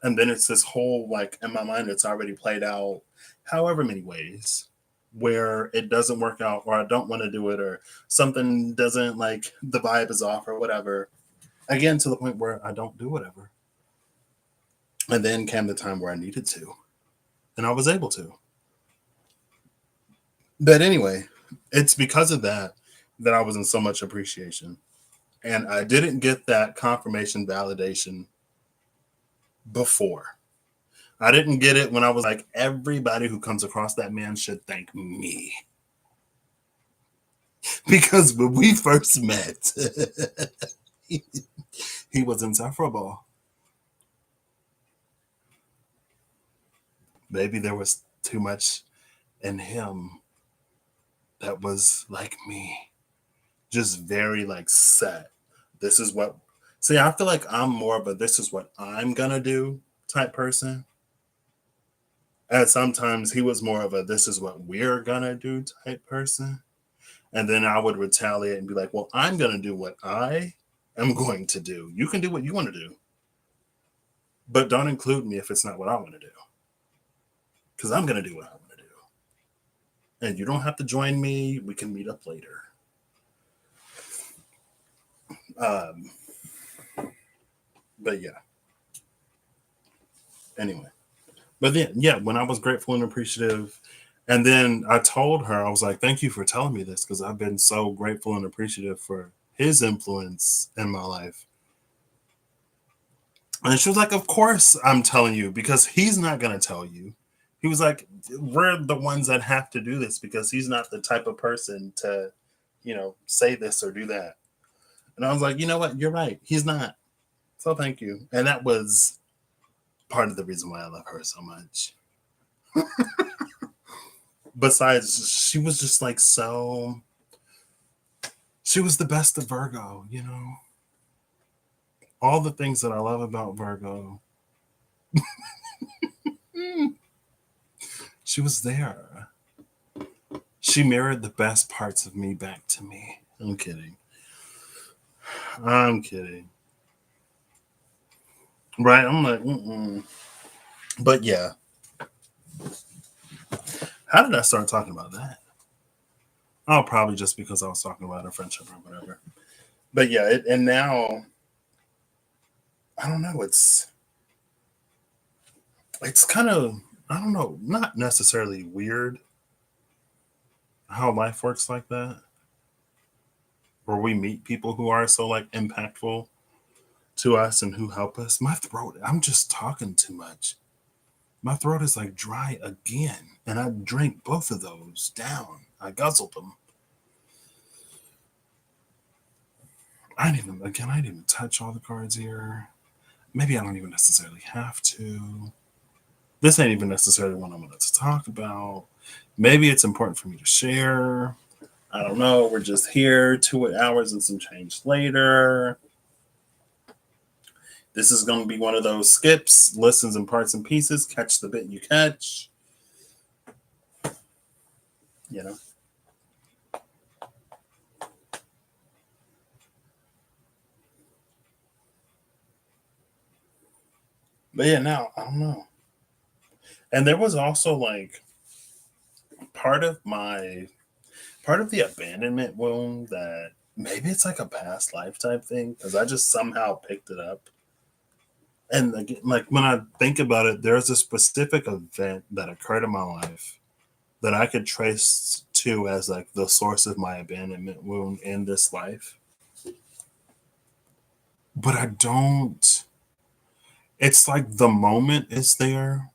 And then it's this whole like in my mind, it's already played out however many ways where it doesn't work out or I don't want to do it or something doesn't like the vibe is off or whatever. Again, to the point where I don't do whatever. And then came the time where I needed to. And I was able to. But anyway, it's because of that that I was in so much appreciation. And I didn't get that confirmation validation before. I didn't get it when I was like, everybody who comes across that man should thank me. Because when we first met, he was insufferable. Maybe there was too much in him that was like me. Just very like set. This is what, see, I feel like I'm more of a this is what I'm gonna do type person. And sometimes he was more of a this is what we're gonna do type person. And then I would retaliate and be like, well, I'm gonna do what I am going to do. You can do what you want to do. But don't include me if it's not what I want to do. Because I'm gonna do what I want to do. And you don't have to join me. We can meet up later. Um, but yeah. Anyway. But then, yeah, when I was grateful and appreciative, and then I told her, I was like, thank you for telling me this because I've been so grateful and appreciative for his influence in my life. And she was like, of course I'm telling you because he's not going to tell you. He was like, we're the ones that have to do this because he's not the type of person to, say this or do that. And I was like, you know what? You're right. He's not. So thank you. And that was part of the reason why I love her so much. Besides, she was just like so. She was the best of Virgo, you know? All the things that I love about Virgo. She was there. She mirrored the best parts of me back to me. I'm kidding. I'm kidding. Right? I'm like, mm-mm. But yeah. How did I start talking about that? Oh, probably just because I was talking about our friendship or whatever. But yeah, and now I don't know. It's kind of, I don't know, not necessarily weird how life works like that, where we meet people who are so like impactful to us and who help us. My throat, I'm just talking too much. My throat is like dry again, and I drank both of those down. I guzzled them. I didn't even touch all the cards here. Maybe I don't even necessarily have to. This ain't even necessarily what I wanted to talk about. Maybe it's important for me to share. I don't know. We're just here 2 hours and some change later. This is going to be one of those skips, listens in parts and pieces, catch the bit you catch. You know? But yeah, now, I don't know. And there was also like part of the abandonment wound that maybe it's like a past life type thing because I just somehow picked it up. And again, like when I think about it, there's a specific event that occurred in my life that I could trace to as like the source of my abandonment wound in this life. But I don't, it's like the moment is there,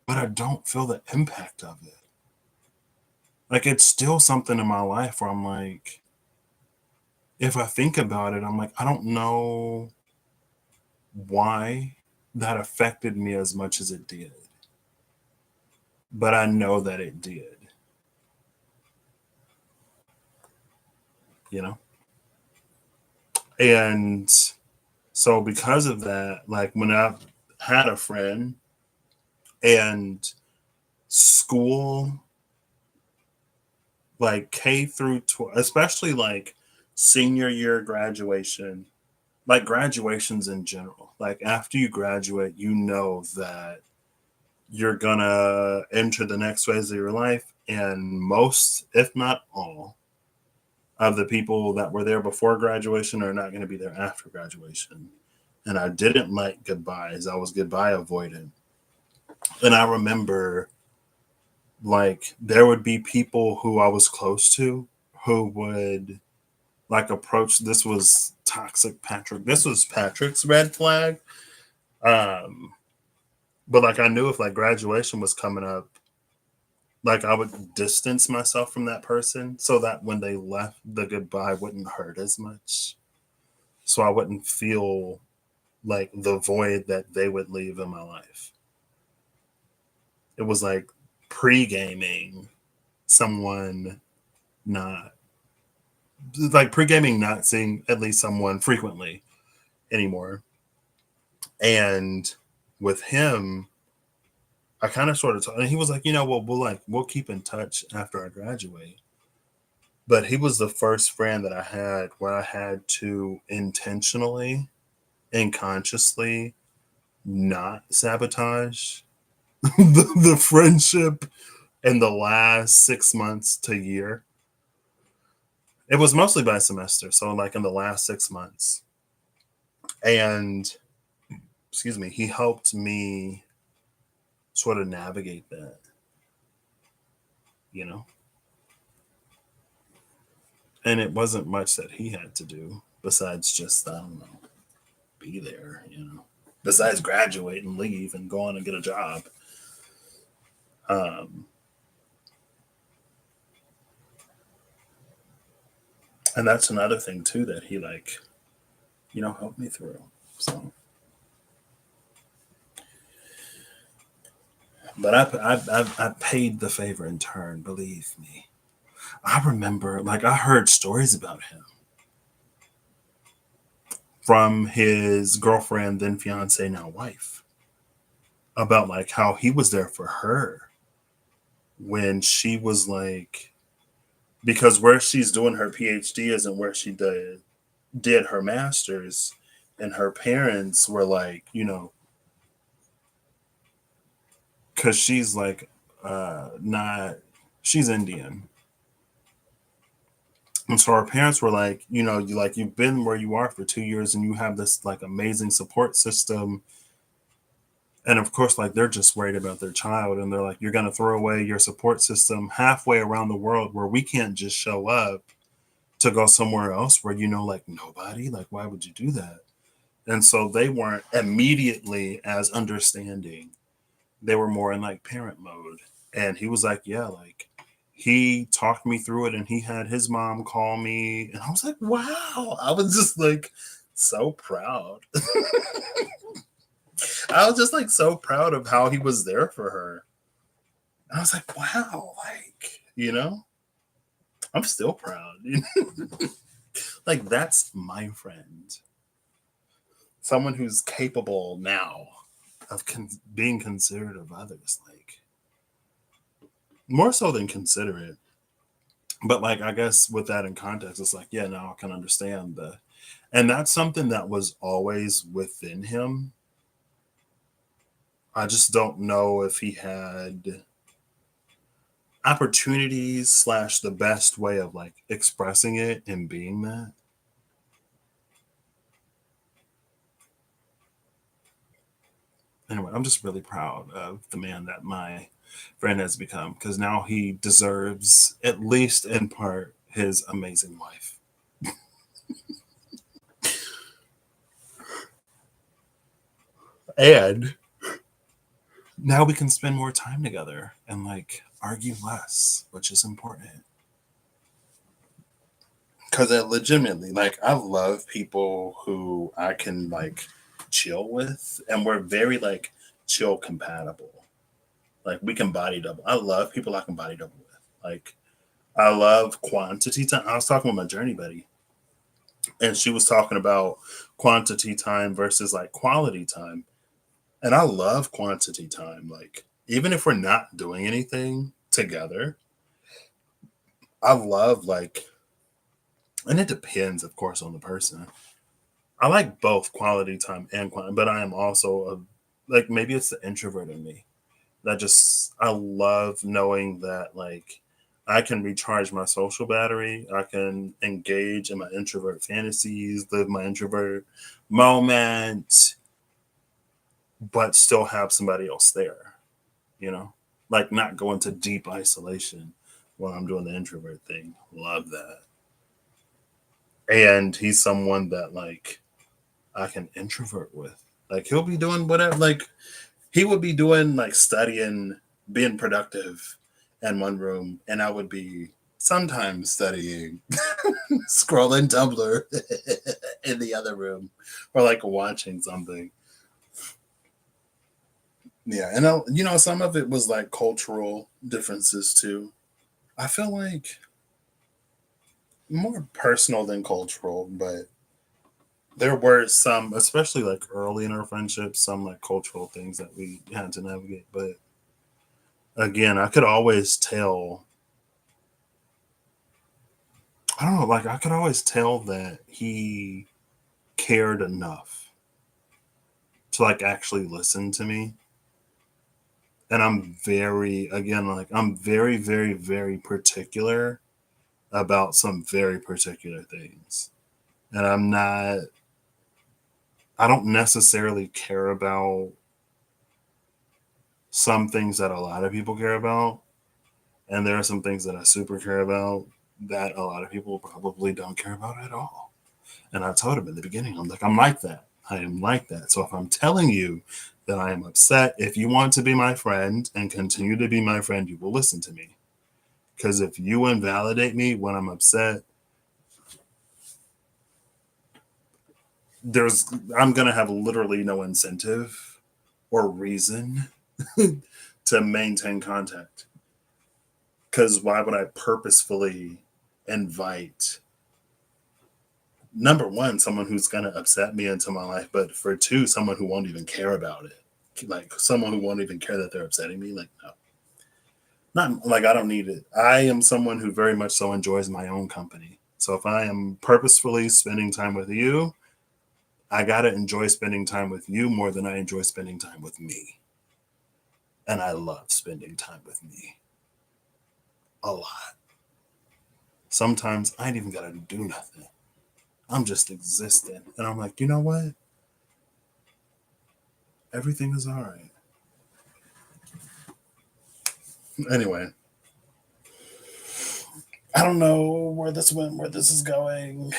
but I don't feel the impact of it. Like it's still something in my life where I'm like, if I think about it, I'm like, I don't know why that affected me as much as it did. But I know that it did. You know? And so because of that, like when I had a friend and school, like K through 12, especially like senior year graduation, like graduations in general, like after you graduate, you know that you're gonna enter the next phase of your life. And most, if not all, of the people that were there before graduation are not going to be there after graduation. And I didn't like goodbyes. I was goodbye avoidant. And I remember like there would be people who I was close to who would like approach. This was toxic Patrick. This was Patrick's red flag. Um, but like I knew if like graduation was coming up, like I would distance myself from that person so that when they left, the goodbye wouldn't hurt as much. So I wouldn't feel like the void that they would leave in my life. It was like pre-gaming someone not like pre-gaming not seeing at least someone frequently anymore. And with him, I kind of sort of and he was like, you know, well, we'll keep in touch after I graduate. But he was the first friend that I had where I had to intentionally and consciously not sabotage the friendship in the last 6 months to year. It was mostly by semester, so like in the last 6 months. And excuse me, he helped me sort of navigate that, you know? And it wasn't much that he had to do besides just, I don't know, be there, you know? Besides graduate and leave and go on and get a job. Um, And that's another thing too that he like, helped me through. So, but I paid the favor in turn. Believe me. I remember, like, I heard stories about him from his girlfriend, then fiance, now wife, about like how he was there for her when she was like, because where she's doing her PhD isn't where she did her master's, and her parents were like, because she's like, not, she's Indian. And so our parents were like, you've been where you are for 2 years and you have this like amazing support system. And of course, like they're just worried about their child, and they're like, you're going to throw away your support system halfway around the world where we can't just show up to go somewhere else where like nobody, like why would you do that? And so they weren't immediately as understanding. They were more in like parent mode. And he was like, yeah, like he talked me through it, and he had his mom call me, and I was like, wow. I was just like so proud. I was just like so proud of how he was there for her. And I was like, wow, like, I'm still proud. Like, that's my friend. Someone who's capable now of being considerate of others, like, more so than considerate. But, like, I guess with that in context, it's like, yeah, now I can understand and that's something that was always within him. I just don't know if he had opportunities slash the best way of like expressing it and being that. Anyway, I'm just really proud of the man that my friend has become, because now he deserves, at least in part, his amazing wife. And now we can spend more time together and like argue less, which is important. Because I legitimately, like, I love people who I can like chill with, and we're very like chill compatible. Like, we can body double. I love people I can body double with. Like, I love quantity time. I was talking with my journey buddy, and she was talking about quantity time versus like quality time. And I love quantity time. Like, even if we're not doing anything together, I love like, and it depends, of course, on the person. I like both quality time and quantity, but I am also like, maybe it's the introvert in me that just, I love knowing that like I can recharge my social battery. I can engage in my introvert fantasies, live my introvert moment, but still have somebody else there, you know, like not go into deep isolation while I'm doing the introvert thing. Love that. And he's someone that like I can introvert with. Like, he'll be doing whatever, like he would be doing like studying, being productive in one room, and I would be sometimes studying, scrolling Tumblr in the other room, or like watching something. Yeah, and some of it was like cultural differences too. I feel like more personal than cultural, but there were some, especially like early in our friendship, some like cultural things that we had to navigate. But again, I could always tell, I don't know, like I could always tell that he cared enough to like actually listen to me. And I'm very, again, like I'm very, very, very particular about some very particular things. And I don't necessarily care about some things that a lot of people care about. And there are some things that I super care about that a lot of people probably don't care about at all. And I told him in the beginning, I'm like, I'm like that. I am like that. So if I'm telling you that I am upset, if you want to be my friend and continue to be my friend, you will listen to me. Because if you invalidate me when I'm upset, I'm gonna have literally no incentive or reason to maintain contact. Because why would I purposefully invite, number one, someone who's gonna upset me into my life, but for two, someone who won't even care about it, like someone who won't even care that they're upsetting me? Like, no, not like I don't need it. I am someone who very much so enjoys my own company. So if I am purposefully spending time with you, I gotta enjoy spending time with you more than I enjoy spending time with me. And I love spending time with me a lot. Sometimes I ain't even gotta do nothing. I'm just existing. And I'm like, you know what? Everything is all right. Anyway, I don't know where this went, where this is going.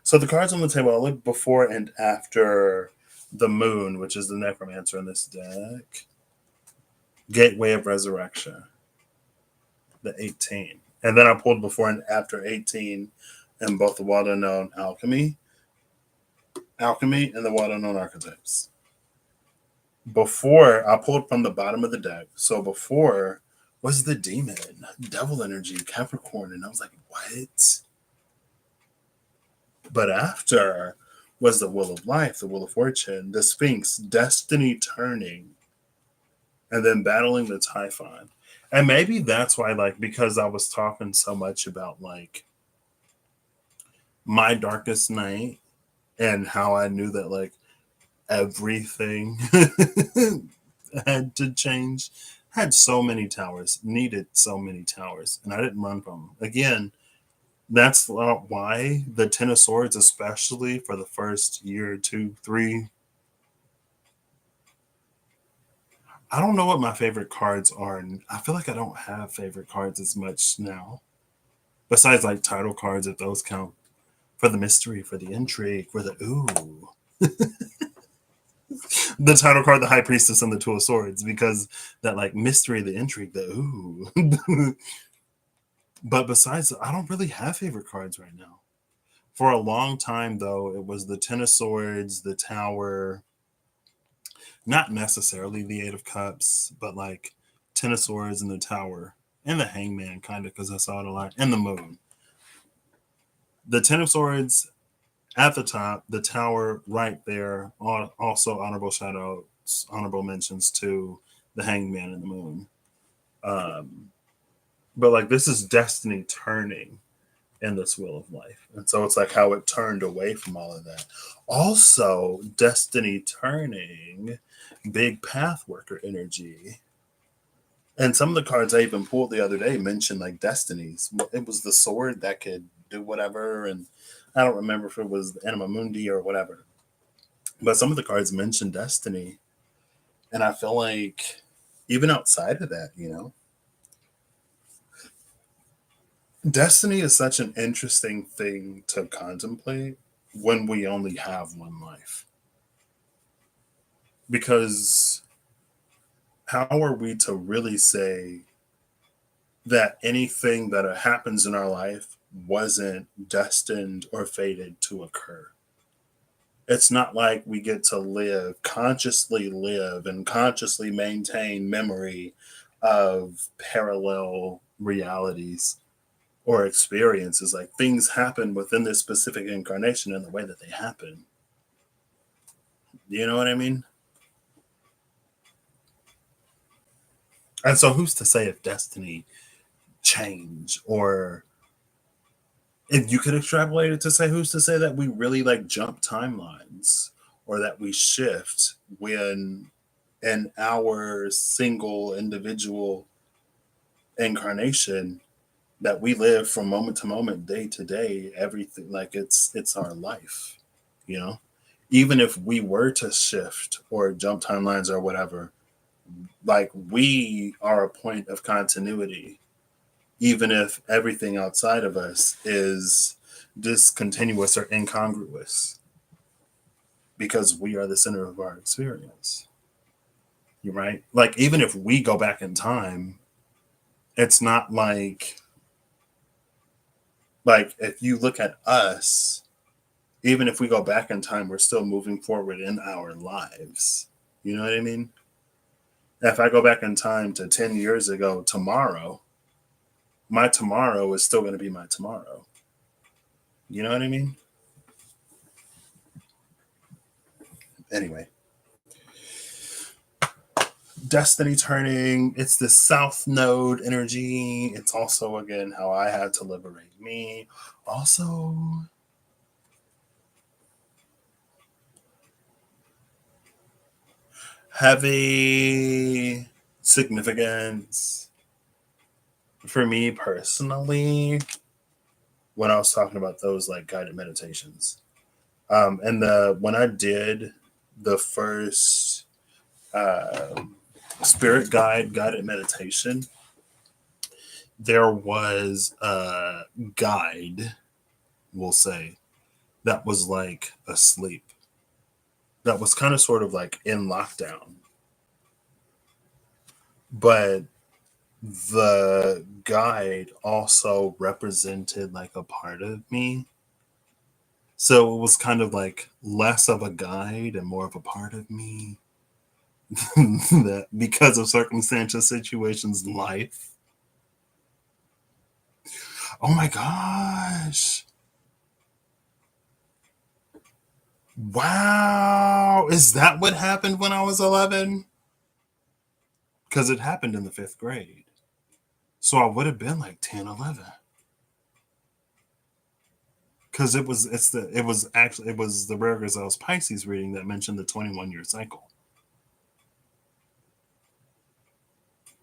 So the cards on the table, I look before and after the moon, which is the necromancer in this deck. Gateway of Resurrection, the 18. And then I pulled before and after 18 in both the well-known alchemy and the well-known archetypes. Before, I pulled from the bottom of the deck. So before was the demon, devil energy, Capricorn. And I was like, what? But after was the wheel of life, the wheel of fortune, the Sphinx, destiny turning, and then battling the Typhon. And maybe that's why, like, because I was talking so much about, like, my darkest night and how I knew that, like, everything had to change. Had so many towers, needed so many towers, and I didn't run from them. Again, that's why the Ten of Swords, especially for the first year, 2, 3. I don't know what my favorite cards are. And I feel like I don't have favorite cards as much now. Besides, like, title cards, if those count. For the mystery, for the intrigue, for the ooh. The title card, the High Priestess, and the Two of Swords, because that, like, mystery, the intrigue, the ooh. But besides, I don't really have favorite cards right now. For a long time, though, it was the Ten of Swords, the Tower, not necessarily the Eight of Cups, but like Ten of Swords and the Tower, and the Hangman, kind of, because I saw it a lot, and the Moon. The Ten of Swords at the top, the Tower right there, also honorable shout-outs, honorable mentions to the Hangman and the Moon. But like, this is destiny turning in this wheel of life. And so it's like how it turned away from all of that. Also, destiny turning, big path worker energy. And some of the cards I even pulled the other day mentioned like destinies. It was the sword that could do whatever. And I don't remember if it was the Anima Mundi or whatever. But some of the cards mentioned destiny. And I feel like even outside of that, you know, destiny is such an interesting thing to contemplate when we only have one life. Because how are we to really say that anything that happens in our life wasn't destined or fated to occur? It's not like we get to live and consciously maintain memory of parallel realities or experiences. Like, things happen within this specific incarnation in the way that they happen. You know what I mean? And so who's to say if destiny change, or if you could extrapolate it to say, who's to say that we really like jump timelines, or that we shift when in our single individual incarnation that we live from moment to moment, day to day, everything, like it's our life, you know? Even if we were to shift or jump timelines or whatever, like, we are a point of continuity, even if everything outside of us is discontinuous or incongruous, because we are the center of our experience. You're right. Like, even if we go back in time, it's not like if you look at us, even if we go back in time, we're still moving forward in our lives. You know what I mean? If I go back in time to 10 years ago, tomorrow, my tomorrow is still going to be my tomorrow. You know what I mean? Anyway, destiny turning, it's the south node energy. It's also, again, how I had to liberate me. Also, heavy significance for me personally when I was talking about those like guided meditations. And when I did the first spirit guided meditation, there was a guide, we'll say, that was like asleep. That was kind of sort of like in lockdown. But the guide also represented like a part of me. So it was kind of like less of a guide and more of a part of me that because of circumstantial situations, life. Oh my gosh. Wow. Is that what happened when I was 11? Because it happened in the fifth grade. So I would have been like 10, 11. Because it was the Rare Gazelles Pisces reading that mentioned the 21-year cycle.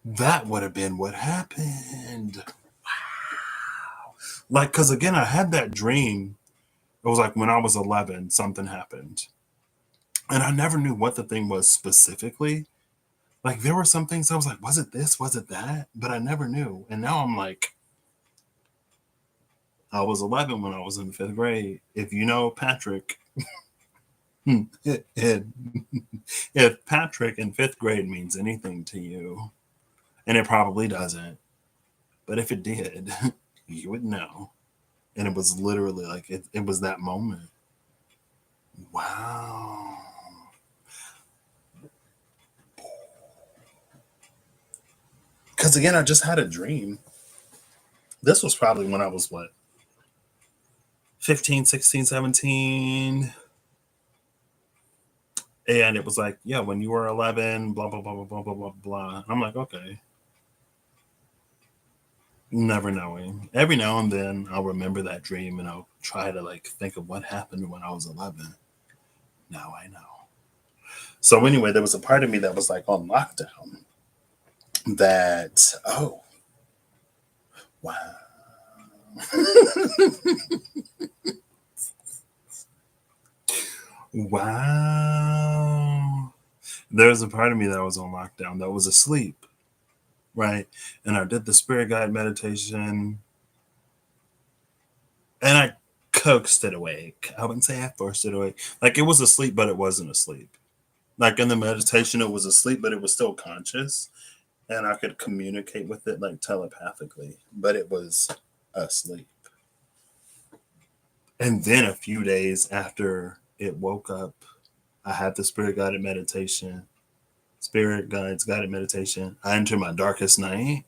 That would have been what happened. Wow. Like, because again, I had that dream. It was like when I was 11, something happened. And I never knew what the thing was specifically. Like, there were some things I was like, was it this? Was it that? But I never knew. And now I'm like, I was 11 when I was in the fifth grade. If you know Patrick, if Patrick in fifth grade means anything to you, and it probably doesn't, but if it did, you would know. And it was literally like, it was that moment. Wow. Because again, I just had a dream. This was probably when I was what? 15, 16, 17. And it was like, yeah, when you were 11, blah, blah, blah, blah, blah, blah, blah, blah. I'm like, okay. Never knowing. Every now and then I'll remember that dream and I'll try to like think of what happened when I was 11. Now I know. So anyway, there was a part of me that was like on lockdown that, oh, wow. Wow. There was a part of me that was on lockdown that was asleep, right? And I did the spirit guide meditation and I coaxed it awake. I wouldn't say I forced it awake. Like it was asleep, but it wasn't asleep. Like in the meditation, it was asleep, but it was still conscious. And I could communicate with it like telepathically, but it was asleep. And then a few days after it woke up, I had the spirit guided meditation, spirit guides guided meditation. I entered my darkest night.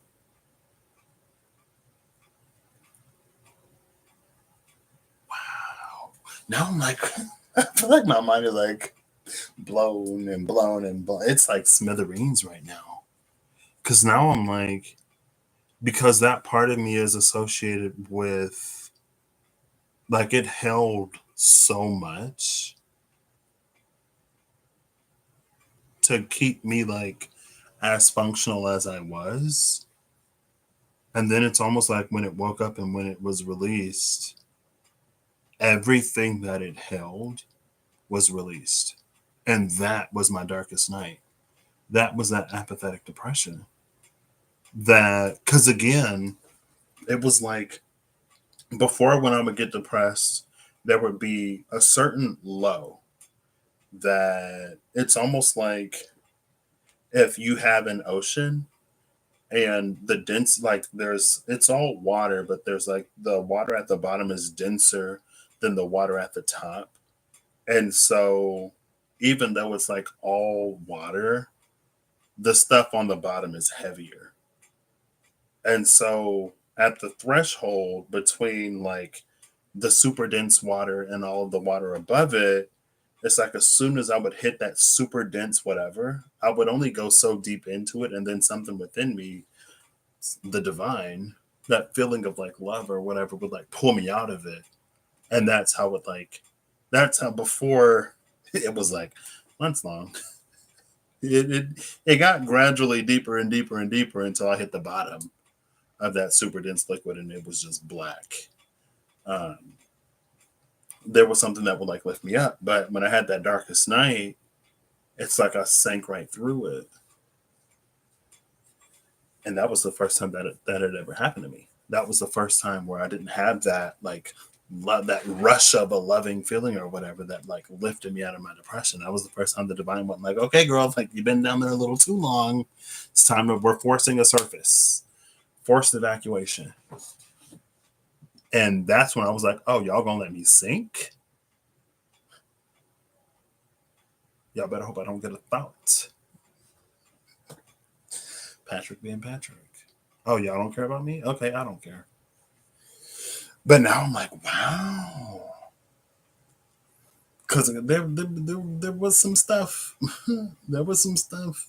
Wow. Now I'm like, I feel like my mind is like blown and blown and blown. It's like smithereens right now. Because now I'm like, because that part of me is associated with, like, it held so much to keep me like as functional as I was. And then it's almost like when it woke up and when it was released, everything that it held was released. And that was my darkest night. That was that apathetic depression. That, because again, it was like before when I would get depressed, there would be a certain low that it's almost like if you have an ocean and the dense, like there's, it's all water, but there's like the water at the bottom is denser than the water at the top. And so even though it's like all water, the stuff on the bottom is heavier. And so at the threshold between like the super dense water and all of the water above it, it's like as soon as I would hit that super dense whatever, I would only go so deep into it. And then something within me, the divine, that feeling of like love or whatever would like pull me out of it. And that's how before it was like months long. It got gradually deeper and deeper and deeper until I hit the bottom of that super dense liquid and it was just black. Um, there was something that would like lift me up. But when I had that darkest night, it's like I sank right through it. And that was the first time that had ever happened to me. That was the first time where I didn't have that like that rush of a loving feeling or whatever that like lifted me out of my depression. That was the first time the divine went like, okay, girl, like you've been down there a little too long. It's time we're forcing a surface, forced evacuation. And that's when I was like, oh, y'all gonna let me sink? Y'all better hope I don't get a thought. Patrick being Patrick. Oh, y'all don't care about me? Okay, I don't care. But now I'm like, wow. Because there was some stuff. There was some stuff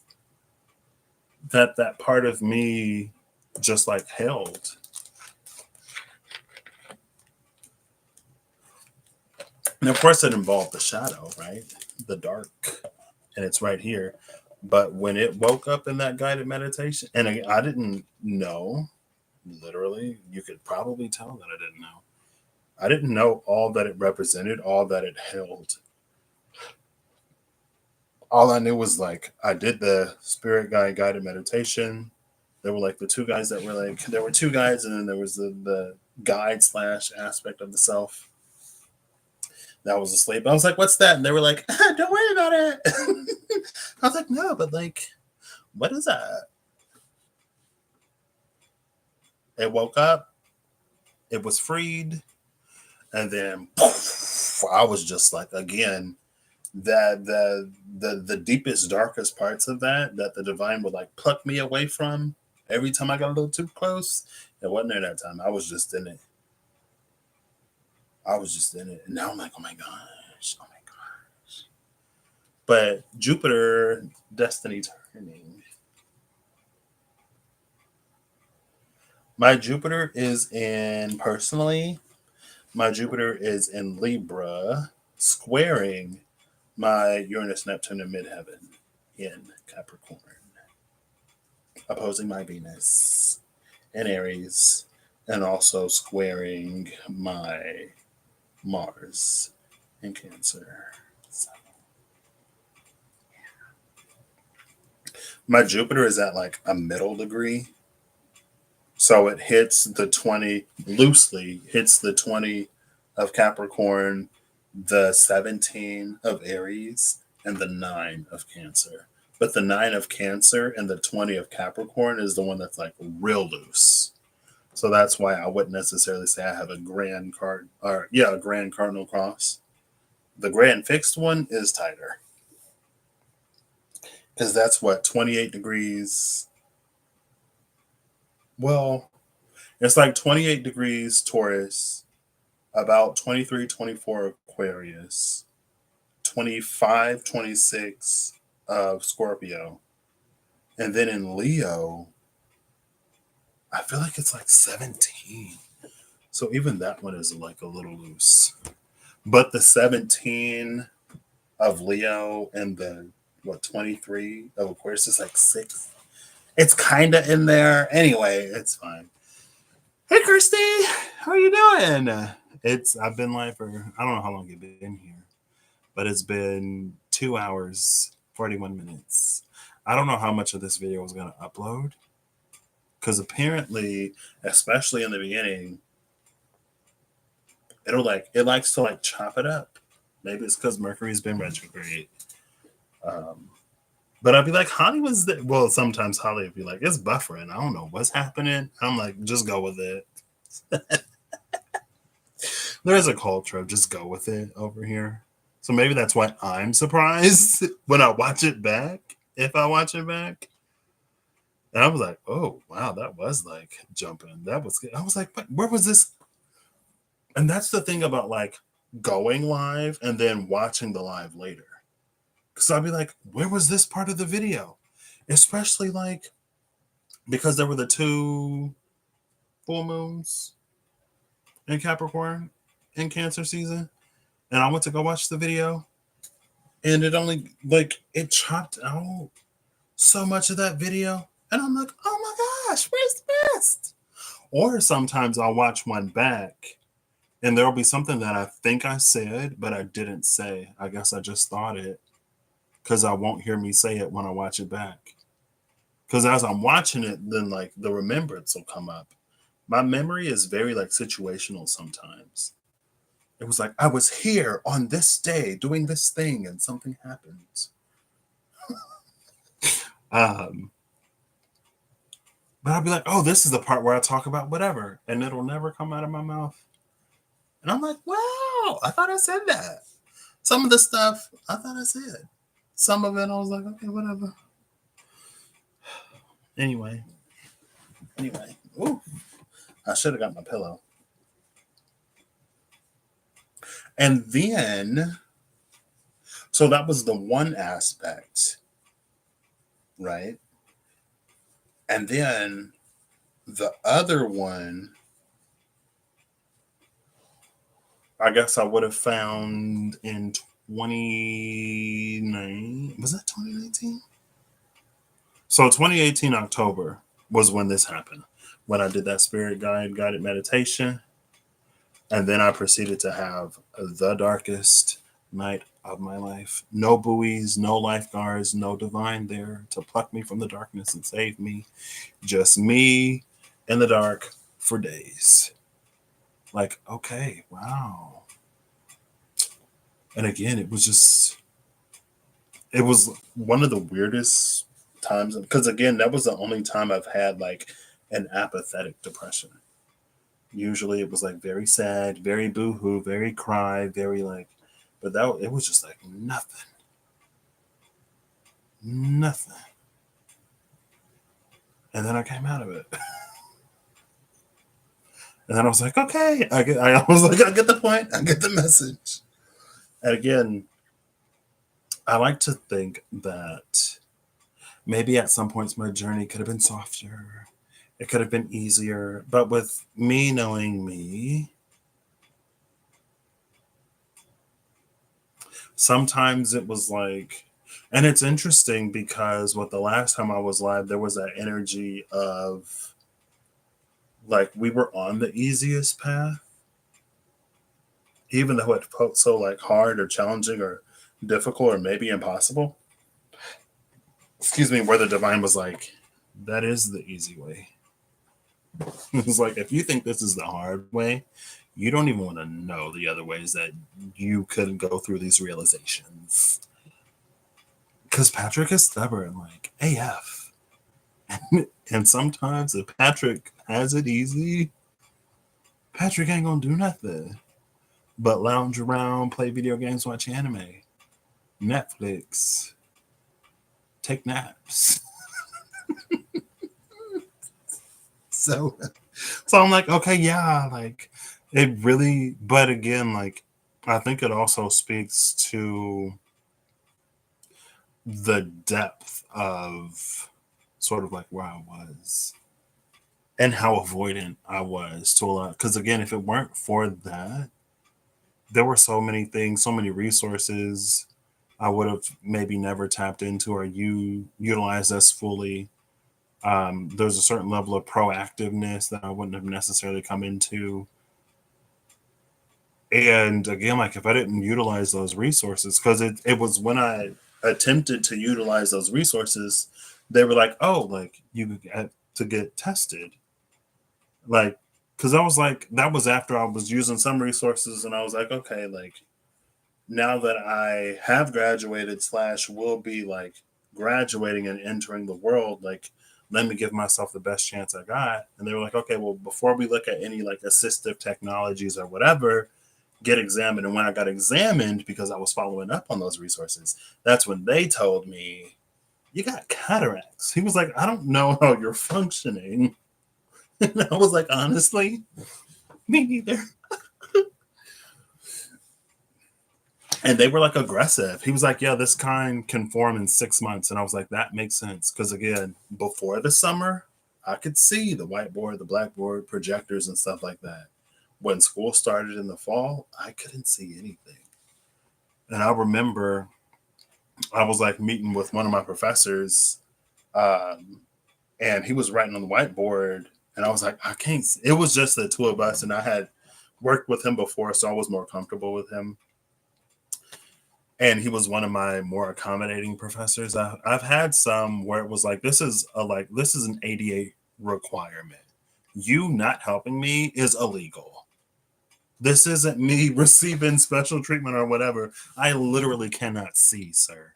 that part of me just like held. And of course, it involved the shadow, right? The dark. And it's right here. But when it woke up in that guided meditation, and I didn't know, literally, you could probably tell that I didn't know. I didn't know all that it represented, all that it held. All I knew was like, I did the spirit guide guided meditation. There were like the two guys that were like, there were two guides, and then there was the guide / aspect of the self that was asleep. I was like, what's that? And they were like, don't worry about it. I was like, no, but like, what is that? It woke up, it was freed, and then poof, I was just like, again, that the deepest, darkest parts of that the divine would like pluck me away from every time I got a little too close. It wasn't there that time. I was just in it. And now I'm like, oh my gosh. But Jupiter, destiny turning. My Jupiter is in, personally, my Jupiter is in Libra, squaring my Uranus, Neptune, and midheaven in Capricorn, opposing my Venus in Aries, and also squaring my Mars in Cancer. So, my Jupiter is at like a middle degree. So it hits the 20, loosely hits the 20 of Capricorn, the 17 of Aries, and the 9 of Cancer. But the 9 of Cancer and the 20 of Capricorn is the one that's like real loose. So that's why I wouldn't necessarily say I have a grand a grand cardinal cross. The grand fixed one is tighter. Because that's what, 28 degrees. Well, it's like 28 degrees Taurus, about 23, 24 Aquarius, 25, 26 of Scorpio. And then in Leo, I feel like it's like 17. So even that one is like a little loose. But the 17 of Leo and the 23 of Aquarius is like 6. It's kind of in there. Anyway, it's fine. Hey, Kirsty, how are you doing? I've been live for, I don't know how long you've been here, but it's been 2 hours, 41 minutes. I don't know how much of this video is going to upload, because apparently, especially in the beginning, it likes to like chop it up. Maybe it's because Mercury's been retrograde. But I'd be like, Holly was there. Well, sometimes Holly would be like, it's buffering. I don't know what's happening. I'm like, just go with it. there's a culture of just go with it over here. So maybe that's why I'm surprised when I watch it back. If I watch it back, and I was like, oh wow, that was like jumping. That was good. I was like, but where was this? And that's the thing about like going live and then watching the live later. Because I'll be like, where was this part of the video? Especially like because there were the two full moons in Capricorn in Cancer season. And I went to go watch the video. And it only like it chopped out so much of that video. And I'm like, oh my gosh, where's the best? Or sometimes I'll watch one back and there'll be something that I think I said, but I didn't say. I guess I just thought it because I won't hear me say it when I watch it back. Because as I'm watching it, then like the remembrance will come up. My memory is very like situational sometimes. It was like, I was here on this day doing this thing and something happened. um, but I'll be like, oh, this is the part where I talk about whatever. And it'll never come out of my mouth. And I'm like, wow, I thought I said that. Some of the stuff I thought I said. Some of it I was like, okay, whatever. Anyway. Ooh, I should have got my pillow. And then, so that was the one aspect, right? And then the other one, I guess I would have found in 2019. Was that 2019? So 2018 October was when this happened. When I did that spirit guided meditation. And then I proceeded to have the darkest night of my life. No buoys, no lifeguards, no divine there to pluck me from the darkness and save me. Just me in the dark for days. Like, okay, wow. And again, it was one of the weirdest times. Because again, that was the only time I've had like an apathetic depression. Usually it was like very sad, very boohoo, very cry, very like, but that it was just like nothing. And then I came out of it. And then I was like, okay, I was like, I get the point, I get the message. And again, I like to think that maybe at some points my journey could have been softer. It could have been easier. But with me knowing me, sometimes it was like, and it's interesting because with the last time I was live, there was that energy of like we were on the easiest path, even though it felt so like hard or challenging or difficult or maybe impossible. Excuse me, where the divine was like, that is the easy way. It's like, if you think this is the hard way, you don't even want to know the other ways that you could go through these realizations. Because Patrick is stubborn, like AF. And sometimes if Patrick has it easy, Patrick ain't gonna do nothing but lounge around, play video games, watch anime, Netflix, take naps. so so I'm like, okay, yeah, like it really, but again, like I think it also speaks to the depth of sort of like where I was and how avoidant I was to a lot. Because again, if it weren't for that, there were so many things, so many resources I would have maybe never tapped into or utilized as fully. There's a certain level of proactiveness that I wouldn't have necessarily come into. And again, like if I didn't utilize those resources, because it was when I attempted to utilize those resources, they were like, oh, like you had to get tested. Like, because I was like, that was after I was using some resources, and I was like, okay, like now that I have graduated slash will be like graduating and entering the world, like let me give myself the best chance I got. And they were like, okay, well, before we look at any like assistive technologies or whatever, get examined. And when I got examined, because I was following up on those resources, that's when they told me, you got cataracts. He was like, I don't know how you're functioning. And I was like, honestly, me neither. And they were like aggressive. He was like, yeah, this kind can form in 6 months. And I was like, that makes sense. Because again, before the summer, I could see the whiteboard, the blackboard, projectors, and stuff like that. When school started in the fall, I couldn't see anything. And I remember I was like meeting with one of my professors, and he was writing on the whiteboard. And I was like, I can't. It was just the two of us. And I had worked with him before, so I was more comfortable with him. And he was one of my more accommodating professors. I've had some where it was like, this is an ADA requirement. You not helping me is illegal. This isn't me receiving special treatment or whatever. I literally cannot see, sir.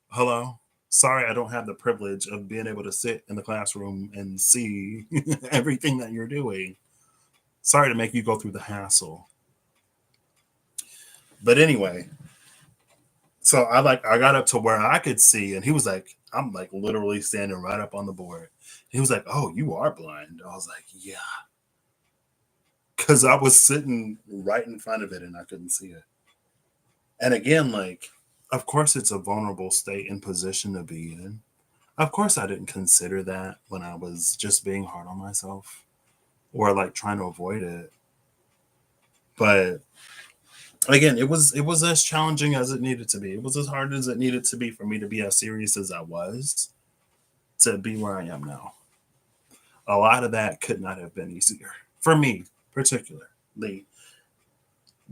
Hello? Sorry, I don't have the privilege of being able to sit in the classroom and see everything that you're doing. Sorry to make you go through the hassle. But anyway, so I got up to where I could see, and he was like, I'm like literally standing right up on the board. He was like, oh, you are blind. I was like, yeah. Because I was sitting right in front of it and I couldn't see it. And again, like, of course, it's a vulnerable state and position to be in. Of course, I didn't consider that when I was just being hard on myself or like trying to avoid it. But again, it was as challenging as it needed to be. It was as hard as it needed to be for me to be as serious as I was to be where I am now. A lot of that could not have been easier for me, particularly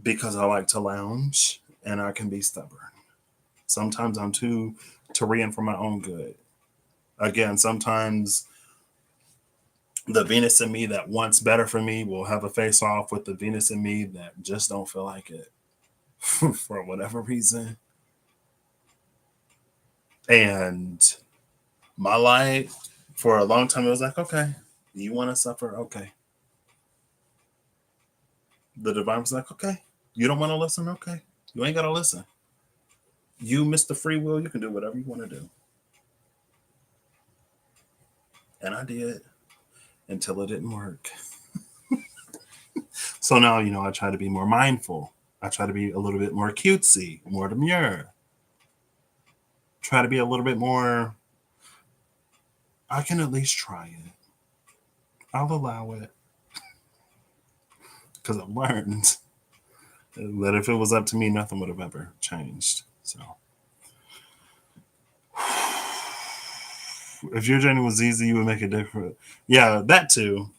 because I like to lounge and I can be stubborn. Sometimes I'm too Tyrian for my own good. Again, sometimes the Venus in me that wants better for me will have a face off with the Venus in me that just don't feel like it for whatever reason. And my light for a long time, it was like, okay, you want to suffer? Okay. The divine was like, okay, you don't want to listen? Okay. You ain't got to listen. You, Mr. Free Will, you can do whatever you want to do. And I did until it didn't work. So now, I try to be more mindful. I try to be a little bit more cutesy, more demure. Try to be a little bit more, I can at least try it. I'll allow it. Because I've learned that if it was up to me, nothing would have ever changed. So, if your journey was easy, you would make it different. Yeah, that too.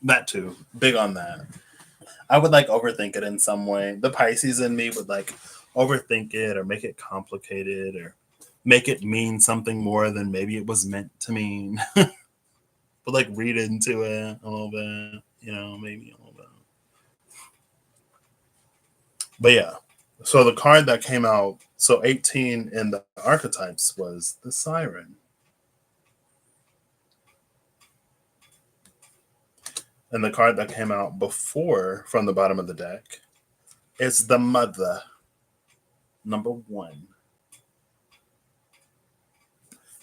That too. Big on that. I would like overthink it in some way. The Pisces in me would like overthink it or make it complicated or make it mean something more than maybe it was meant to mean. But like read into it a little bit, maybe a little bit. But yeah, so the card that came out, so 18 in the archetypes was the Siren. And the card that came out before from the bottom of the deck is the Mother, number 1.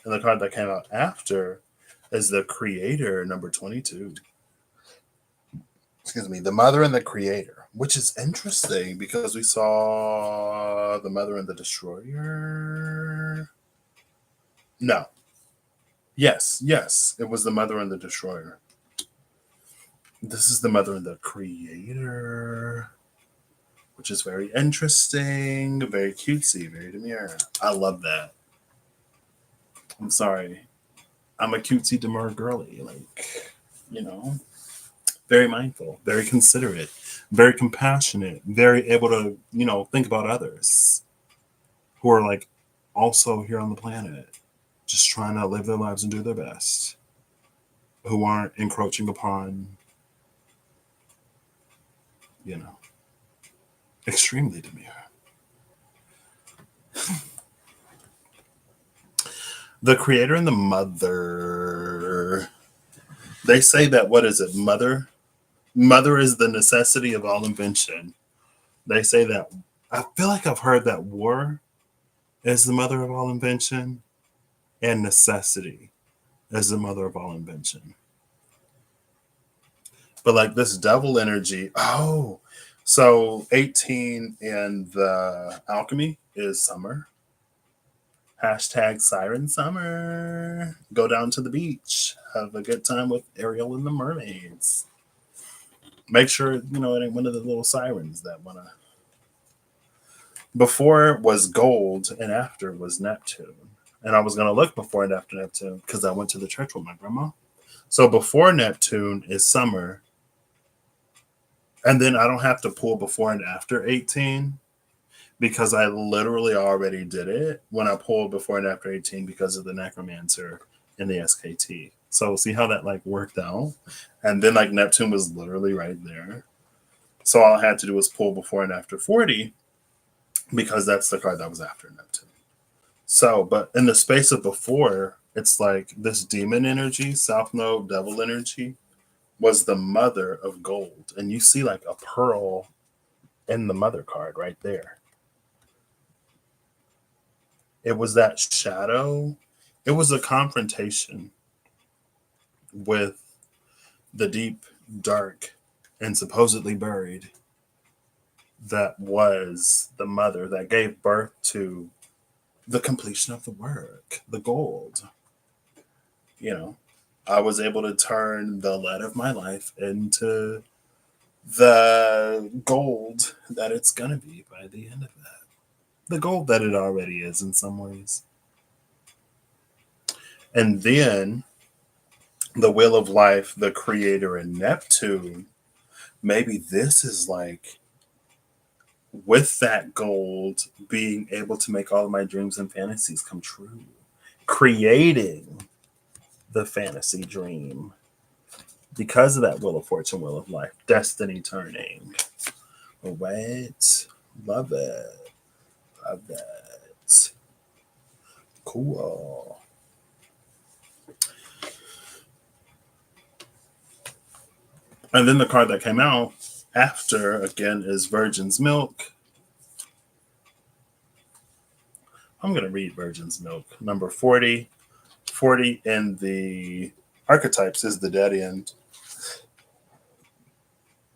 And the card that came out after is the Creator, number 22. Excuse me, the Mother and the Creator, which is interesting because we saw the Mother and the Destroyer. No. Yes, it was the Mother and the Destroyer. This is the Mother and the Creator, which is very interesting, very cutesy, very demure. I love that. I'm sorry. I'm a cutesy, demure girly. Like, very mindful, very considerate, very compassionate, very able to, think about others who are like also here on the planet, just trying to live their lives and do their best, who aren't encroaching upon, extremely demure. The Creator and the Mother. They say that, what is it, Mother Mother is the necessity of all invention. They say that, I feel like I've heard that war is the mother of all invention and necessity is the mother of all invention. But like this devil energy, oh, so 18 in the alchemy is summer. Hashtag siren summer. Go down to the beach. Have a good time with Ariel and the mermaids. Make sure, it ain't one of the little sirens that want to. Before was gold and after was Neptune. And I was going to look before and after Neptune because I went to the church with my grandma. So before Neptune is summer. And then I don't have to pull before and after 18 because I literally already did it when I pulled before and after 18 because of the necromancer in the SKT. So see how that like worked out? And then like Neptune was literally right there. So all I had to do was pull before and after 40 because that's the card that was after Neptune. So, but in the space of before, it's like this demon energy, South Node devil energy, was the mother of gold. And you see like a pearl in the mother card right there. It was that shadow. It was a confrontation with the deep, dark, and supposedly buried that was the mother that gave birth to the completion of the work, the gold. I was able to turn the lead of my life into the gold that it's going to be by the end of that. The gold that it already is in some ways. And then the wheel of life, the creator in Neptune, maybe this is like with that gold being able to make all of my dreams and fantasies come true. Creating the fantasy dream because of that wheel of fortune, wheel of life, destiny turning. What? Love it. Love that. Cool. And then the card that came out after, again, is Virgin's Milk. I'm going to read Virgin's Milk. Number 40. 40 in the archetypes is the dead end.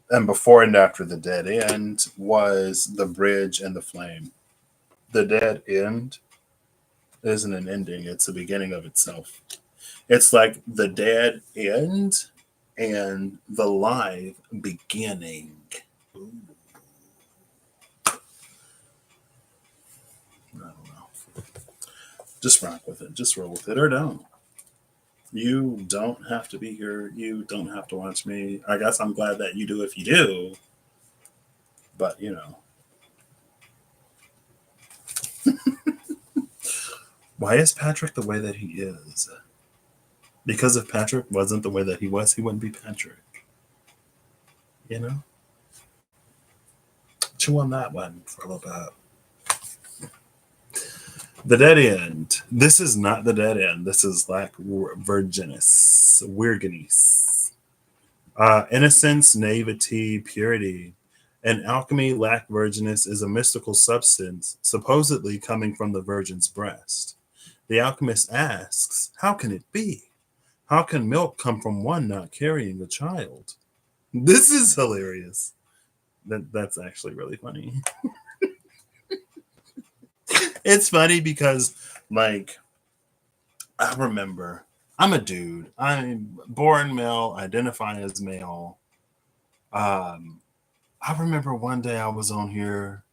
And before and after the dead end was the bridge and the flame. The dead end isn't an ending, it's the beginning of itself. It's like the dead end and the live beginning. Ooh. I don't know. Just rock with it. Just roll with it or don't. You don't have to be here. You don't have to watch me. I guess I'm glad that you do if you do. But, why is Patrick the way that he is? Because if Patrick wasn't the way that he was, he wouldn't be Patrick. Chew on that one for a little bit. The dead end. This is not the dead end. This is like virginus, virginis. Innocence, naivety, purity. In alchemy, lac virginis is a mystical substance supposedly coming from the virgin's breast. The alchemist asks, how can it be? How can milk come from one not carrying a child? This is hilarious. That's actually really funny. It's funny because, like, I remember I'm a dude. I'm born male, identify as male. I remember one day I was on here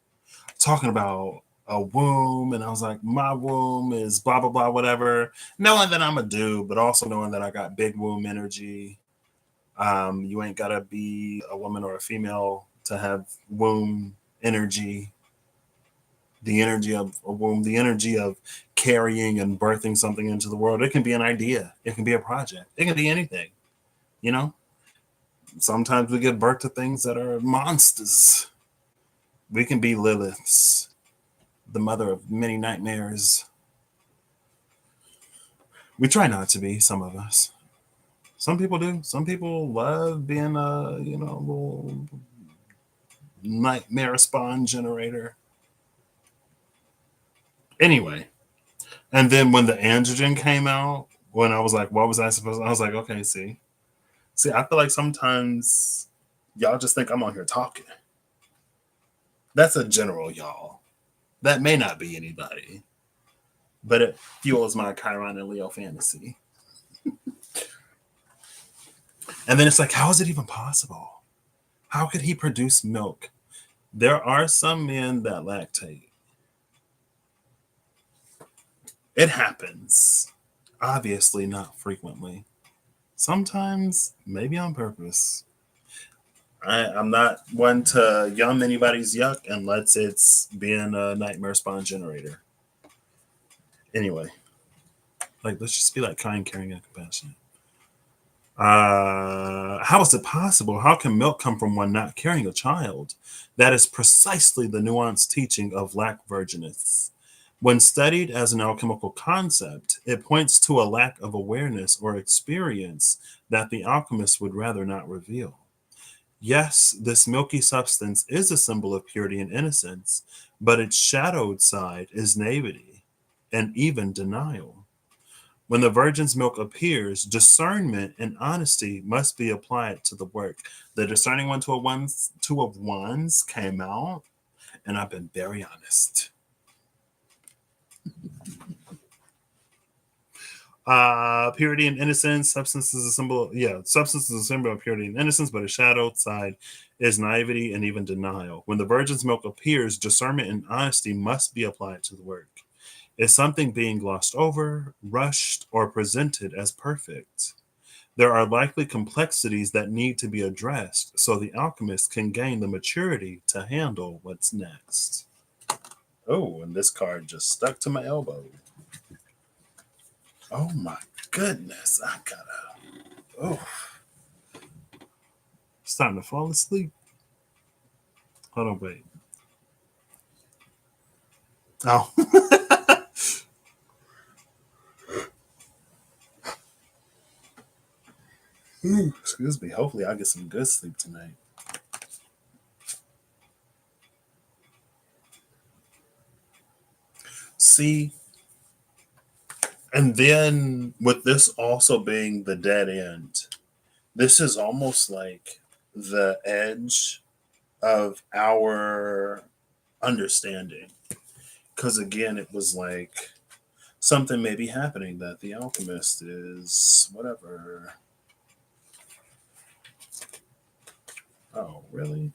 talking about a womb, and I was like, my womb is blah, blah, blah, whatever. Knowing that I'm a dude, but also knowing that I got big womb energy. You ain't got to be a woman or a female to have womb energy. The energy of a womb, the energy of carrying and birthing something into the world. It can be an idea. It can be a project. It can be anything, Sometimes we give birth to things that are monsters. We can be Liliths, the mother of many nightmares. We try not to be, some of us. Some people do. Some people love being a, little nightmare spawn generator. Anyway, and then when the androgen came out, when I was like, what was I supposed to? I was like, okay, see, I feel like sometimes y'all just think I'm on here talking. That's a general y'all. That may not be anybody, but it fuels my Chiron and Leo fantasy. And then it's like, how is it even possible? How could he produce milk? There are some men that lactate. It happens. Obviously, not frequently. Sometimes, maybe on purpose. I'm not one to yum anybody's yuck unless it's being a nightmare spawn generator. Anyway, like, let's just be like kind, caring, and compassionate. How is it possible? How can milk come from one not carrying a child? That is precisely the nuanced teaching of lac virginis. When studied as an alchemical concept, it points to a lack of awareness or experience that the alchemist would rather not reveal. Yes, this milky substance is a symbol of purity and innocence, but its shadowed side is naivety and even denial. When the virgin's milk appears, discernment and honesty must be applied to the work. The discerning one, two of wands came out, and I've been very honest. Purity and innocence. Substance is a symbol. Yeah, substance is a symbol of purity and innocence, but a shadowed side is naivety and even denial. When the virgin's milk appears, discernment and honesty must be applied to the work. Is something being glossed over, rushed, or presented as perfect? There are likely complexities that need to be addressed so the alchemist can gain the maturity to handle what's next. Oh, and this card just stuck to my elbow. Oh my goodness, I gotta. Oh, it's time to fall asleep. Hold on, wait. Oh. Excuse me. Hopefully, I get some good sleep tonight. See, and then with this also being the dead end, this is almost like the edge of our understanding. Because again, it was like something may be happening that the alchemist is whatever. Oh, really?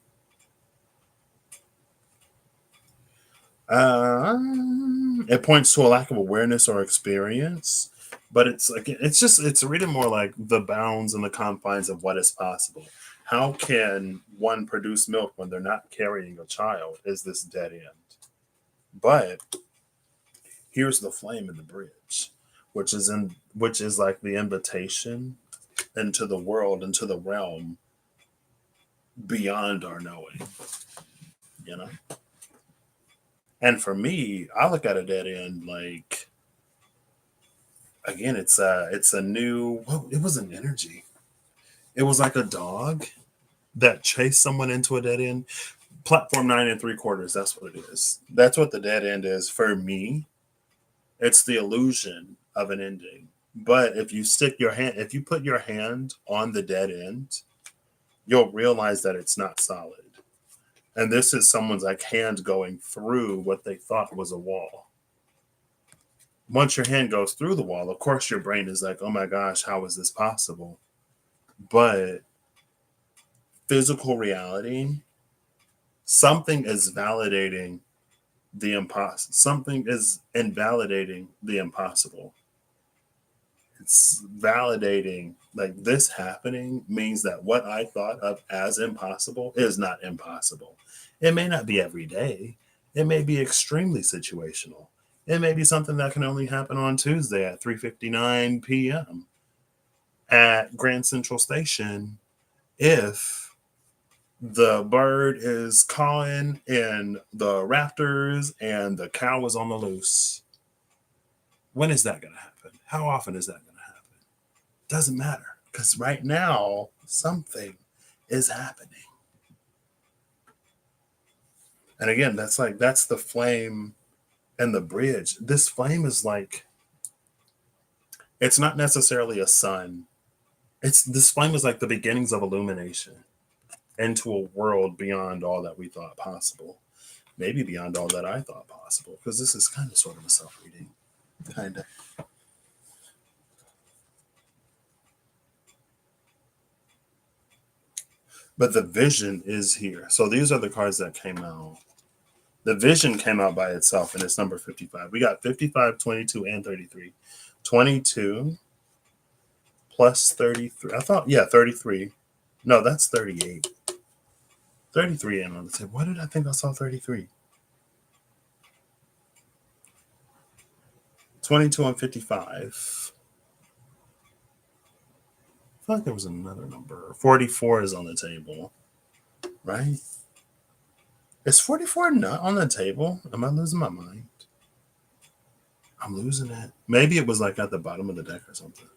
It points to a lack of awareness or experience, but it's like it's reading more like the bounds and the confines of what is possible. How can one produce milk when they're not carrying a child? Is this dead end? But here's the flame in the bridge, which is like the invitation into the world, into the realm beyond our knowing. You know. And for me, I look at a dead end like again, it's a new. Well, it was an energy. It was like a dog that chased someone into a dead end. Platform 9 3/4. That's what it is. That's what the dead end is for me. It's the illusion of an ending. But if you put your hand on the dead end, you'll realize that it's not solid. And this is someone's like hand going through what they thought was a wall. Once your hand goes through the wall, of course your brain is like, oh my gosh, how is this possible? But physical reality, something is validating the impossible. Something is invalidating the impossible. It's validating like this happening means that what I thought of as impossible is not impossible. It may not be every day. It may be extremely situational. It may be something that can only happen on Tuesday at 3:59 p.m. at Grand Central Station if the bird is cawing and the raptors and the cow is on the loose. When is that going to happen? How often is that going to happen? Doesn't matter Because right now, something is happening. And again, that's the flame and the bridge. This flame is like, it's not necessarily a sun. This flame is like the beginnings of illumination into a world beyond all that we thought possible. Maybe beyond all that I thought possible. Because this is kind of sort of a self-reading. Kind of. But the vision is here. So these are the cards that came out. The vision came out by itself, and it's number 55. We got 55, 22, and 33. 22 plus 33. I thought, yeah, 33. No, that's 38. 33 and on the table. Why did I think I saw 33? 22 and 55. I feel like there was another number. 44 is on the table, right? Is 44 not on the table? Am I losing my mind? I'm losing it. Maybe it was like at the bottom of the deck or something.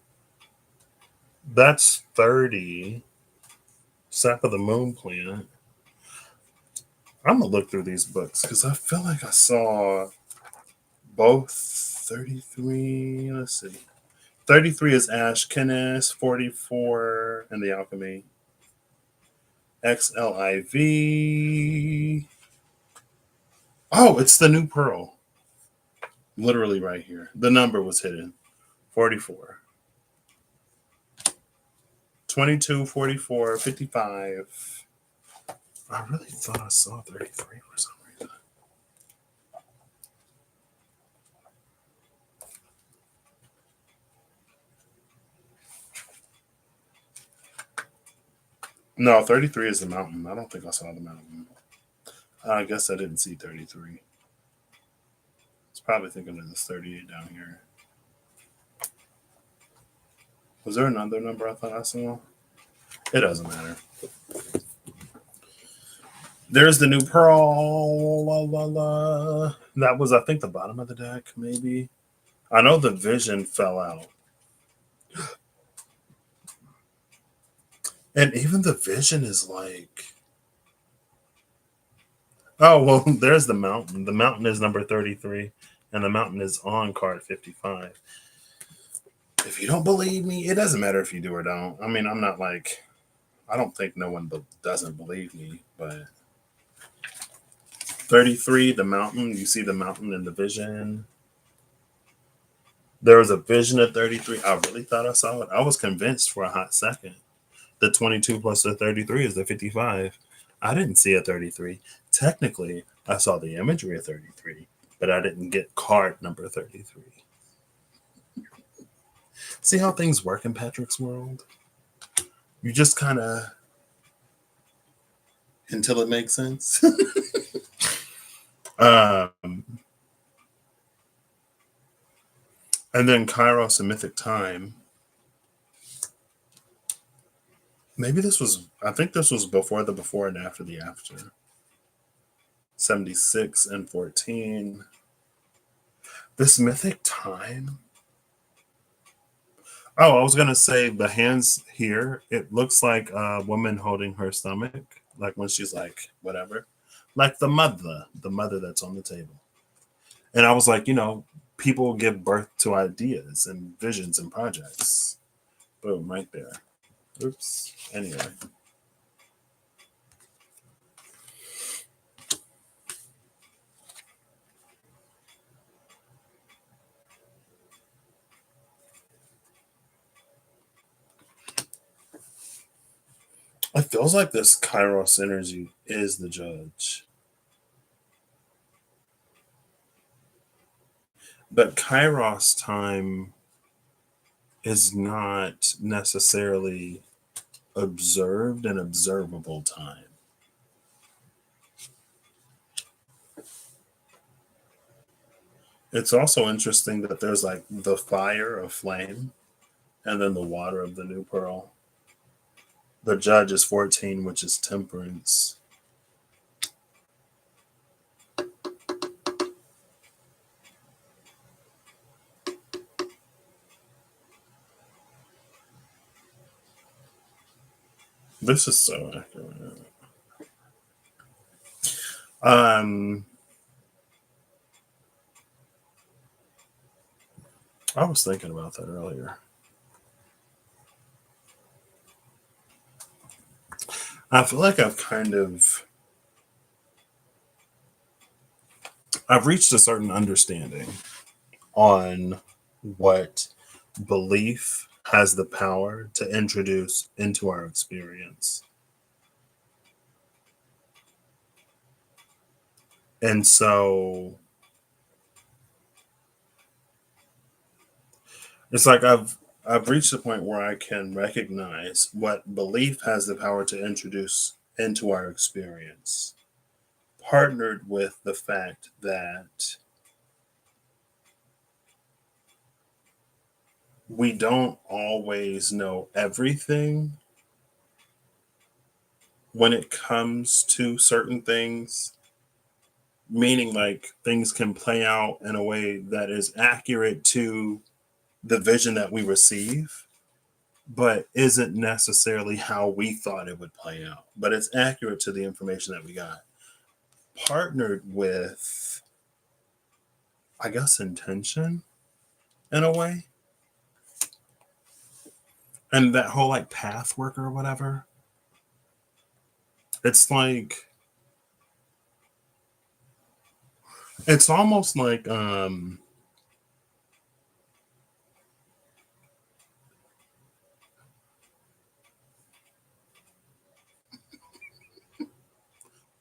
That's 30. Sap of the Moon Plant. I'm going to look through these books because I feel like I saw both 33. Let's see. 33 is Ash Kenneth, 44 in the Alchemy. XLIV. Oh, it's the New Pearl. Literally right here. The number was hidden. 44. 22, 44, 55. I really thought I saw 33 for some reason. No, 33 is the mountain. I don't think I saw the mountain. I guess I didn't see 33. It's probably thinking of this 38 down here. Was there another number I thought I saw? It doesn't matter. There's the New Pearl. La, la, la. That was, I think, the bottom of the deck, maybe. I know the vision fell out. And even the vision is like, oh, well, there's the mountain. The mountain is number 33, and the mountain is on card 55. If you don't believe me, it doesn't matter if you do or don't. I mean, I'm not like, I don't think no one doesn't believe me, but 33, the mountain, you see the mountain in the vision. There was a vision at 33. I really thought I saw it. I was convinced for a hot second. The 22 plus the 33 is the 55. I didn't see a 33. Technically, I saw the imagery of 33, but I didn't get card number 33. See how things work in Patrick's world? You just kind of, until it makes sense. And then Kairos and Mythic Time. Maybe this was, I think this was before and after the after. 76 and 14. This Mythic Time. Oh, I was going to say the hands here, it looks like a woman holding her stomach, like when she's like, whatever. Like the mother that's on the table. And I was like, people give birth to ideas and visions and projects. Boom, right there. Oops. Anyway. It feels like this Kairos energy is the judge. But Kairos time is not necessarily observed and observable time. It's also interesting that there's like the fire of flame and then the water of the New Pearl. The judge is 14, which is temperance. This is so accurate. Um, I was thinking about that earlier. I feel like I've reached a certain understanding on what belief has the power to introduce into our experience. And so it's like I've reached a point where I can recognize what belief has the power to introduce into our experience, partnered with the fact that we don't always know everything when it comes to certain things, meaning like things can play out in a way that is accurate to the vision that we receive, but isn't necessarily how we thought it would play out. But it's accurate to the information that we got, partnered with, I guess, intention in a way. And that whole like path work or whatever. It's like, it's almost like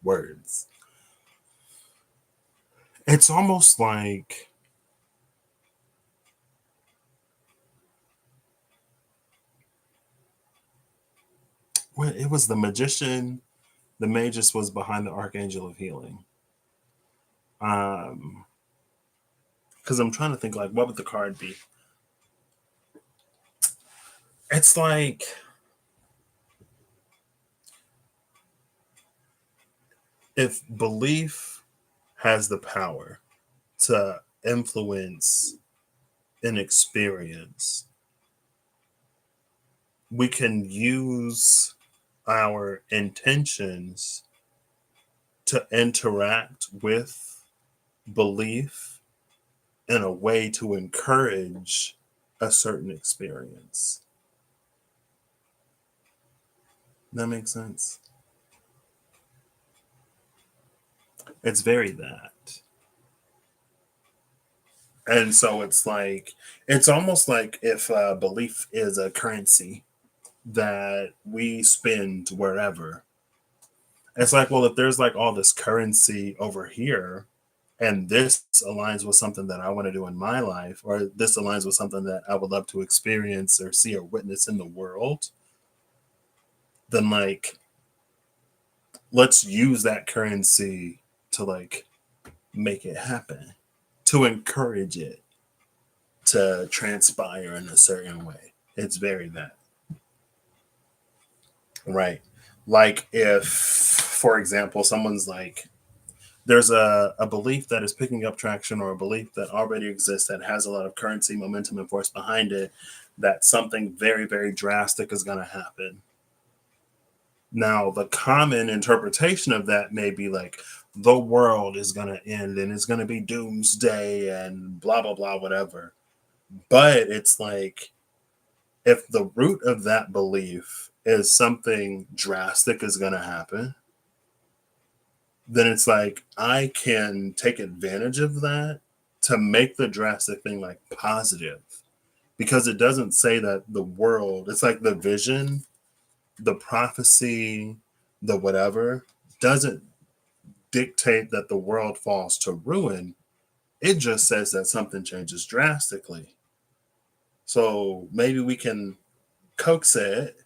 words. It's almost like well, it was the magician, the magus was behind the archangel of healing. Um, because I'm trying to think like what would the card be? It's like if belief has the power to influence an experience, we can use our intentions to interact with belief in a way to encourage a certain experience. That makes sense. It's very that. And so it's almost like if belief is a currency that we spend wherever. It's like, well, if there's like all this currency over here, and this aligns with something that I want to do in my life, or this aligns with something that I would love to experience or see or witness in the world, then like let's use that currency to like make it happen, to encourage it to transpire in a certain way. It's very that. Right. Like if, for example, someone's like, there's a belief that is picking up traction or a belief that already exists that has a lot of currency, momentum, and force behind it, that something very, very drastic is going to happen. Now, the common interpretation of that may be like the world is going to end and it's going to be doomsday and blah, blah, blah, whatever. But it's like if the root of that belief is something drastic is going to happen, then it's like I can take advantage of that to make the drastic thing like positive because it doesn't say that the world, it's like the vision, the prophecy, the whatever doesn't dictate that the world falls to ruin. It just says that something changes drastically. So maybe we can coax it,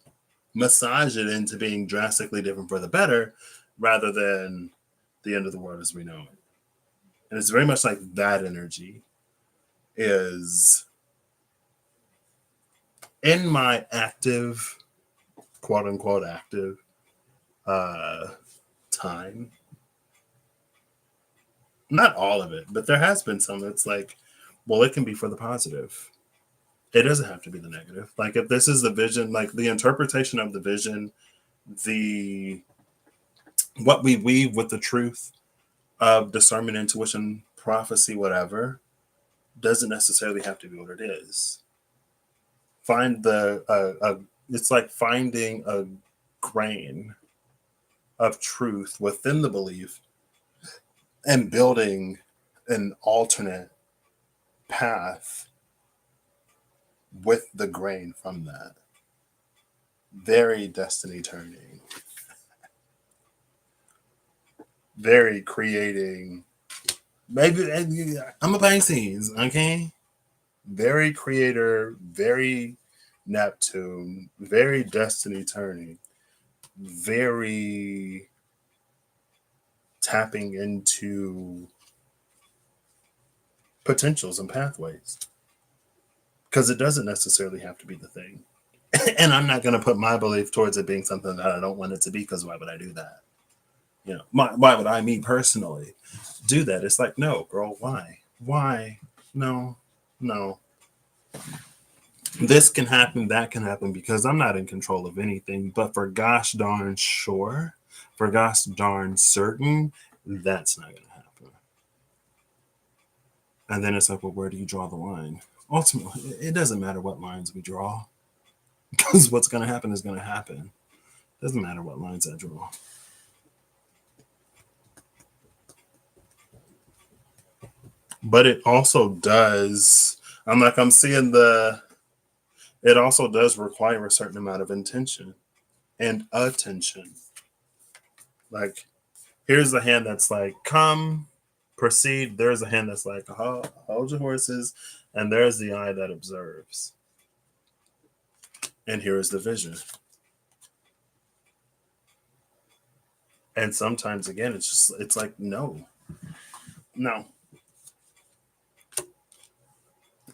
massage it into being drastically different for the better rather than the end of the world as we know it. And it's very much like that energy is in my active, quote unquote, active uh, time. Not all of it, but there has been some that's like, well, it can be for the positive. It doesn't have to be the negative. Like if this is the vision, like the interpretation of the vision the what we weave with the truth of discernment, intuition, prophecy, whatever, doesn't necessarily have to be what it is. Find it's like finding a grain of truth within the belief and building an alternate path with the grain from that. Very destiny turning. Very creating. Maybe I'm a Pisces, okay? Very creator, very Neptune, very destiny turning, very tapping into potentials and pathways. Because it doesn't necessarily have to be the thing. And I'm not going to put my belief towards it being something that I don't want it to be, because why would I do that? You know, why would I, me personally, do that? It's like, no, girl, why? Why? No. This can happen, that can happen, because I'm not in control of anything. But for gosh darn sure, for gosh darn certain, that's not going to happen. And then it's like, well, where do you draw the line? Ultimately, it doesn't matter what lines we draw, because what's going to happen is going to happen. It doesn't matter what lines I draw. But it also does, I'm seeing it also does require a certain amount of intention and attention. Like, here's the hand that's like, come, proceed. There's a hand that's like, hold your horses. And there's the eye that observes. And here is the vision. And sometimes, again, it's like, no.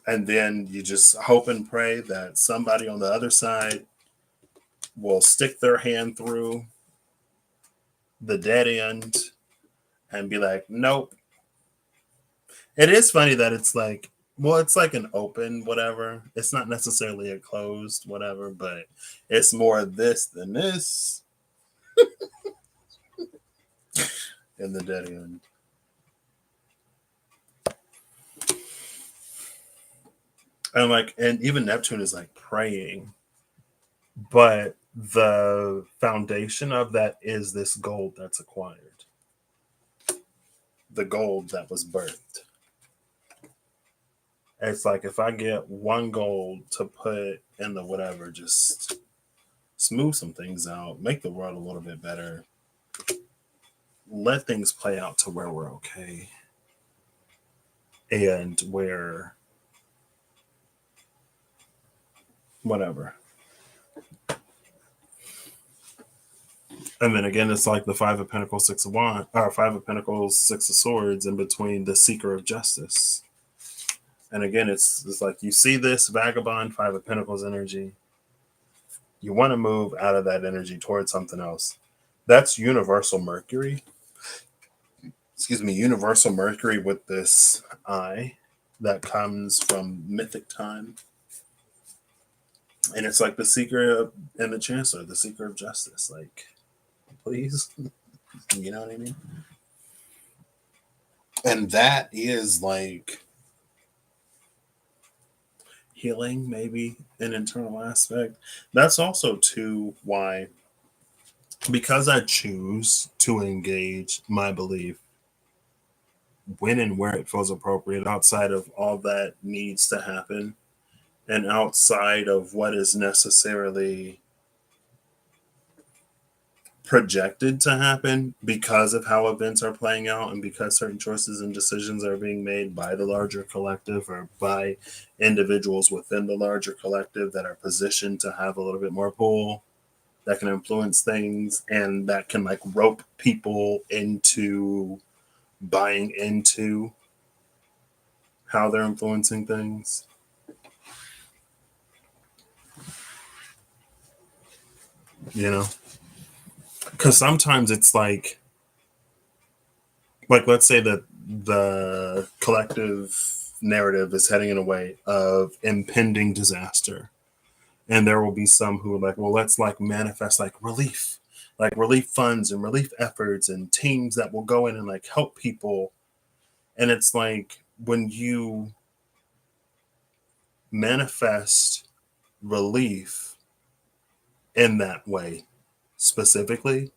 And then you just hope and pray that somebody on the other side will stick their hand through the dead end and be like, nope. It is funny that it's like, well, it's like an open whatever. It's not necessarily a closed whatever, but it's more this than this in the dead end. And even Neptune is like praying, but the foundation of that is this gold that's acquired, the gold that was birthed. It's like, if I get one gold to put in the whatever, just smooth some things out, make the world a little bit better, let things play out to where we're okay, and where whatever. And then again, it's like the Five of Pentacles, Six of Wands, or Five of Pentacles, Six of Swords, in between the Seeker of Justice. And again, it's like, you see this vagabond Five of Pentacles energy. You want to move out of that energy towards something else. That's universal Mercury. Excuse me, universal Mercury with this eye that comes from mythic time. And it's like the Seeker and the Chancellor, the Seeker of Justice. Like, please. You know what I mean? And that is like healing, maybe an internal aspect. That's also too why, because I choose to engage my belief when and where it feels appropriate, outside of all that needs to happen and outside of what is necessarily projected to happen, because of how events are playing out and because certain choices and decisions are being made by the larger collective or by individuals within the larger collective that are positioned to have a little bit more pull, that can influence things, and that can like rope people into buying into how they're influencing things. You know, because sometimes it's like let's say that the collective narrative is heading in a way of impending disaster, And there will be some who are like, well, let's like manifest like relief funds and relief efforts and teams that will go in and like help people. And it's like when you manifest relief in that way specifically,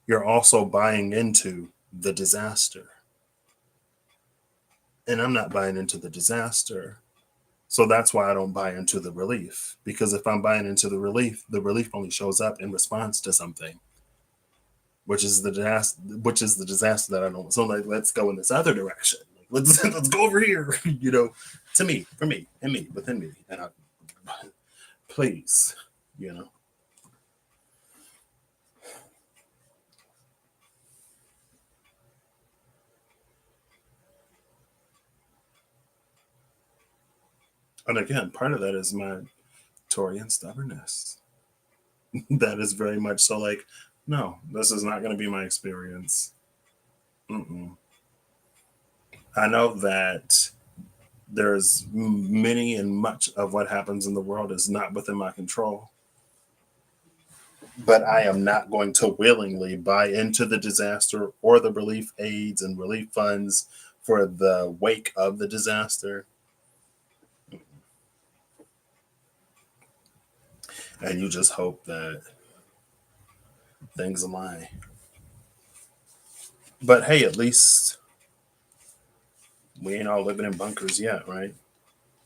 you're also buying into the disaster. And I'm not buying into the disaster. So that's why I don't buy into the relief. Because if I'm buying into the relief only shows up in response to something, which is the disaster that I don't. So like, let's go in this other direction. Like, let's go over here. To me, for me, and me, within me, and I, please, you know. And again, part of that is my Taurian stubbornness. That is very much so. Like, no, this is not going to be my experience. Mm-mm. I know that there's many and much of what happens in the world is not within my control. But I am not going to willingly buy into the disaster or the relief aids and relief funds for the wake of the disaster. And you just hope that things align. But hey, at least we ain't all living in bunkers yet, right?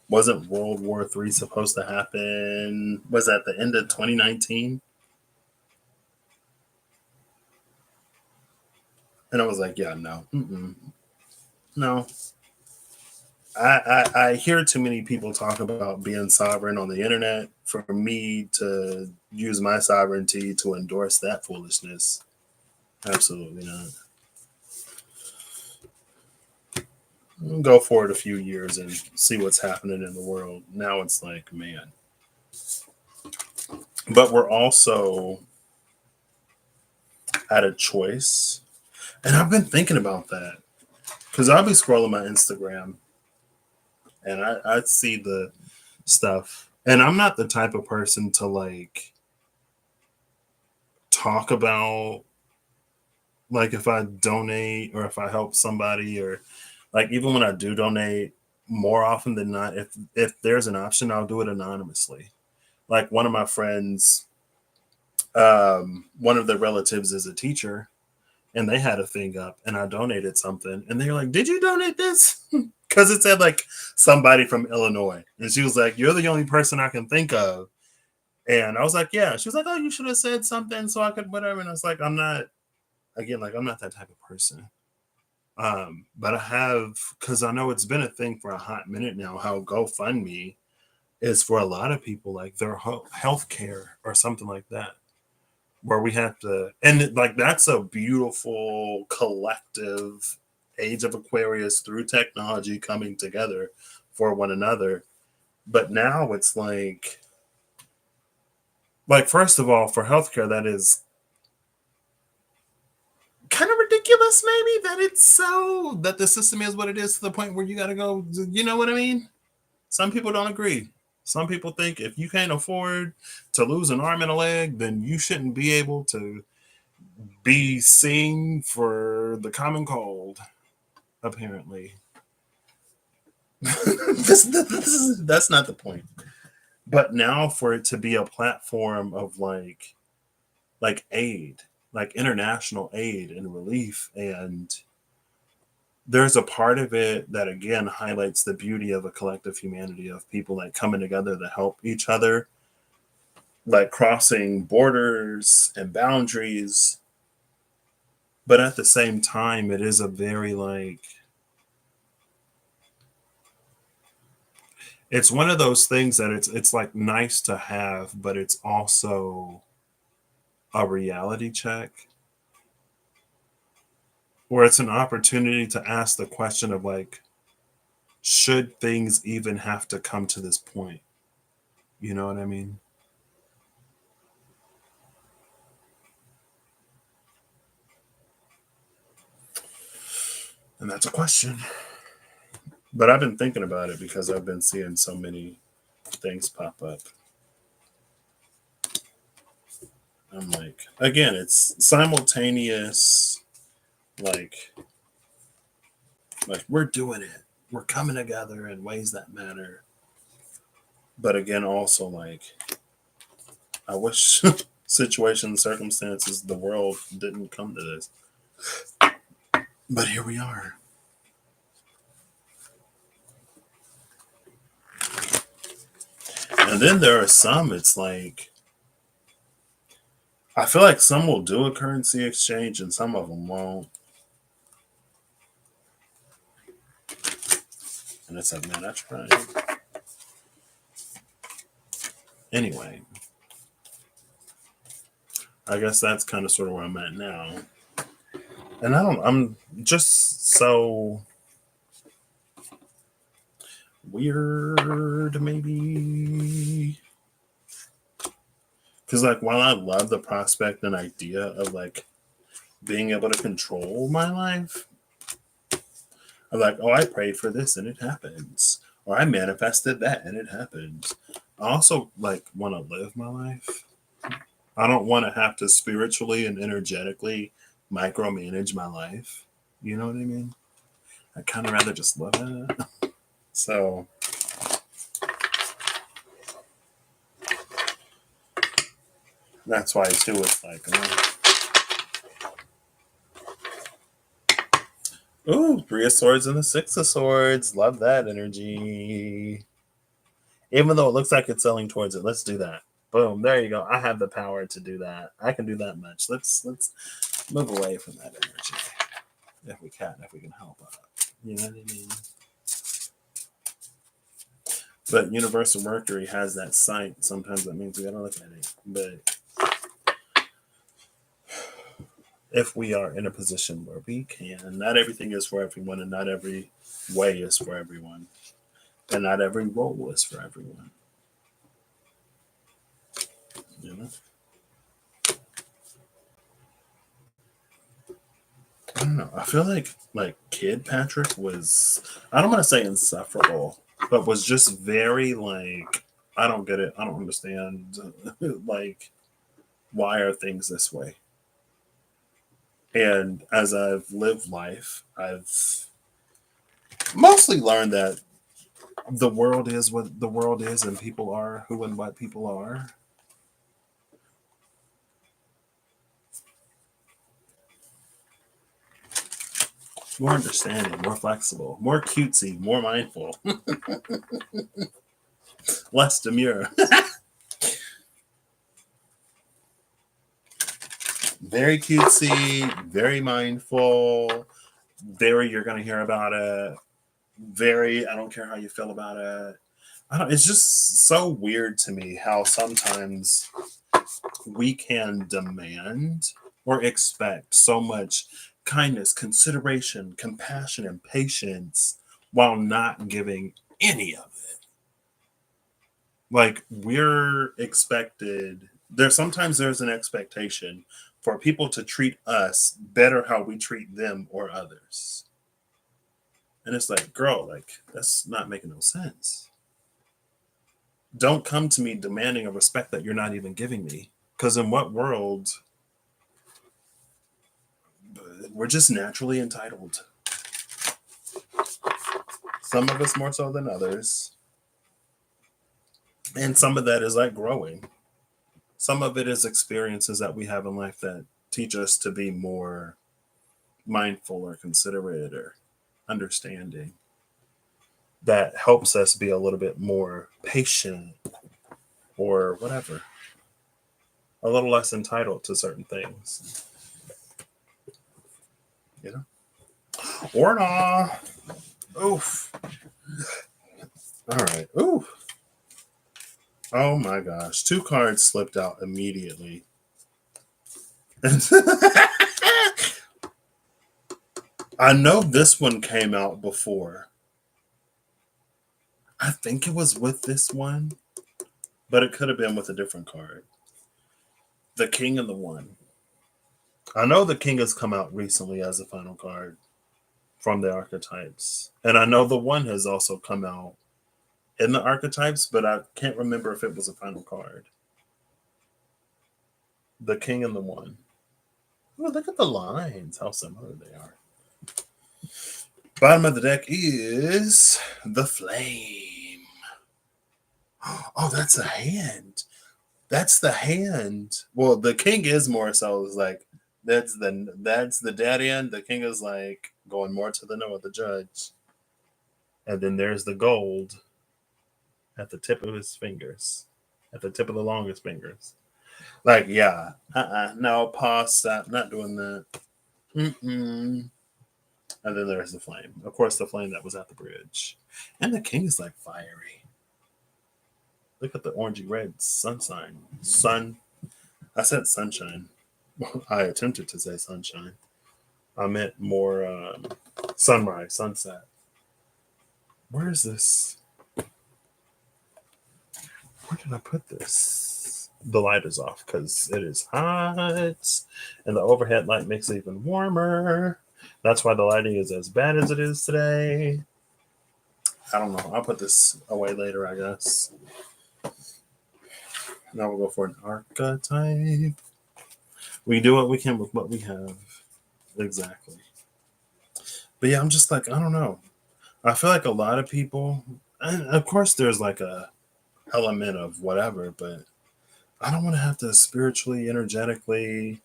Wasn't World War III supposed to happen? Was that the end of 2019? And I was like, yeah, no, no. I hear too many people talk about being sovereign on the internet for me to use my sovereignty to endorse that foolishness. Absolutely not. We'll go forward a few years and see what's happening in the world. Now it's like, man. But we're also at a choice. And I've been thinking about that because I'll be scrolling my Instagram and I see the stuff. And I'm not the type of person to like talk about like if I donate or if I help somebody or like even when I do donate, more often than not, if there's an option, I'll do it anonymously. Like one of my friends, one of their relatives is a teacher, and they had a thing up, and I donated something, and they were like, "Did you donate this?" Because it said like somebody from Illinois, and she was like, "You're the only person I can think of." And I was like, "Yeah." She was like, "Oh, you should have said something so I could whatever." And I was like, "I'm not." Again, like I'm not that type of person. But I have because I know it's been a thing for a hot minute now. How GoFundMe is for a lot of people, like their health care or something like that, where we have to, and like that's a beautiful collective age of Aquarius through technology coming together for one another. But now it's like first of all, for healthcare, that is kind of ridiculous, maybe that it's so that the system is what it is to the point where you got to go. You know what I mean? Some people don't agree. Some people think if you can't afford to lose an arm and a leg, then you shouldn't be able to be seen for the common cold. Apparently, that's not the point. But now for it to be a platform of like aid, like international aid and relief, and there's a part of it that again highlights the beauty of a collective humanity of people like coming together to help each other, like crossing borders and boundaries. But at the same time, it is a very like it's one of those things that it's like nice to have, but it's also a reality check where it's an opportunity to ask the question of like, should things even have to come to this point? You know what I mean? And that's a question. But I've been thinking about it because I've been seeing so many things pop up. I'm like, again, it's simultaneous, like we're doing it. We're coming together in ways that matter. But again, also like I wish situations, circumstances, the world didn't come to this. But here we are. And then there are some, it's like, I feel like some will do a currency exchange and some of them won't. And it's like, man, I tried. Anyway, I guess that's kind of sort of where I'm at now. And I'm just so weird, maybe. Because, like, while I love the prospect and idea of, like, being able to control my life, I'm like, oh, I prayed for this and it happens. Or I manifested that and it happens. I also, like, want to live my life. I don't want to have to spiritually and energetically micromanage my life. You know what I mean? I kind of rather just live it. So that's why too it's like, ooh, 3 of Swords and the 6 of Swords. Love that energy. Even though it looks like it's selling towards it, let's do that. Boom, there you go. I have the power to do that. I can do that much. Let's move away from that energy if we can help it. You know what I mean? But Universal Mercury has that sight. Sometimes that means we gotta look at it. But if we are in a position where we can, not everything is for everyone, and not every way is for everyone, and not every role is for everyone. You know? I don't know. I feel like Kid Patrick was, I don't want to say insufferable, but was just very like, I don't get it. I don't understand. Like, why are things this way? And as I've lived life, I've mostly learned that the world is what the world is, and people are who and what people are. More understanding, more flexible, more cutesy, more mindful, less demure. Very cutesy, very mindful, very you're going to hear about it, very I don't care how you feel about it. I don't, it's just so weird to me how sometimes we can demand or expect so much kindness, consideration, compassion, and patience while not giving any of it. Like we're expected, there's an expectation for people to treat us better how we treat them or others. And it's like, girl, like that's not making no sense. Don't come to me demanding a respect that you're not even giving me. Because in what world we're just naturally entitled. Some of us more so than others. And some of that is like growing. Some of it is experiences that we have in life that teach us to be more mindful or considerate or understanding. That helps us be a little bit more patient or whatever. A little less entitled to certain things. You know? Or not. Oof. All right. Oof. Oh my gosh. 2 cards slipped out immediately. I know this one came out before. I think it was with this one, but it could have been with a different card. The King and the One. I know the King has come out recently as a final card from the archetypes. And I know the One has also come out in the archetypes, but I can't remember if it was a final card. the king and the one. Oh, look at the lines, how similar they are. Bottom of the deck is the flame. Oh, that's a hand. That's the hand. Well, the king is more so is like that's the dead end. The king is like going more to the no of the judge. And then there's the gold at the tip of his fingers. At the tip of the longest fingers. Like, yeah. No, pause, stop, not doing that. Mm-mm. And then there's the flame. Of course, the flame that was at the bridge. And the king is like fiery. Look at the orangey red sunshine. I said sunshine. I attempted to say sunshine. I meant more sunrise, sunset. Where is this? Where did I put this? The light is off because it is hot. And the overhead light makes it even warmer. That's why the lighting is as bad as it is today. I don't know. I'll put this away later, I guess. Now we'll go for an archetype. We do what we can with what we have. Exactly. But yeah, I'm just like, I don't know. I feel like a lot of people, and of course there's like a element of whatever, but I don't want to have to spiritually, energetically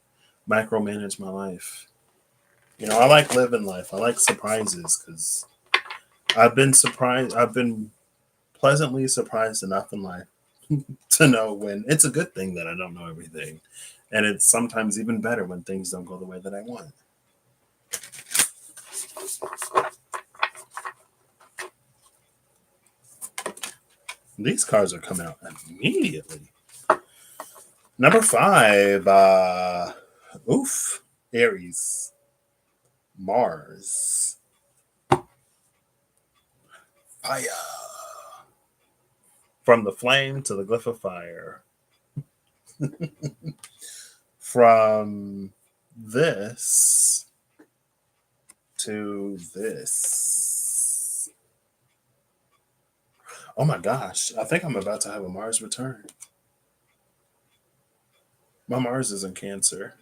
micromanage my life. You know, I like living life. I like surprises because I've been surprised. I've been pleasantly surprised enough in life to know when it's a good thing that I don't know everything. And it's sometimes even better when things don't go the way that I want. These cards are coming out immediately. Number 5, Aries, Mars, fire. From the flame to the glyph of fire. From this to this. Oh my gosh, I think I'm about to have a Mars return. My Mars is in Cancer.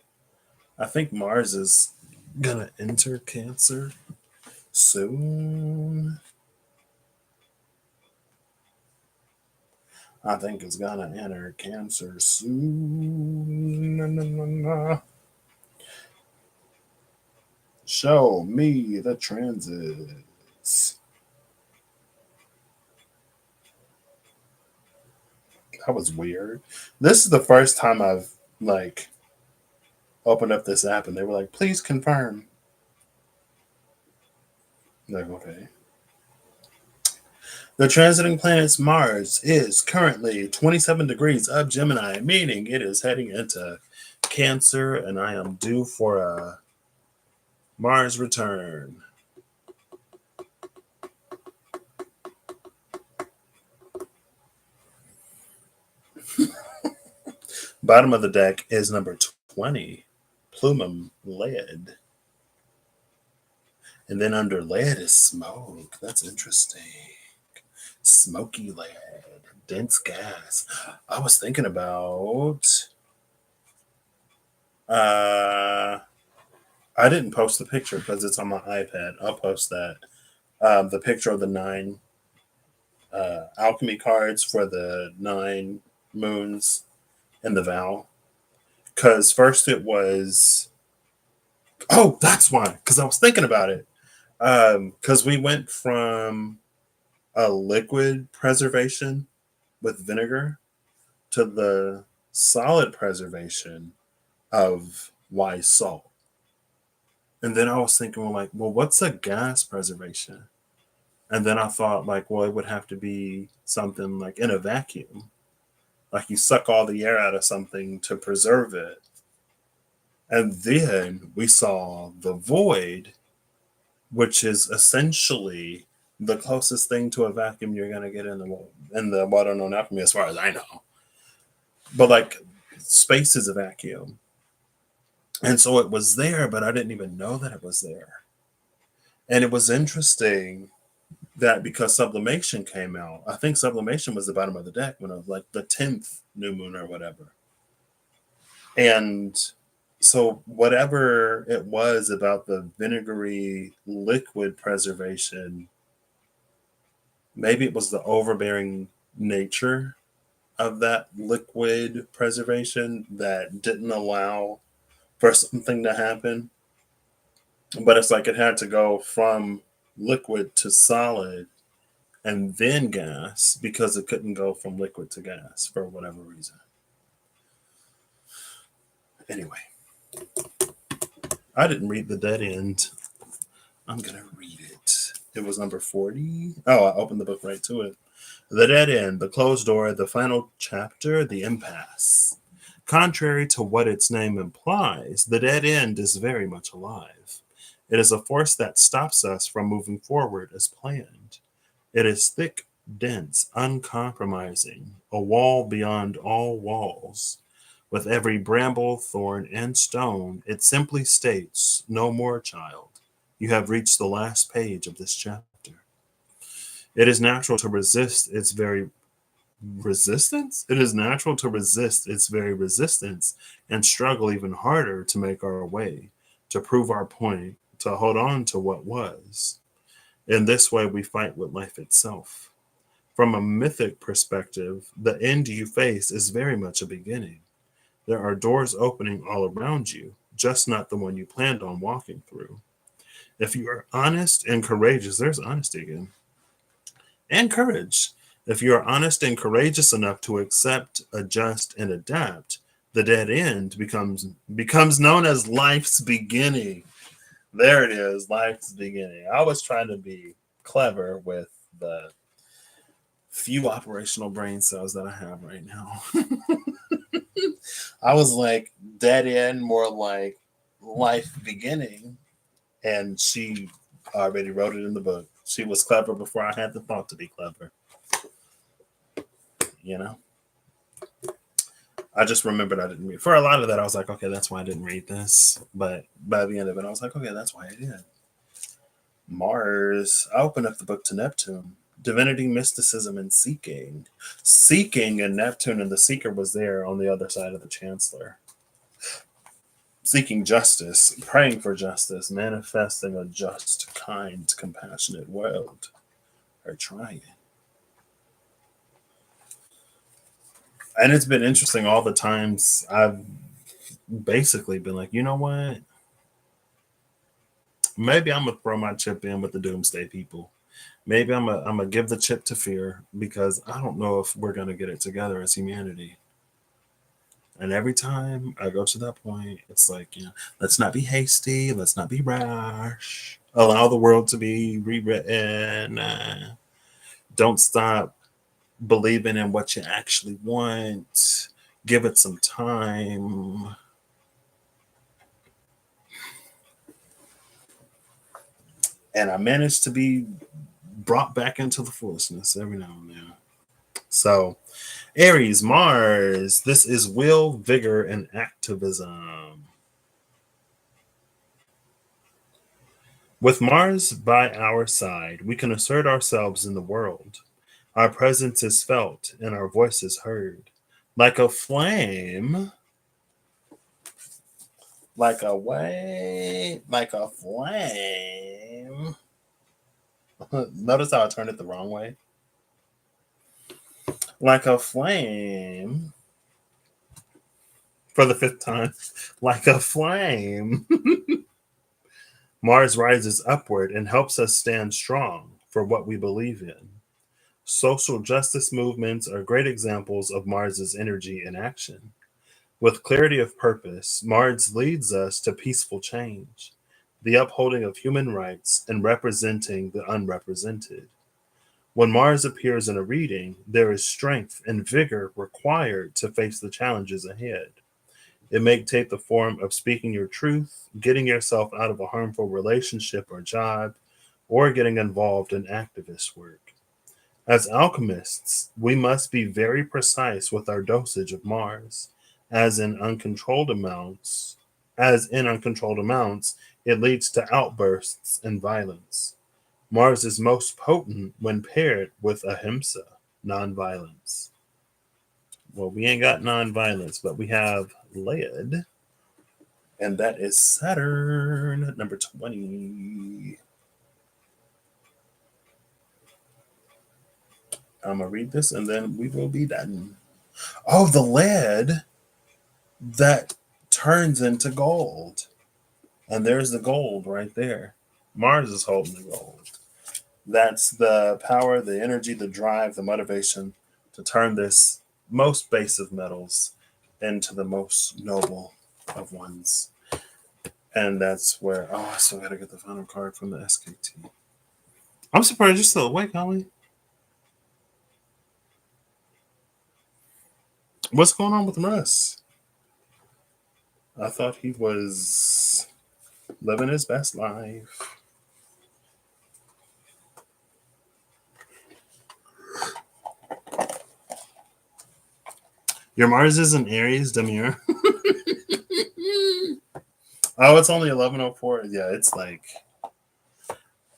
I think Mars is gonna enter Cancer soon. I think it's gonna enter Cancer soon. Show me the transits. That was weird. This is the first time I've like opened up this app and they were like, please confirm. Like, okay. The transiting planet's Mars is currently 27 degrees of Gemini, meaning it is heading into Cancer, and I am due for a Mars return. Bottom of the deck is number 20, Plumum Lead. And then under lead is smoke. That's interesting. Smoky lead, dense gas. I was thinking about. I didn't post the picture because it's on my iPad. I'll post that. The picture of the 9 alchemy cards for the 9 moons in the vow. Because first it was. Oh, that's why. Because I was thinking about it. Because we went from a liquid preservation with vinegar to the solid preservation of wise salt. And then I was thinking, well, what's a gas preservation? And then I thought, like, well, it would have to be something like in a vacuum. Like you suck all the air out of something to preserve it. And then we saw the void, which is essentially the closest thing to a vacuum you're going to get in the water-known alchemy, as far as I know. But like space is a vacuum. And so it was there, but I didn't even know that it was there. And it was interesting that because sublimation came out, I think sublimation was the bottom of the deck when it was like the 10th new moon or whatever. And so whatever it was about the vinegary liquid preservation, maybe it was the overbearing nature of that liquid preservation that didn't allow for something to happen. But it's like it had to go from liquid to solid and then gas because it couldn't go from liquid to gas for whatever reason. Anyway, I didn't read The Dead End. I'm going to read it. It was number 40. Oh, I opened the book right to it. The Dead End, the closed door, the final chapter, the impasse. Contrary to what its name implies, the dead end is very much alive. It is a force that stops us from moving forward as planned. It is thick, dense, uncompromising, a wall beyond all walls. With every bramble, thorn, and stone, it simply states, "No more, child. You have reached the last page of this chapter." It is natural to resist its very resistance. It is natural to resist its very resistance and struggle even harder to make our way, to prove our point, to hold on to what was. In this way, we fight with life itself. From a mythic perspective, the end you face is very much a beginning. There are doors opening all around you, just not the one you planned on walking through. If you are honest and courageous, there's honesty again, and courage. If you are honest and courageous enough to accept, adjust, and adapt, the dead end becomes known as life's beginning. There it is, life's beginning. I was trying to be clever with the few operational brain cells that I have right now. I was like, dead end, more like life beginning. And she already wrote it in the book. She was clever before I had the thought to be clever. You know? I just remembered I didn't read. For a lot of that, I was like, okay, that's why I didn't read this. But by the end of it, I was like, okay, that's why I did. Mars. I opened up the book to Neptune. Divinity, mysticism, and seeking. Seeking and Neptune and the Seeker was there on the other side of the Chancellor. Seeking justice, praying for justice, manifesting a just, kind, compassionate world. Or trying. And it's been interesting all the times I've basically been like, you know what? Maybe I'm gonna throw my chip in with the doomsday people. Maybe I'm gonna give the chip to fear because I don't know if we're gonna get it together as humanity. And every time I go to that point, it's like, let's not be hasty, let's not be rash. Allow the world to be rewritten. Don't stop believing in what you actually want. Give it some time. And I managed to be brought back into the foolishness every now and then. So, Aries, Mars, this is will, vigor, and activism. With Mars by our side, we can assert ourselves in the world. Our presence is felt and our voice is heard. Like a flame, like a way, like a flame. Notice how I turned it the wrong way. Like a flame. For the fifth time, like a flame. Mars rises upward and helps us stand strong for what we believe in. Social justice movements are great examples of Mars's energy in action. With clarity of purpose, Mars leads us to peaceful change, the upholding of human rights, and representing the unrepresented. When Mars appears in a reading, there is strength and vigor required to face the challenges ahead. It may take the form of speaking your truth, getting yourself out of a harmful relationship or job, or getting involved in activist work. As alchemists, we must be very precise with our dosage of Mars, as in uncontrolled amounts, it leads to outbursts and violence. Mars is most potent when paired with ahimsa, nonviolence. Well, we ain't got non-violence, but we have lead. And that is Saturn, number 20. I'm going to read this and then we will be done. Oh, the lead that turns into gold. And there's the gold right there. Mars is holding the gold. That's the power, the energy, the drive, the motivation to turn this most base of metals into the most noble of ones. And that's where, oh, I still got to get the final card from the SKT. I'm surprised you're still awake, Holly. What's going on with Russ? I thought he was living his best life. Your Mars is in Aries, Demir. Oh, it's only 11:04. Yeah, it's like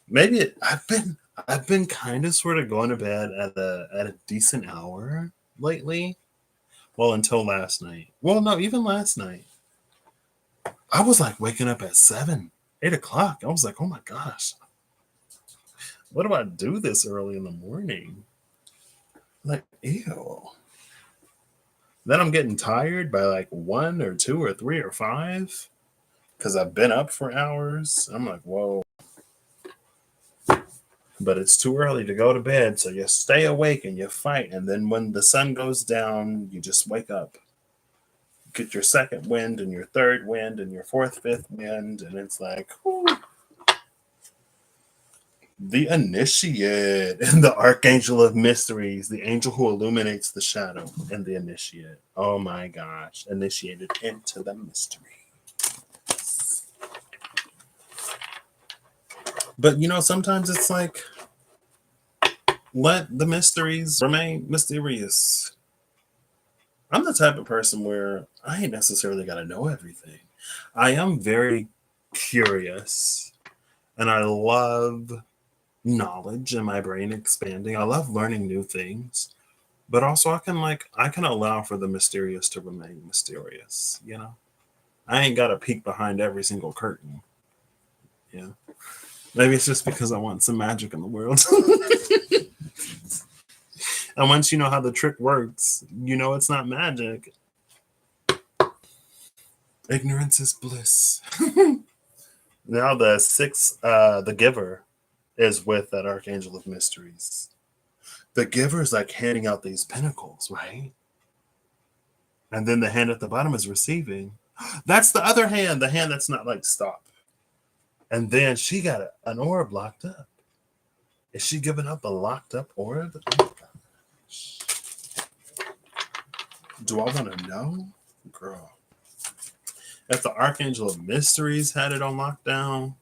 maybe I've been kind of sort of going to bed at a decent hour lately. Well, until last night. Well, no, even last night. I was like waking up at 7, 8 o'clock. I was like, oh my gosh, what do I do this early in the morning? Like, ew. Then I'm getting tired by like 1 or 2 or 3 or 5 because I've been up for hours. I'm like, whoa. But it's too early to go to bed, so you stay awake and you fight. And then when the sun goes down, you just wake up. Get your second wind and your third wind and your fourth, fifth wind. And it's like, whew. The Initiate and the Archangel of Mysteries, the angel who illuminates the shadow, and the Initiate. Oh my gosh. Initiated into the mystery. But sometimes it's like, let the mysteries remain mysterious. I'm the type of person where I ain't necessarily got to know everything. I am very curious, and I love knowledge and my brain expanding. I love learning new things, but also I can allow for the mysterious to remain mysterious. I ain't got to peek behind every single curtain. Yeah. Maybe it's just because I want some magic in the world. And once you know how the trick works, it's not magic. Ignorance is bliss. Now the sixth, the giver, is with that Archangel of Mysteries. The giver is like handing out these pinnacles, right? And then the hand at the bottom is receiving. That's the other hand, the hand that's not like stop. And then she got an orb locked up. Is she giving up a locked up orb? Oh my gosh. Do I want to know? Girl. If the Archangel of Mysteries had it on lockdown.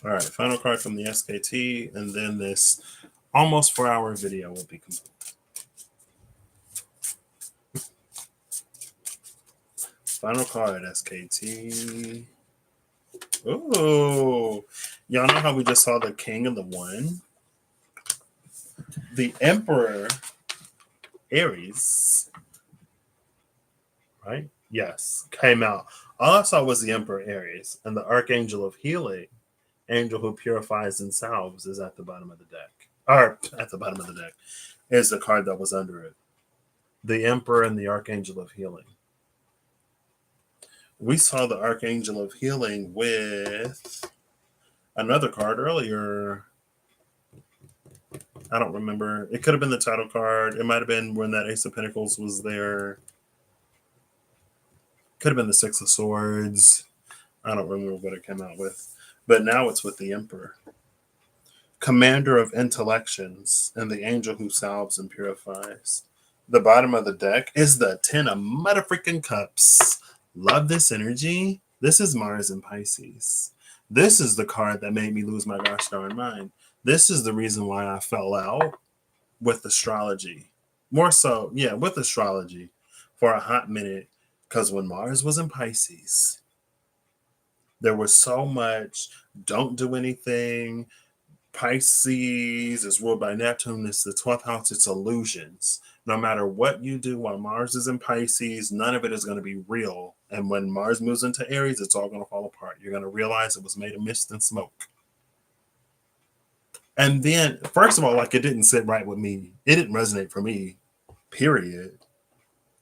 All right, final card from the SKT, and then this almost 4-hour video will be complete. Final card, SKT. Oh, y'all know how we just saw the King and the One? The Emperor Aries, right? Yes, came out. All I saw was the Emperor Aries, and the Archangel of Healing, angel who purifies and salves, is at the bottom of the deck. Or at the bottom of the deck is the card that was under it. The Emperor and the Archangel of Healing. We saw the Archangel of Healing with another card earlier. I don't remember. It could have been the title card. It might have been when that Ace of Pentacles was there. Could have been the Six of Swords. I don't remember what it came out with. But now it's with the Emperor. Commander of Intellections and the angel who salves and purifies. The bottom of the deck is the 10 of motherfucking cups. Love this energy. This is Mars and Pisces. This is the card that made me lose my gosh darn mind. This is the reason why I fell out with astrology. More so, yeah, with astrology for a hot minute. Because when Mars was in Pisces, There was so much don't do anything. Pisces is ruled by Neptune. It's the 12th house. It's illusions. No matter what you do while Mars is in Pisces, none of it is going to be real. And when Mars moves into Aries, it's all going to fall apart. You're going to realize it was made of mist and smoke. And then, first of all, like, it didn't sit right with me. It didn't resonate for me, period.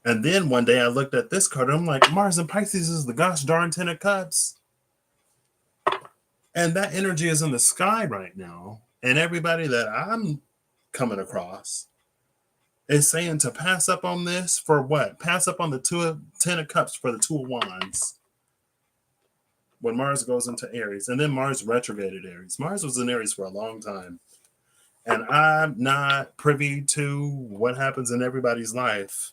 And then one day I looked at this card and I'm like, Mars in Pisces is the gosh darn 10 of cups. And that energy is in the sky right now. And everybody that I'm coming across is saying to pass up on this for what? Pass up on the 10 of cups for the 2 of wands when Mars goes into Aries. And then Mars retrograded Aries. Mars was in Aries for a long time. And I'm not privy to what happens in everybody's life.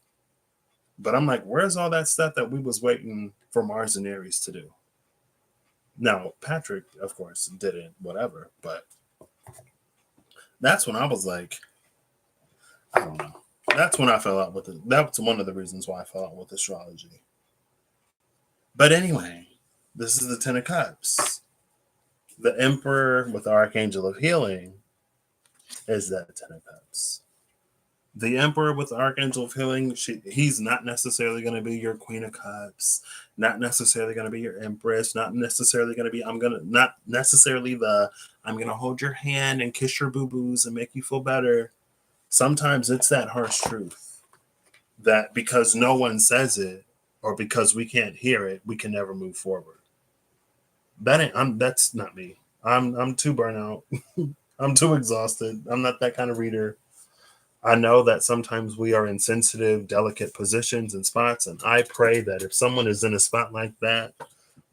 But I'm like, where's all that stuff that we was waiting for Mars and Aries to do? Now, Patrick, of course, didn't, whatever. But that's when I was like, I don't know. That's when I fell out with it. That's one of the reasons why I fell out with astrology. But anyway, this is the 10 of Cups. The Emperor with the Archangel of Healing is that 10 of Cups. The Emperor with the Archangel of Healing, he's not necessarily going to be your Queen of Cups, not necessarily going to be your Empress, not necessarily going to be, I'm going to hold your hand and kiss your boo-boos and make you feel better. Sometimes it's that harsh truth that because no one says it or because we can't hear it, we can never move forward. That's not me. I'm too burnout. I'm too exhausted. I'm not that kind of reader. I know that sometimes we are in sensitive, delicate positions and spots, and I pray that if someone is in a spot like that,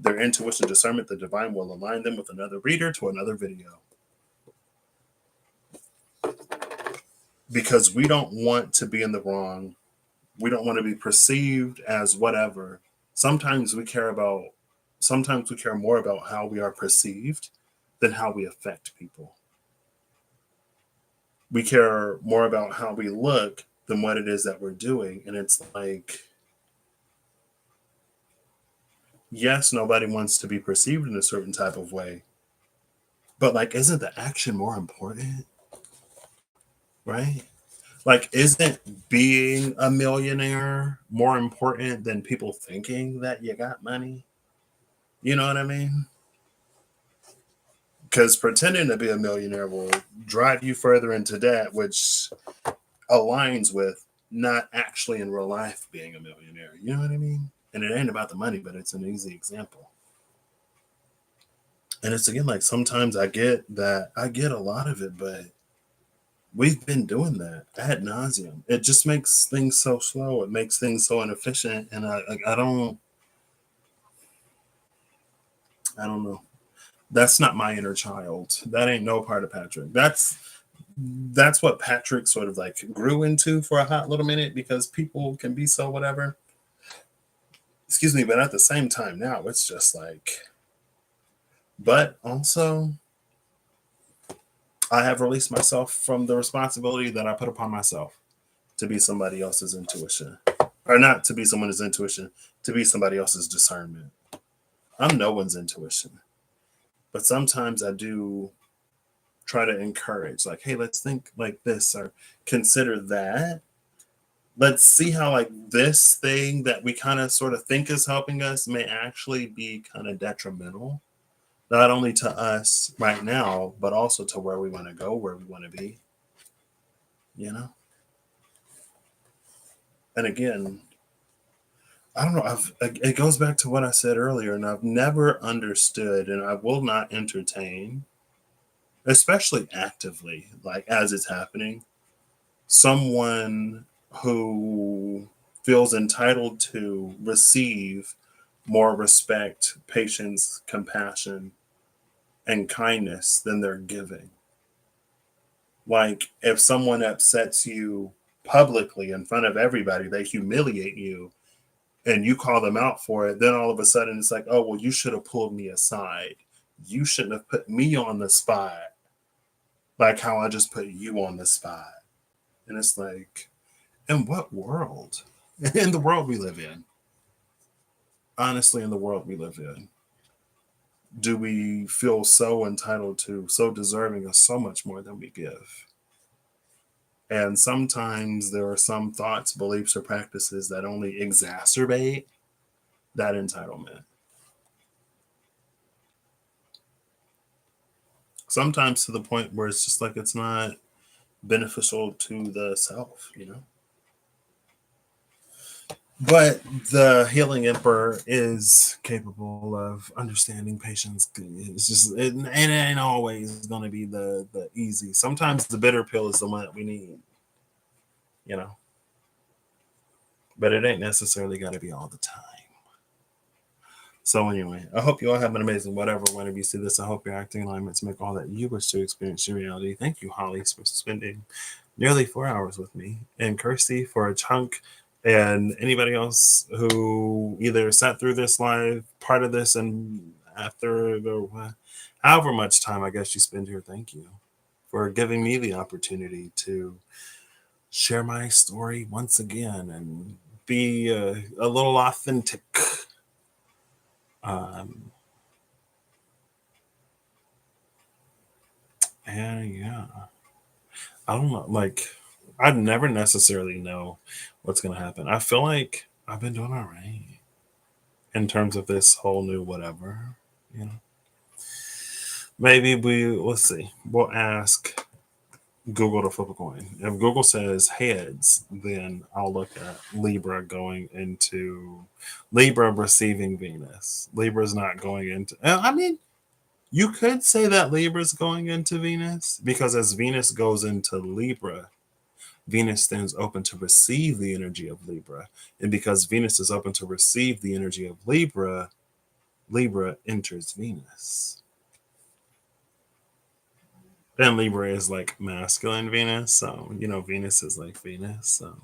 their intuition, discernment, the divine will align them with another reader to another video. Because we don't want to be in the wrong. We don't want to be perceived as whatever. Sometimes we care more about how we are perceived than how we affect people. We care more about how we look than what it is that we're doing. And it's like, yes, nobody wants to be perceived in a certain type of way. But like, isn't the action more important? Right? Like, isn't being a millionaire more important than people thinking that you got money? You know what I mean? Because pretending to be a millionaire will drive you further into debt, which aligns with not actually in real life being a millionaire. You know what I mean? And it ain't about the money, but it's an easy example. And it's again, like, sometimes I get a lot of it, but we've been doing that ad nauseum. It just makes things so slow. It makes things so inefficient. And I don't know. That's not my inner child. That ain't no part of Patrick. That's what Patrick sort of like grew into for a hot little minute because people can be so whatever. Excuse me, but at the same time now it's just like, but also I have released myself from the responsibility that I put upon myself to be somebody else's intuition. Or not to be someone's intuition, to be somebody else's discernment. I'm no one's intuition. But sometimes I do try to encourage, like, hey, let's think like this or consider that. Let's see how like this thing that we kind of sort of think is helping us may actually be kind of detrimental, not only to us right now, but also to where we want to go, where we want to be, you know? And again, I don't know. It goes back to what I said earlier, and I've never understood, and I will not entertain, especially actively, like as it's happening, someone who feels entitled to receive more respect, patience, compassion, and kindness than they're giving. Like if someone upsets you publicly in front of everybody, they humiliate you, and you call them out for it, then all of a sudden it's like, oh, well, you should have pulled me aside. You shouldn't have put me on the spot like how I just put you on the spot. And it's like, in what world? In the world we live in. Honestly, in the world we live in. do we feel so entitled to, so deserving of so much more than we give. And sometimes there are some thoughts, beliefs, or practices that only exacerbate that entitlement. Sometimes to the point where it's just like it's not beneficial to the self, you know? But the healing emperor is capable of understanding patience. It's just it ain't always going to be the easy. Sometimes the bitter pill is the one that we need, you know. But it ain't necessarily got to be all the time. So anyway, I hope you all have an amazing whatever. Whenever you see this, I hope you're acting in alignment to make all that you wish to experience your reality. Thank you, Holly, for spending nearly 4 hours with me, and Kirsty for a chunk, and anybody else who either sat through this live part of this and after the however much time I guess you spend here. Thank you for giving me the opportunity to share my story once again and be a little authentic. Um, and yeah, I don't know. Like, I'd never necessarily know what's going to happen. I feel like I've been doing all right in terms of this whole new whatever, you know. Maybe let's see. We'll ask Google to flip a coin. If Google says heads, then I'll look at Libra going into Libra receiving Venus. Libra's not going into, I mean, you could say that Libra's going into Venus because as Venus goes into Libra, Venus stands open to receive the energy of Libra. And because Venus is open to receive the energy of Libra, Libra enters Venus. Then Libra is like masculine Venus. So, you know, Venus is like Venus. So,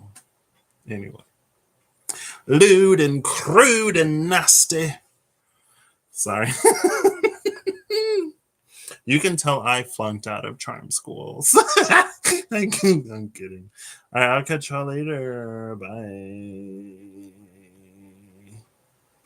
anyway. Lewd and crude and nasty. Sorry. You can tell I flunked out of charm schools. I'm kidding. All right, I'll catch y'all later. Bye.